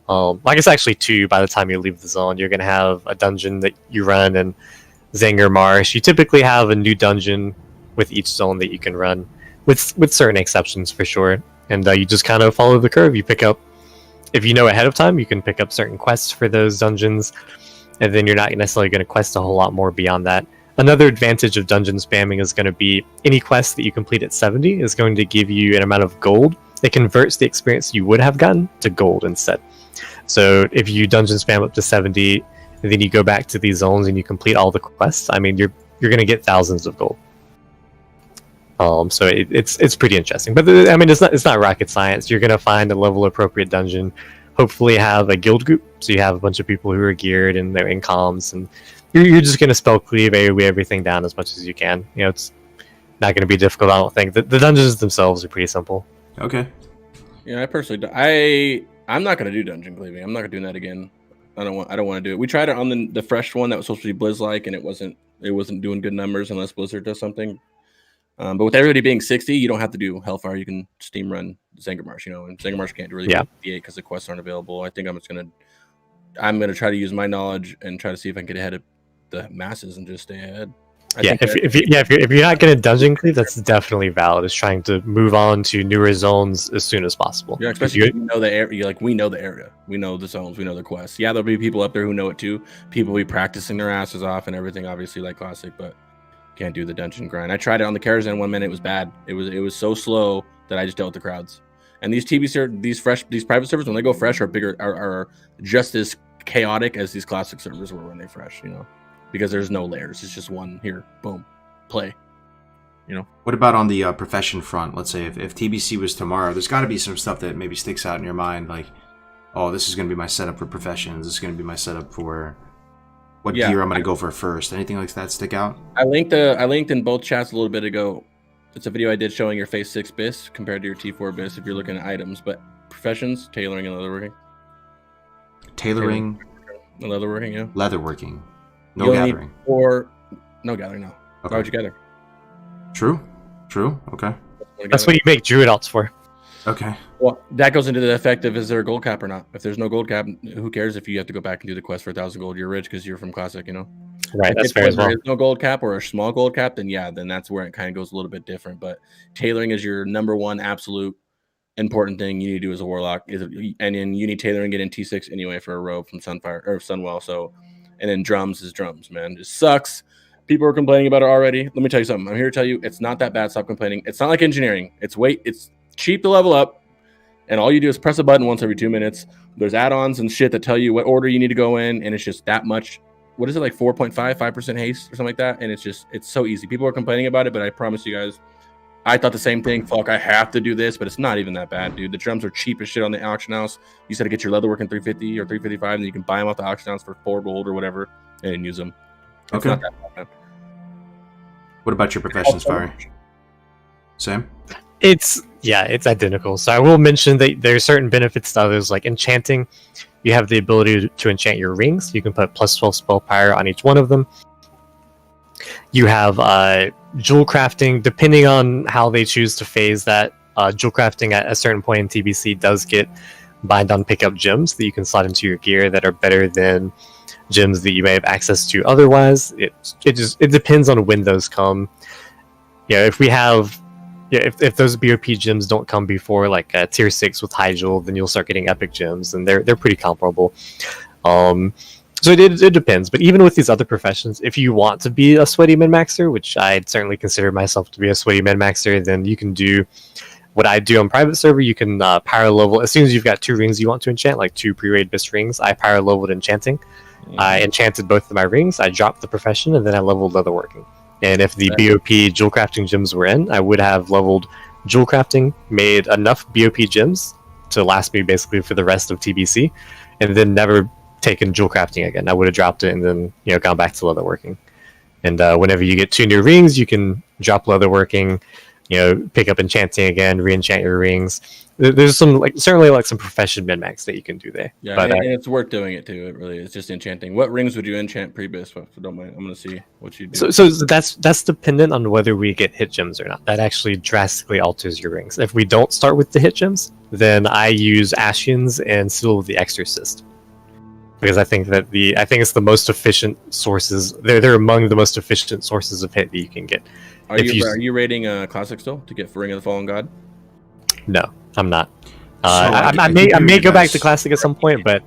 I guess actually 2 by the time you leave the zone. You're gonna have a dungeon that you run in Zanger Marsh. You typically have a new dungeon with each zone that you can run, with certain exceptions for sure. And you just kind of follow the curve. You pick up, if you know ahead of time, you can pick up certain quests for those dungeons, and then you're not necessarily going to quest a whole lot more beyond that. Another advantage of dungeon spamming is going to be any quest that you complete at 70 is going to give you an amount of gold. It converts the experience you would have gotten to gold instead. So if you dungeon spam up to 70, and then you go back to these zones and you complete all the quests, I mean, you're going to get thousands of gold. So it's pretty interesting. But I mean, it's not rocket science. You're going to find a level appropriate dungeon. Hopefully have a guild group, so you have a bunch of people who are geared and they're in comms, and you're just going to spell cleave AoE everything down as much as you can. You know, it's not going to be difficult, I don't think. The dungeons themselves are pretty simple. Okay. Yeah, I personally, I'm not going to do dungeon cleaving. I'm not going to do that again. I don't want to do it. We tried it on the fresh one that was supposed to be Blizz-like, and it wasn't doing good numbers unless Blizzard does something. But with everybody being 60, you don't have to do Hellfire. You can steam run Zangarmarsh, you know, and Zangarmarsh can't really do because the quests aren't available. I think I'm gonna try to use my knowledge and try to see if I can get ahead of the masses and just stay ahead. If you're not going to dungeon cleave, that's definitely valid. It's trying to move on to newer zones as soon as possible. Yeah, especially if you know the area. Like, we know the area, we know the zones, we know the quests. Yeah, there'll be people up there who know it too. People will be practicing their asses off and everything, obviously, like Classic, but can't do the dungeon grind. I tried it on the Karazhan 1 minute. It was bad. It was so slow that I just dealt with the crowds. And these these private servers, when they go fresh, are just as chaotic as these Classic servers were when they fresh, you know, because there's no layers. It's just one here, boom, play. You know. What about on the profession front? Let's say if TBC was tomorrow, there's got to be some stuff that maybe sticks out in your mind, like, oh, this is going to be my setup for professions. This is going to be my setup for what gear I'm going to go for first. Anything like that stick out? I linked in both chats a little bit ago. It's a video I did showing your phase 6 BIS compared to your T4 BIS if you're looking at items. But professions, tailoring and leatherworking. Tailoring and leatherworking, yeah. Leatherworking. No gathering. Or no gathering, no. Okay. Why would you gather? True. Okay. That's what you make druid alts for. Okay. Well, that goes into the effect of, is there a gold cap or not? If there's no gold cap, who cares if you have to go back and do the quest for 1,000 gold? You're rich because you're from Classic, you know? Right, that's fair as well. If there's no gold cap or a small gold cap, then that's where it kind of goes a little bit different. But tailoring is your number one absolute important thing you need to do as a Warlock. And then you need tailoring it in T6 anyway for a robe from Sunfire or Sunwell. So, and then drums is drums, man. It sucks. People are complaining about it already. Let me tell you something. I'm here to tell you it's not that bad. Stop complaining. It's not like engineering. It's cheap to level up, and all you do is press a button once every 2 minutes. There's add-ons and shit that tell you what order you need to go in, and it's just that much. What is it, like 5% haste or something like that? And it's so easy. People are complaining about it, but I promise you guys, I thought the same thing. Fuck, I have to do this, but it's not even that bad, dude. The drums are cheap as shit on the auction house. You just got to get your leatherwork in 350 or 355, and you can buy them off the auction house for 4 gold or whatever, and use them. It's not that bad, man. What about your professions, Fire? Same? It's identical. So I will mention that there are certain benefits to others, like enchanting. You have the ability to enchant your rings. You can put plus 12 spell power on each one of them. You have jewel crafting. Depending on how they choose to phase that, jewel crafting at a certain point in TBC does get bind on pickup gems that you can slot into your gear that are better than gems that you may have access to otherwise. It depends on when those come. If we have, if those BOP gems don't come before like tier 6 with Hyjal, then you'll start getting epic gems, and they're pretty comparable. So it depends. But even with these other professions, if you want to be a sweaty min-maxer, which I'd certainly consider myself to be a sweaty min-maxer, then you can do what I do on private server. You can power level as soon as you've got 2 rings you want to enchant, like 2 pre-raid BIS rings. I power leveled enchanting. I enchanted both of my rings. I dropped the profession, and then I leveled leatherworking. And if the BOP jewel crafting gems were in, I would have leveled jewel crafting, made enough BOP gems to last me basically for the rest of TBC, and then never taken jewel crafting again. I would have dropped it and then gone back to leatherworking. And whenever you get 2 new rings, you can drop leatherworking, pick up enchanting again, re-enchant your rings. There's some certainly some profession min-max that you can do there. Yeah, but, and it's worth doing it too. It really is just enchanting. What rings would you enchant pre-BIS? If you don't mind, I'm going to see what you do. So that's dependent on whether we get hit gems or not. That actually drastically alters your rings. If we don't start with the hit gems, then I use Ashians and Seal of the Exorcist, because I think it's the most efficient sources. They're among the most efficient sources of hit that you can get. Are you rating Classic still to get Ring of the Fallen God? No, I'm not. I may go back to Classic at some point, but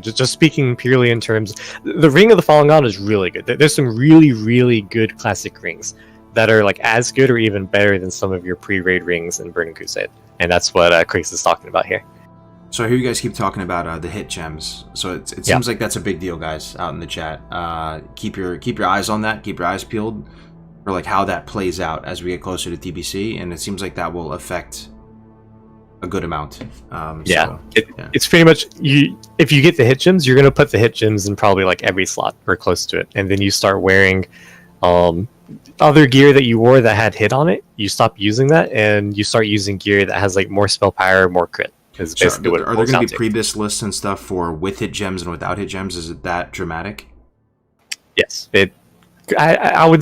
just speaking purely in terms, the Ring of the Fallen God is really good. There's some really, really good Classic rings that are as good or even better than some of your pre-raid rings in Burning Crusade, and that's what Crix is talking about here. So I hear you guys keep talking about the hit gems. So it seems like that's a big deal, guys, out in the chat. Keep your eyes on that. Keep your eyes peeled for how that plays out as we get closer to TBC, and it seems like that will affect a good amount. It's pretty much if you get the hit gems, you're gonna put the hit gems in probably every slot or close to it, and then you start wearing other gear that you wore that had hit on it. You stop using that, and you start using gear that has more spell power, more crit. Are there going to be pre-BIS lists and stuff for with hit gems and without hit gems? Is it that dramatic? Yes. I would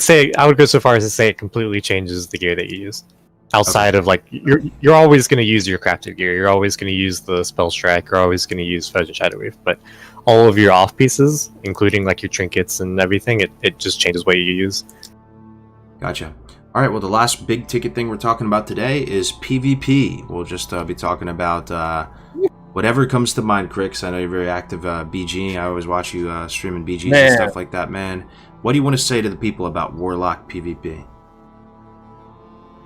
go so far as to say it completely changes the gear that you use. Outside of you're always going to use your crafted gear. You're always going to use the spell strike. You're always going to use Fudge and Shadow Weave. But all of your off pieces, including your trinkets and everything, it just changes what you use. Gotcha. All right, well, the last big ticket thing we're talking about today is PvP. We'll just be talking about whatever comes to mind, Crix. I know you're very active BG. I always watch you streaming BGs and stuff like that, man. What do you want to say to the people about Warlock PvP?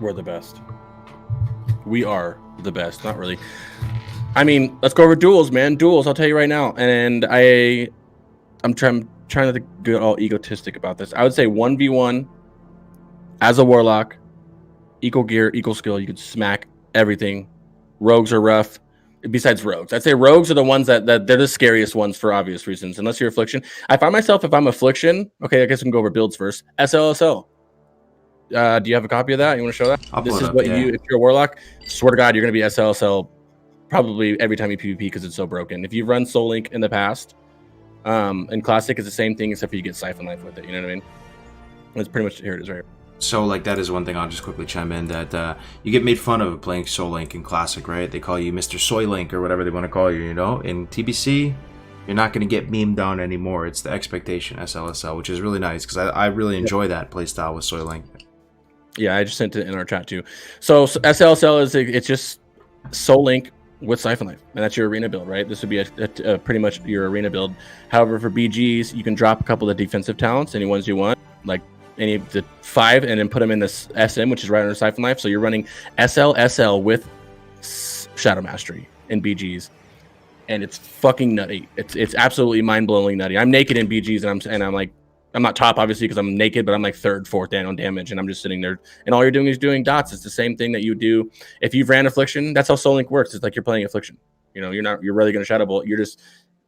We're the best. We are the best. Not really. I mean, let's go over duels, man. Duels, I'll tell you right now. And I'm trying not to get all egotistic about this. I would say 1v1 as a Warlock, equal gear, equal skill. You could smack everything. Rogues are rough. Besides rogues, I'd say rogues are the ones that they're the scariest ones for obvious reasons. Unless you're Affliction. I find myself, if I'm Affliction, okay, I guess we can go over builds first. SLSL. Do you have a copy of that? You want to show that? This is what if you're a Warlock, swear to God, you're going to be SLSL probably every time you PvP because it's so broken. If you've run Soul Link in the past, and Classic is the same thing except for you get Siphon Life with it. You know what I mean? It's pretty much, here it is right here. So, that is one thing I'll just quickly chime in, that you get made fun of playing Soul Link in Classic, right? They call you Mr. Soy Link or whatever they want to call you, In TBC, you're not going to get memed on anymore. It's the expectation, SLSL, which is really nice, because I really enjoy that playstyle with Soy Link. Yeah, I just sent it in our chat, too. So SLSL it's just Soul Link with Siphon Life, and that's your arena build, right? This would be a pretty much your arena build. However, for BGs, you can drop a couple of defensive talents, any ones you want, any of the 5, and then put them in this SM, which is right under Siphon Life. So you're running SL with Shadow Mastery in BGs, and it's fucking nutty. It's absolutely mind-blowingly nutty. I'm naked in BGs, and I'm not top obviously because I'm naked, but I'm 3rd, 4th down on damage, and I'm just sitting there, and all you're doing is doing dots. It's the same thing that you do if you've ran Affliction. That's how Soul Link works. It's like you're playing Affliction. You're really going to Shadow Bolt. You're just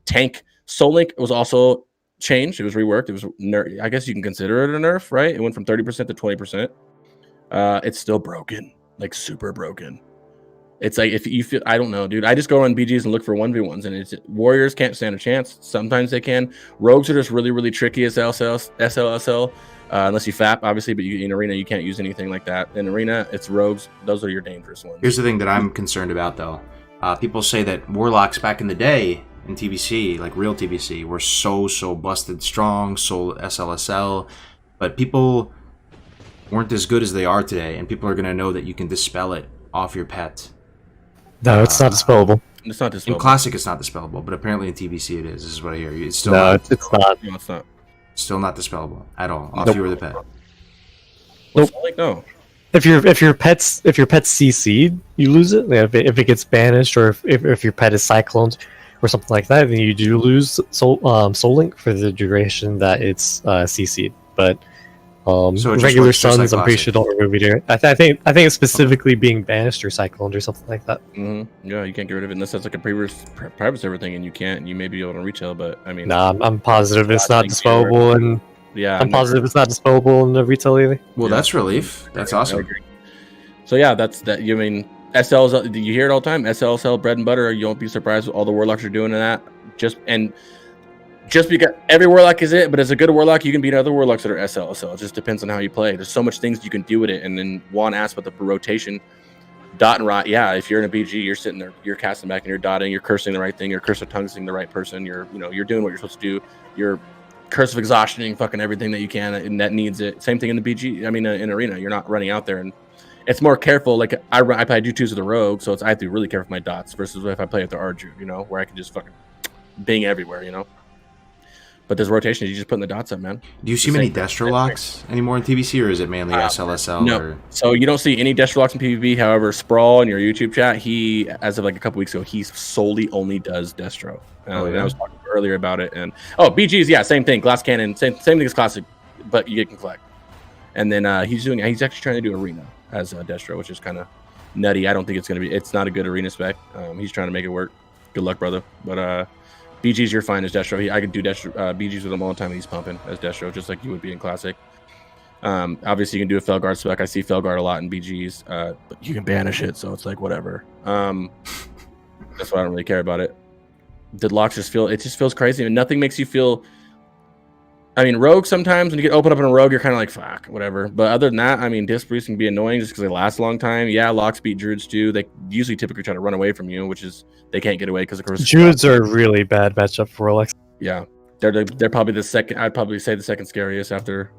tank. Soul Link was also changed. It was reworked. It was I guess you can consider it a nerf, right? It went from 30% to 20%. It's still broken, super broken. It's if you feel, I don't know, dude. I just go on BGs and look for 1v1s, and warriors can't stand a chance. Sometimes they can. Rogues are just really, really tricky as SLSL, unless you FAP, obviously. But in arena, you can't use anything like that. In arena, it's rogues. Those are your dangerous ones. Here's the thing that I'm concerned about, though. People say that Warlocks back in the day in TBC, like real TBC, were so busted strong, so SLSL, but people weren't as good as they are today, and people are going to know that you can dispel it off your pet. No, it's not dispellable. It's not dispellable. In Classic, it's not dispellable, but apparently in TBC it is. This is what I hear. It's still No, not, it's not. No, it's not. still not dispellable at all. Off Nope. you or the pet. Nope. No. If your pet's CC'd, you lose it. Like, if it gets banished, or if your pet is cycloned or something like that, then you do lose Soul Link for the duration that it's CC'd. But So it just regular works just suns, like I'm pretty Classic. sure don't remove it. I think it's specifically being banished or cycloned or something like that. Yeah, you can't get rid of it unless that's like a private server thing, and you can't. And you may be able to retail, but I mean, Nah, I'm positive it's not dispellable, and yeah, I'm positive it's not dispellable in the retail either. Well, that's relief. That's awesome. So yeah, that's that. You mean SLSL? You hear it all the time. SLSL bread and butter. You won't be surprised with all the warlocks are doing that. Just because every warlock is it, but as a good warlock, you can beat other warlocks that are SLSL. It just depends on how you play. There's so much things you can do with it. And then Juan asked about the rotation, dot and rot. Yeah, if you're in a BG, you're sitting there, you're casting back and you're dotting, you're cursing the right thing, you're curse of tonguing the right person. You're doing what you're supposed to do. You're curse of exhaustioning fucking everything that you can, and that needs it. Same thing in the BG. I mean, in arena, you're not running out there, and it's more careful. Like I play do-twos with the rogue, so I have to be really careful with my dots versus if I play with the Arju, where I can just fucking bing everywhere, But there's rotations. You just putting the dots up, man. Do you see many Destro locks anymore in TBC, or is it mainly SLSL? No. Or... So you don't see any Destro locks in PvP. However, Sprawl in your YouTube chat, he, as of like a couple weeks ago, he solely only does Destro. And I was talking earlier about it. And BGs, yeah, same thing. Glass Cannon, same thing as Classic, but you can collect. And then he's actually trying to do Arena as Destro, which is kind of nutty. I don't think it's not a good Arena spec. He's trying to make it work. Good luck, brother. But BGs, you're fine as Destro. I could do Destro, BGs with him all the time. He's pumping as Destro, just like you would be in Classic. Obviously, you can do a Felguard spec. I see Felguard a lot in BGs, but you can banish it, so it's like whatever. That's why I don't really care about it. The locks just feels crazy, and nothing makes you feel. I mean, rogue sometimes when you get open up in a rogue, you're kind of like fuck, whatever. But other than that, I mean, disc breeds can be annoying just because they last a long time. Yeah, locks beat druids too. They usually typically try to run away from you, which is they can't get away because of course Druids are a really bad matchup for Warlocks. Yeah, they're probably the second. I'd probably say the second scariest after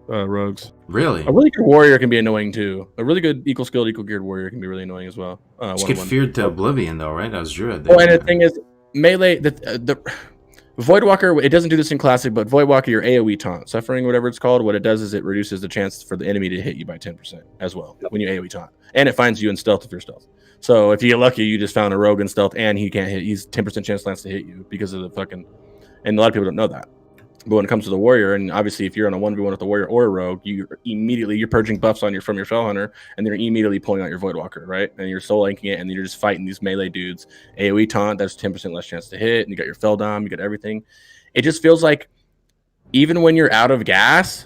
rogues. Really, a really good warrior can be annoying too. A really good equal skilled, equal geared warrior can be really annoying as well. Just get feared to oblivion though, right? That was druid. Well, and the thing is, melee the Voidwalker, it doesn't do this in Classic, but Voidwalker, your AoE taunt, suffering, whatever it's called, what it does is it reduces the chance for the enemy to hit you by 10% as well when you AoE taunt. And it finds you in stealth if you're stealth. So if you get lucky, you just found a rogue in stealth and he can't hit. He's 10% chance to hit you because of the fucking. And a lot of people don't know that. But when it comes to the warrior, and obviously if you're on a 1v1 with a warrior or a rogue, you're purging buffs on from your Fell Hunter, and they're immediately pulling out your Voidwalker, right? And you're soul linking it, and you're just fighting these melee dudes. AoE taunt, that's 10% less chance to hit, and you got your Fell Dom, you got everything. It just feels like even when you're out of gas,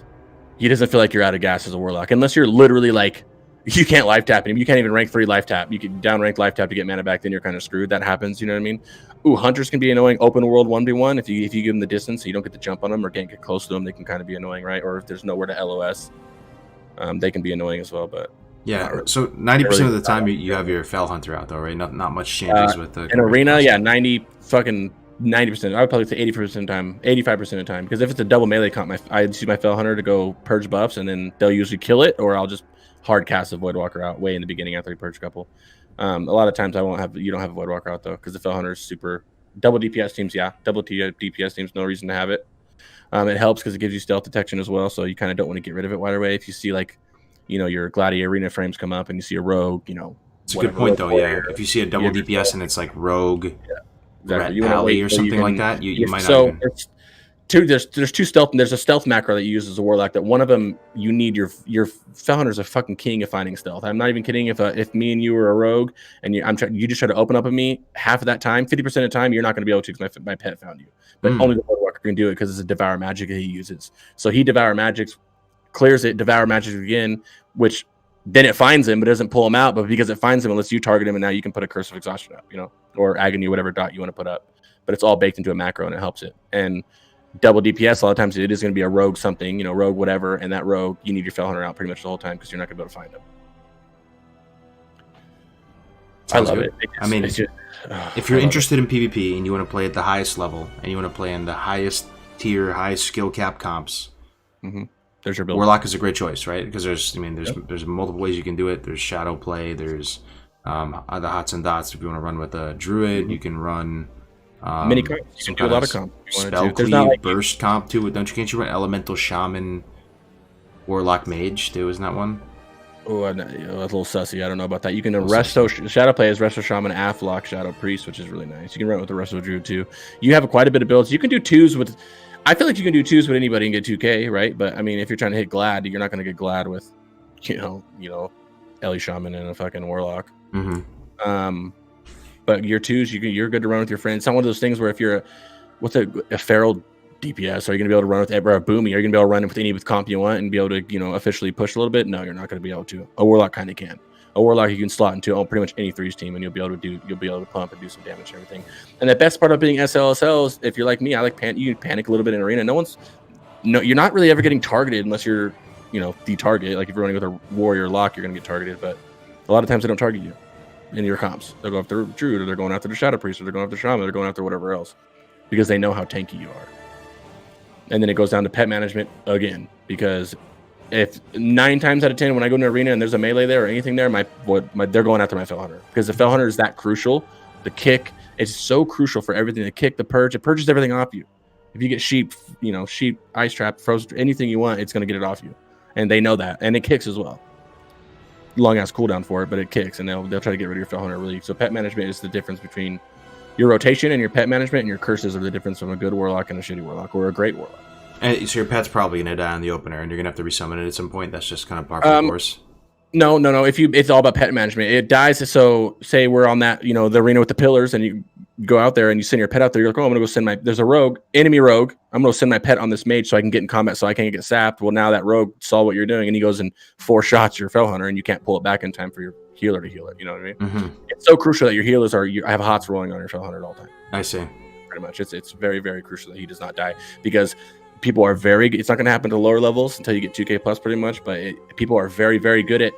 it doesn't feel like you're out of gas as a warlock, unless you're literally like you can't life tap him. You can't even rank 3 life tap. You can down rank life tap to get mana back, then you're kind of screwed. That happens, you know what I mean? Ooh, hunters can be annoying. Open world 1v1, if you give them the distance, so you don't get to jump on them or can't get close to them, they can kind of be annoying, right? Or if there's nowhere to LOS, they can be annoying as well. But yeah, so 90% of the time you have your Fell Hunter out though, right? Not much changes with the in arena. Yeah, 90%. I would probably say 80% of the time, 85% of the time. Because if it's a double melee comp, I use my Fell Hunter to go purge buffs, and then they'll usually kill it, or I'll just hard cast a Voidwalker out way in the beginning after you purge a couple. A lot of times you don't have a Voidwalker out though, because the Fell Hunter is super double DPS teams. Yeah, double DPS teams, no reason to have it. It helps because it gives you stealth detection as well, so you kind of don't want to get rid of it right away. If you see like, your Gladiator arena frames come up and you see a rogue, it's a good point though. Yeah, if you see a double DPS and it's like rogue, exactly. Alley or something like that, you might not. Even... There's two stealth, and there's a stealth macro that you use as a warlock. That one of them you need your Fell Hunter's a fucking king of finding stealth. I'm not even kidding. If me and you were a rogue and you just try to open up on me, half of that time, 50% of the time, you're not going to be able to because my pet found you. But only the Voidwalker can do it because it's a Devour Magic that he uses. So he Devour Magics, clears it, Devour Magic again, which then it finds him but doesn't pull him out. But because it finds him, unless you target him, and now you can put a Curse of Exhaustion up, or Agony, whatever dot you want to put up. But it's all baked into a macro and it helps it. And double DPS, a lot of times it is going to be a rogue something, rogue whatever, and that rogue, you need your Fell Hunter out pretty much the whole time because you're not going to be able to find him. I love it. I mean, if you're interested in PvP and you want to play at the highest level and you want to play in the highest tier, highest skill cap comps, there's your build. Warlock is a great choice, right? Because there's multiple ways you can do it. There's shadow play. There's the hots and dots. If you want to run with a druid, you can run mini comps. You can do a lot of comp. Spell cleave, burst comp too. Can't you run elemental shaman, warlock mage too? Isn't that one? Oh, that's a little sussy. I don't know about that. You can resto shadow play as resto shaman, Affliction shadow priest, which is really nice. You can run with the resto druid too. You have quite a bit of builds. You can do twos with. I feel like you can do twos with anybody and get 2K, right? But I mean, if you're trying to hit Glad, you're not going to get Glad with, Ellie Shaman and a fucking Warlock. But your twos, you're good to run with your friends. It's not one of those things where if you're a feral DPS, are you going to be able to run with a Boomy? Are you going to be able to run with any with comp you want and be able to, officially push a little bit? No, you're not going to be able to. A Warlock kind of can. A Warlock you can slot into pretty much any threes team, and you'll be able to pump and do some damage and everything. And the best part of being SLSLs, if you're like me, I like you can panic a little bit in arena. You're not really ever getting targeted unless you're, the target. Like if you're running with a warrior lock, you're going to get targeted. But a lot of times they don't target you in your comps. They'll go after druid, or they're going after the shadow priest, or they're going after shaman, or they're going after whatever else, because they know how tanky you are. And then it goes down to pet management again, because if 9 times out of 10 when I go to an arena and there's a melee there or anything there, they're going after my Fel Hunter, because the Fel Hunter is that crucial. The kick is so crucial for everything. The kick, the purge, it purges everything off you. If you get sheep, ice trap, frozen, anything you want, it's going to get it off you, and they know that. And it kicks as well. Long ass cooldown for it, but it kicks, and they'll try to get rid of your Fel Hunter really. So pet management is the difference between your rotation and your pet management, and your curses are the difference from a good Warlock and a shitty Warlock, or a great Warlock. And so your pet's probably going to die in the opener, and you're going to have to resummon it at some point. That's just kind of par for the course. No. It's all about pet management. It dies. So say we're on that, the arena with the pillars, and you go out there and you send your pet out there. You're like, I'm going to go send there's a enemy rogue. I'm going to send my pet on this mage so I can get in combat so I can't get sapped. Well, now that rogue saw what you're doing, and he goes in 4 shots your Fel Hunter, and you can't pull it back in time for your healer to heal it. You know what I mean? It's so crucial that your healers have hots rolling on your Fel Hunter at all time. I see. Pretty much. It's very, very crucial that he does not die, because people are it's not going to happen to lower levels until you get 2K plus pretty much, but people are very, very good at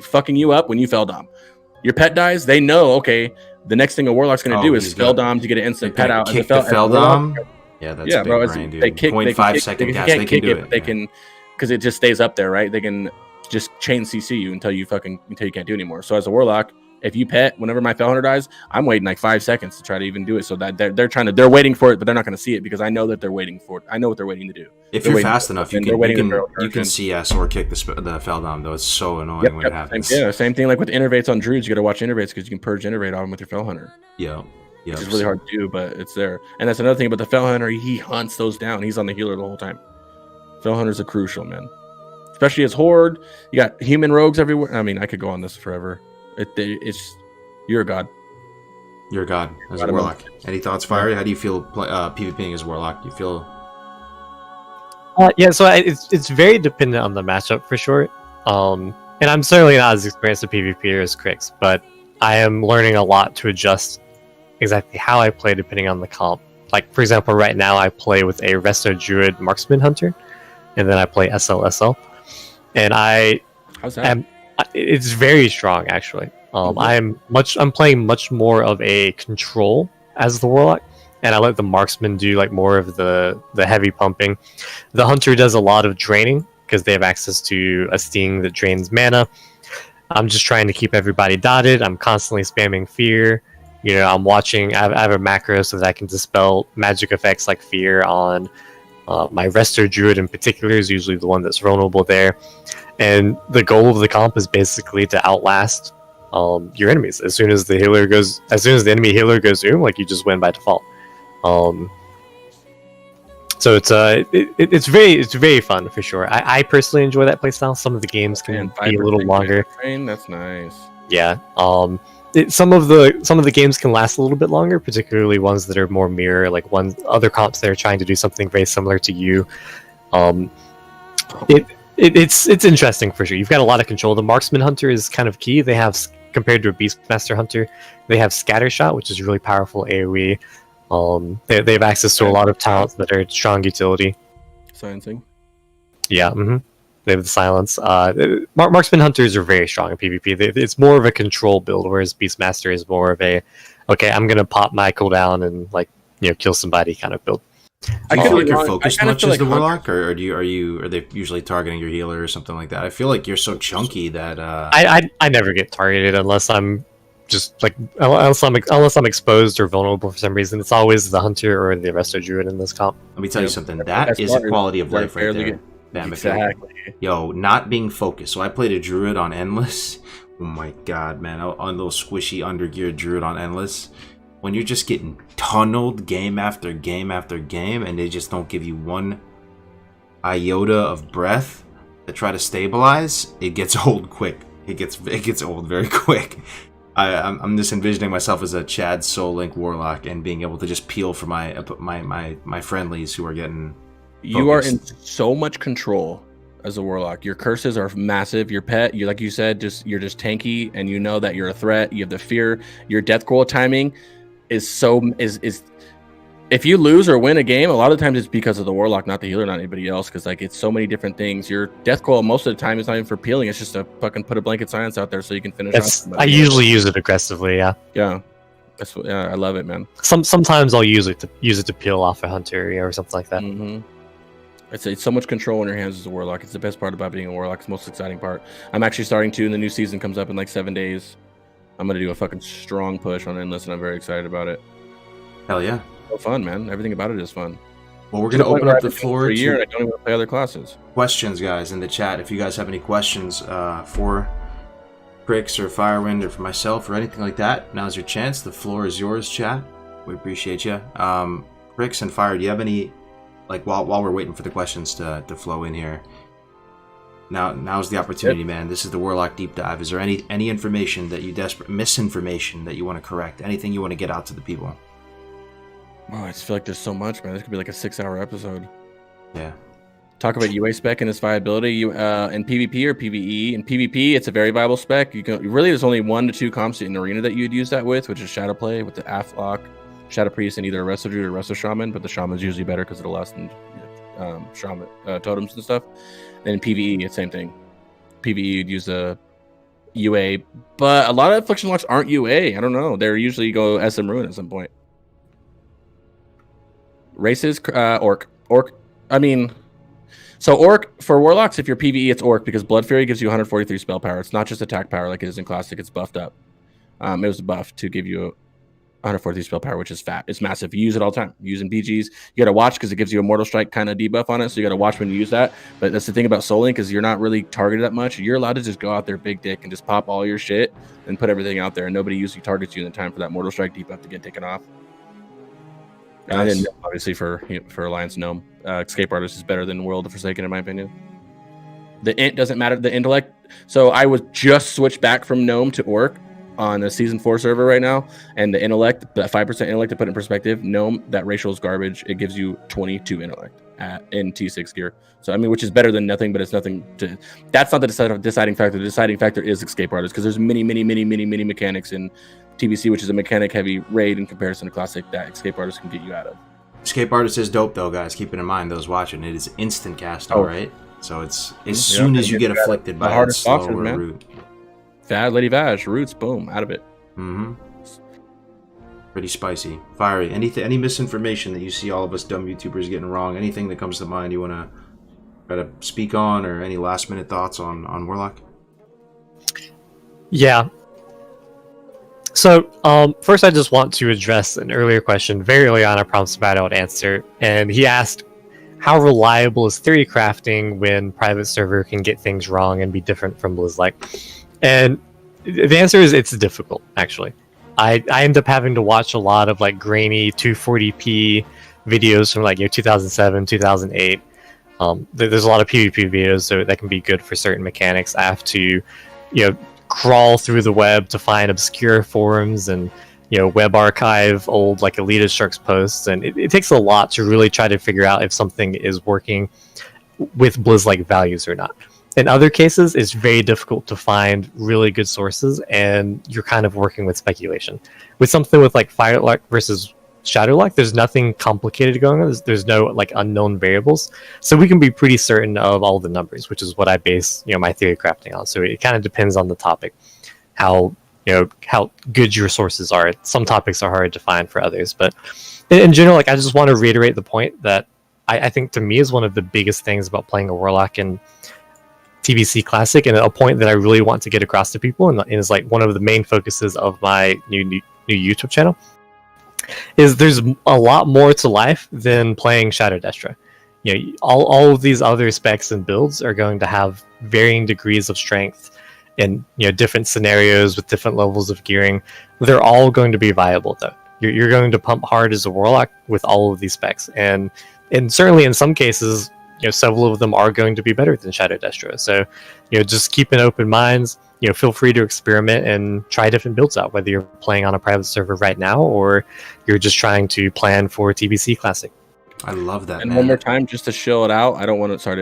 fucking you up when you Fel Dom. Your pet dies, they know, okay, the next thing a Warlock's going to do is Fel Dom to get an instant pet out. Kick the Fel Dom? Yeah, that's a big brain, dude. They kick, 0.5 second cast, they can do it. They can, because it just stays up there, right? They can just chain CC you until you can't do anymore. So as a Warlock, if you pet, whenever my Fel Hunter dies, I'm waiting like 5 seconds to try to even do it. So that they're waiting for it, but they're not going to see it, because I know that they're waiting for it. I know what they're waiting to do. If you're fast enough, you can CS or kick the Fel Dom, though. It's so annoying when it happens. Same thing like with innervates on druids. You got to watch innervates, because you can purge innervate on them with your Fel Hunter. Yeah. It's really hard to do, but it's there. And that's another thing about the Fel Hunter. He hunts those down. He's on the healer the whole time. Fel Hunters are crucial, man. Especially as Horde. You got human rogues everywhere. I mean, I could go on this forever. You're a god. You're a god as a Warlock. Any thoughts, Fire? How do you feel PvPing as a Warlock? Do you feel... So it's very dependent on the matchup for sure. And I'm certainly not as experienced a PvPer as Crix, but I am learning a lot to adjust exactly how I play depending on the comp. Like, for example, right now I play with a Resto Druid Marksman Hunter, and then I play SLSL. And how's that? It's very strong, actually. I'm playing much more of a control as the Warlock, and I let the Marksman do like more of the heavy pumping. The Hunter does a lot of draining because they have access to a sting that drains mana. I'm just trying to keep everybody dotted. I'm constantly spamming fear. I'm watching. I have a macro so that I can dispel magic effects like fear on my Resto Druid in particular is usually the one that's vulnerable there. And the goal of the comp is basically to outlast your enemies. As soon as the enemy healer goes zoom, like, you just win by default. So it's very fun for sure. I personally enjoy that playstyle. Some of the games can be a little longer. That's nice. Yeah. Some of the games can last a little bit longer, particularly ones that are more mirror, like other comps that are trying to do something very similar to you. It's interesting for sure. You've got a lot of control. The Marksman Hunter is kind of key. They have, compared to a Beastmaster Hunter, they have Scatter Shot, which is really powerful AoE. They have access to a lot of talents that are strong utility. Sciencing. Yeah. They have the silence. Marksman hunters are very strong in PvP. It's more of a control build, whereas Beastmaster is more of a, okay, I'm gonna pop my cooldown and kill somebody kind of build. Do you feel like you're focused much as the Warlock, or are they usually targeting your healer or something like that? I feel like you're so chunky that I never get targeted unless I'm just unless I'm exposed or vulnerable for some reason. It's always the hunter or the Resto Druid in this comp. Let me tell you something. That is a quality of life right there. Damn, exactly. Yo, not being focused. So I played a Druid on Endless. Oh my god, man. On those squishy undergeared Druid on Endless. When you're just getting tunneled game after game after game and they just don't give you one iota of breath to try to stabilize, it gets old quick. It gets old very quick. I'm just envisioning myself as a Chad Soul Link Warlock and being able to just peel for my friendlies who are getting focused. You are in so much control as a Warlock. Your curses are massive. Your pet, you like you said, you're just tanky, and you know that you're a threat. You have the fear. Your death goal timing is if you lose or win a game, a lot of times it's because of the Warlock, not the healer, not anybody else, because it's so many different things. Your death goal most of the time is not even for peeling, it's just to fucking put a blanket silence out there so you can finish off. I usually use it aggressively, yeah. I love it, man. Sometimes I'll use it to peel off a hunter or something like that. Mm-hmm. It's so much control in your hands as a Warlock. It's the best part about being a Warlock. It's the most exciting part. I'm actually starting to, and the new season comes up in like 7 days. I'm going to do a fucking strong push on Endless, and I'm very excited about it. Hell yeah. So fun, man. Everything about it is fun. Well, we're going to open up the floor for a year, to and I don't even play other classes. Questions, guys, in the chat. If you guys have any questions for Pricks or Firewind or for myself or anything like that, now's your chance. The floor is yours, chat. We appreciate you. Pricks and Fire, do you have any, while we're waiting for the questions to flow in here, now's the opportunity, man. This is the Warlock Deep Dive. Is there any information that you misinformation that you want to correct? Anything you want to get out to the people? Oh, I just feel like there's so much, man. This could be like a 6-hour episode. Yeah. Talk about UA spec and its viability. In PvP or PvE. In PvP, it's a very viable spec. There's only 1 to 2 comps in Arena that you'd use that with, which is Shadow Play with the Afflock, Shadow Priest, and either a Resto Druid or Resto Shaman. But the Shaman's usually better because it'll last in Shaman totems and stuff. And in PvE, it's the same thing. PvE, you'd use a UA, but a lot of Affliction locks aren't UA. I don't know. They're usually go SM Ruin at some point. Races, Orc. So Orc, for Warlocks, if you're PvE, it's Orc, because Blood Fury gives you 143 spell power. It's not just attack power like it is in Classic. It's buffed up. It was buffed to give you 143 spell power, which is fat. It's massive. You use it all the time. Using BGs, you got to watch because it gives you a Mortal Strike kind of debuff on it, so you got to watch when you use that. But that's the thing about Soul Link, is you're not really targeted that much. You're allowed to just go out there big dick and just pop all your shit and put everything out there, and nobody usually targets you in the time for that Mortal Strike debuff to get taken off. And then obviously for Alliance Gnome, Escape Artist is better than World of Forsaken in my opinion. The int doesn't matter. The intellect. So I was just switched back from Gnome to Orc on the Season 4 server right now, and the intellect, that 5% intellect, to put in perspective, Gnome, that racial is garbage. It gives you 22 intellect in T6 gear. So which is better than nothing, but it's nothing to. That's not the deciding factor. The deciding factor is Escape Artist, because there's many mechanics in TBC, which is a mechanic-heavy raid in comparison to Classic, that Escape Artist can get you out of. Escape Artist is dope, though, guys. Keep it in mind, those watching. It is instant cast, all right? So it's as soon as you get afflicted by that slower root. Lady Vash, roots, boom, out of it. Mm-hmm. Pretty spicy. Fiery. Any misinformation that you see all of us dumb YouTubers getting wrong? Anything that comes to mind you want to try to speak on, or any last-minute thoughts on Warlock? Yeah. So, first I just want to address an earlier question. Very early on, I promised Matt would answer, and he asked, how reliable is theory crafting when private server can get things wrong and be different from Blizz-like? And the answer is it's difficult, actually. I end up having to watch a lot of grainy 240p videos from 2007, 2008. There's a lot of PvP videos so that can be good for certain mechanics. I have to, crawl through the web to find obscure forums and web archive old Elitist Sharks posts, and it takes a lot to really try to figure out if something is working with Blizz-like values or not. In other cases, it's very difficult to find really good sources, and you're kind of working with speculation. With something with Firelight versus Shadowlock, there's nothing complicated going on. There's no like unknown variables, so we can be pretty certain of all the numbers, which is what I base my theory crafting on. So it kind of depends on the topic, how how good your sources are. Some topics are hard to find for others, but in general, like I just want to reiterate the point that I think to me is one of the biggest things about playing a Warlock in TBC Classic, and a point that I really want to get across to people, and is like one of the main focuses of my new YouTube channel, is there's a lot more to life than playing Shadow Destra. All of these other specs and builds are going to have varying degrees of strength in different scenarios with different levels of gearing. They're all going to be viable though. You're going to pump hard as a Warlock with all of these specs, and certainly in some cases, several of them are going to be better than Shadow Destra. So, just keep an open minds. Feel free to experiment and try different builds out, whether you're playing on a private server right now or you're just trying to plan for TBC Classic. I love that. And man. one more time, just to show it out, I don't want to start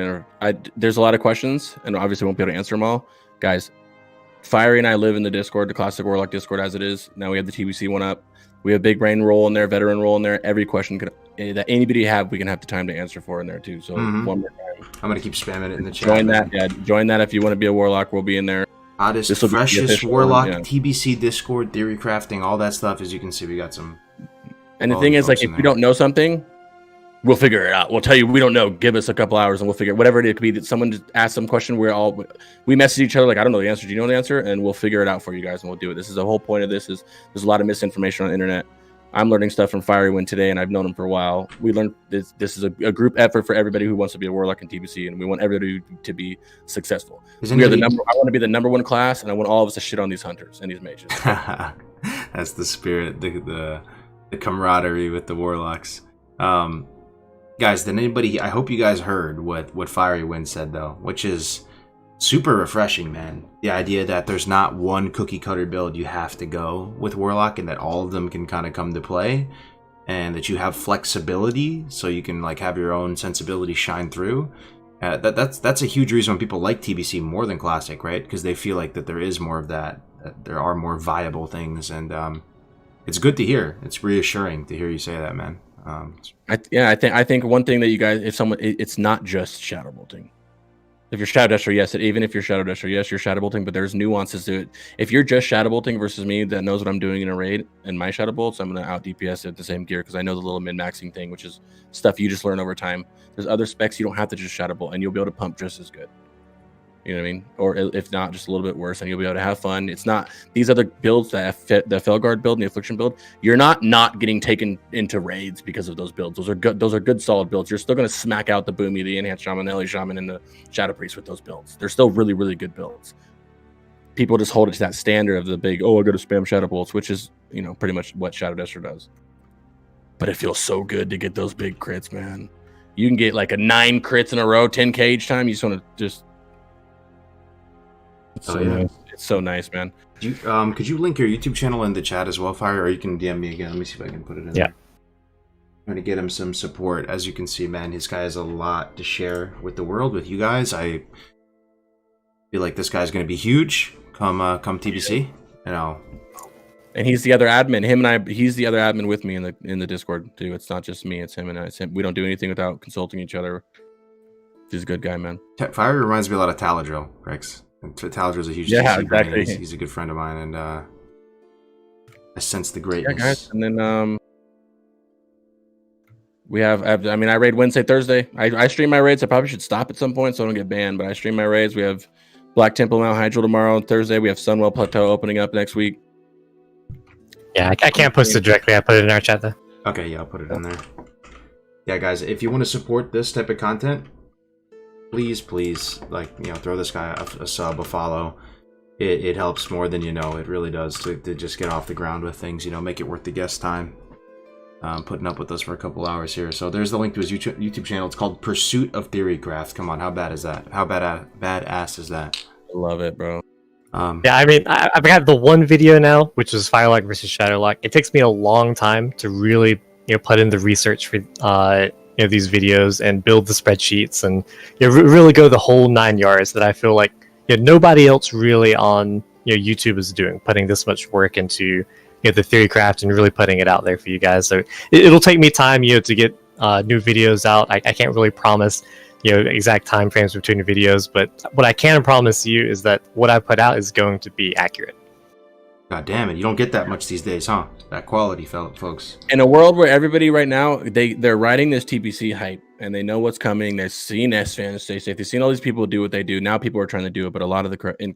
there's a lot of questions, and obviously won't be able to answer them all. Guys, Fiery and I live in the Discord, the Classic Warlock Discord as it is. Now we have the TBC one up. We have Big Brain role in there, Veteran role in there. Every question that anybody have, we can have the time to answer for in there too. So one more time. I'm gonna keep spamming it in the chat. Join that, join that if you want to be a Warlock. We'll be in there. Hottest, freshest Warlock, TBC Discord, theory crafting, all that stuff. As you can see, we got some. And the thing is, like, if you don't know something, we'll figure it out. We'll tell you we don't know. Give us a couple hours and we'll figure it. Whatever it could be. That someone just asked some question. We message each other like, I don't know the answer. Do you know the answer? And we'll figure it out for you guys and we'll do it. This is the whole point of this. Is there's a lot of misinformation on the internet. I'm learning stuff from Fiery Wind today, and I've known him for a while. We learned this is a group effort for everybody who wants to be a Warlock in TBC, and we want everybody to be successful. I want to be the number one class, and I want all of us to shit on these hunters and these mages. That's the spirit, the camaraderie with the Warlocks. Guys, did anybody? I hope you guys heard what Fiery Wind said though, which is super refreshing, man. The idea that there's not one cookie cutter build you have to go with Warlock, and that all of them can kind of come to play, and that you have flexibility so you can like have your own sensibility shine through. That's a huge reason why people like TBC more than Classic, right? Because they feel like that there is more of that there are more viable things, and it's good to hear. It's reassuring to hear you say that, man. I think one thing that you guys, it's not just shadow bolting. If you're Shadow Destra, yes. Even if you're Shadow Destra, yes, you're Shadow Bolting, but there's nuances to it. If you're just Shadow Bolting versus me that knows what I'm doing in a raid and my Shadow Bolts, I'm going to out DPS at the same gear because I know the little min-maxing thing, which is stuff you just learn over time. There's other specs you don't have to just Shadow Bolt, and you'll be able to pump just as good. You know what I mean? Or if not, just a little bit worse, and you'll be able to have fun. It's not these other builds, the Felguard build and the Affliction build. You're not getting taken into raids because of those builds. Those are good, solid builds. You're still going to smack out the Boomy, the Enhanced Shaman, the Ellie Shaman, and the Shadow Priest with those builds. They're still really, really good builds. People just hold it to that standard of the big, I got to spam Shadow Bolts, which is pretty much what Shadow Destra does. But it feels so good to get those big crits, man. You can get like a 9 crits in a row, 10k each time. You just want to just. Nice. It's so nice, man. Could you link your YouTube channel in the chat as well, Fire, or you can DM me again? Let me see if I can put it in. Yeah. I'm trying to get him some support. As you can see, man, this guy has a lot to share with the world, with you guys. I feel like this guy's going to be huge come TBC. And he's the other admin. He's the other admin with me in the Discord too. It's not just me. It's him and I. We don't do anything without consulting each other. He's a good guy, man. Fire reminds me a lot of Taladrill, Rex. Taladrill's a huge exactly. He's a good friend of mine, and I sense the greatness. Yeah, guys. And then we have. I raid Wednesday, Thursday. I stream my raids. I probably should stop at some point so I don't get banned. But I stream my raids. We have Black Temple Mount Hydro tomorrow on Thursday. We have Sunwell Plateau opening up next week. Yeah, I can't post it directly. I put it in our chat though. Okay, yeah, I'll put it in there. Yeah, guys, if you want to support this type of content, please, throw this guy a sub, a follow. It helps more than you know. It really does to just get off the ground with things. make it worth the guest time. Putting up with us for a couple hours here. So there's the link to his YouTube channel. It's called Pursuit of Theorycraft. Come on, how bad is that? How badass is that? I love it, bro. I've got the one video now, which is Firelight versus Shadowlock. It takes me a long time to really put in the research for these videos and build the spreadsheets and really go the whole 9 yards that I feel like nobody else really on YouTube is doing, putting this much work into the theorycraft and really putting it out there for you guys. So it'll take me time, to get new videos out. I can't really promise, exact time frames between the videos, but what I can promise you is that what I put out is going to be accurate. God damn it, you don't get that much these days, huh? That quality, folks. In a world where everybody right now, they're riding this TBC hype, and they know what's coming. They've seen S-Fans stay safe. They've seen all these people do what they do. Now people are trying to do it, but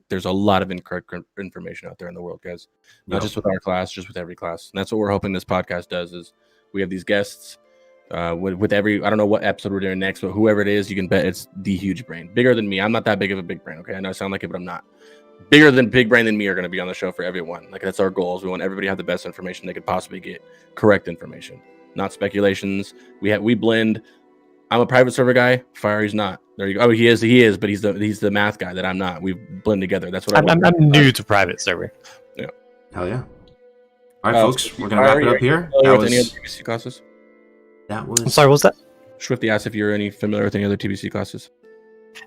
there's a lot of incorrect information out there in the world, guys. Not just with our class, just with every class. And that's what we're hoping this podcast does, is we have these guests with every, I don't know what episode we're doing next, but whoever it is, you can bet it's the huge brain. Bigger than me. I'm not that big of a big brain, okay? I know I sound like it, but I'm not. Bigger than big brain than me are going to be on the show for everyone. Like, that's our goals. We want everybody to have the best information they could possibly get, correct information, not speculations. We blend. I'm a private server guy. Fiery's not. There you go. Oh, he is, but he's the math guy that I'm not. We blend together. That's what I'm new to private server. Yeah. Hell yeah. All right, folks, we're gonna wrap it up here. That was any other TBC classes. That was. I'm sorry. What was that? Swifty asked if you're any familiar with any other TBC classes.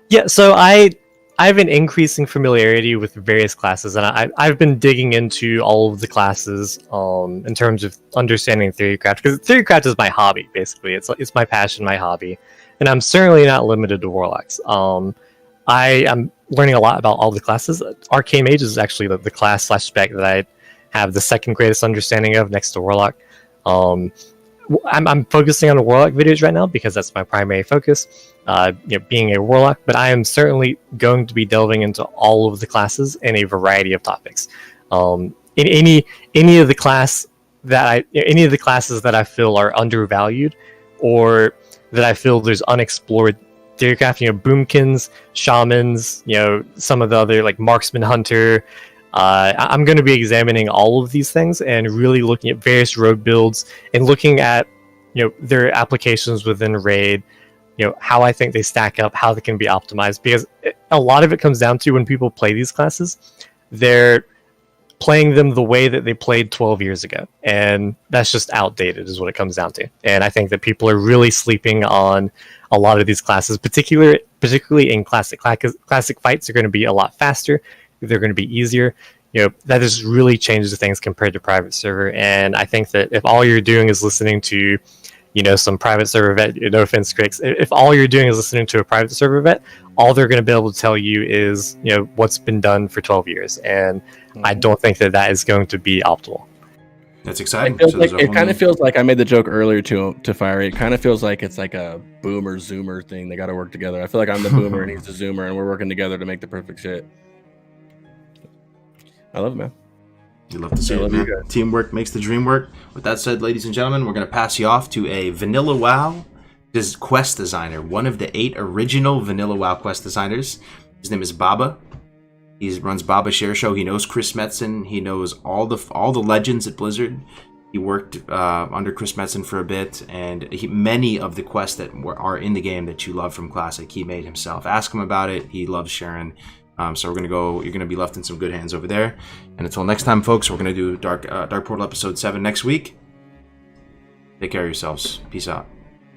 Yeah. So I have an increasing familiarity with various classes, and I've been digging into all of the classes in terms of understanding theorycraft, because theorycraft is my hobby, basically. It's my passion, my hobby, and I'm certainly not limited to warlocks. I am learning a lot about all the classes. Arcane Mage is actually the class / spec that I have the second greatest understanding of, next to warlock. I'm focusing on the warlock videos right now because that's my primary focus, being a warlock, but I am certainly going to be delving into all of the classes in a variety of topics. In any of the classes that I feel are undervalued, or that I feel there's unexplored theorycraft, boomkins, shamans, some of the other like marksman, hunter. I'm going to be examining all of these things and really looking at various rogue builds and looking at, their applications within raid, how I think they stack up, how they can be optimized, because a lot of it comes down to when people play these classes, they're playing them the way that they played 12 years ago, and that's just outdated is what it comes down to. And I think that people are really sleeping on a lot of these classes, particularly in classic. Classic fights are going to be a lot faster. They're going to be easier. That just really changes things compared to private server. And I think that if all you're doing is listening to, some private server vet, no offense, Cricks, if all you're doing is listening to a private server vet, all they're going to be able to tell you is, what's been done for 12 years. And I don't think that is going to be optimal. That's exciting. It kind of feels like I made the joke earlier to Fiery. It kind of feels like it's like a boomer zoomer thing. They got to work together. I feel like I'm the boomer and he's the zoomer, and we're working together to make the perfect shit. I love it, man. You love to see it, man. Teamwork makes the dream work. With that said, ladies and gentlemen, we're going to pass you off to a Vanilla WoW quest designer, one of the 8 original Vanilla WoW quest designers. His name is Baba. He runs Baba Share Show. He knows Chris Metzen. He knows all the legends at Blizzard. He worked under Chris Metzen for a bit, and many of the quests that are in the game that you love from Classic, he made himself. Ask him about it. He loves sharing. So you're gonna be left in some good hands over there. And until next time, folks, we're gonna do Dark Portal episode 7 next week. Take care of yourselves. Peace out.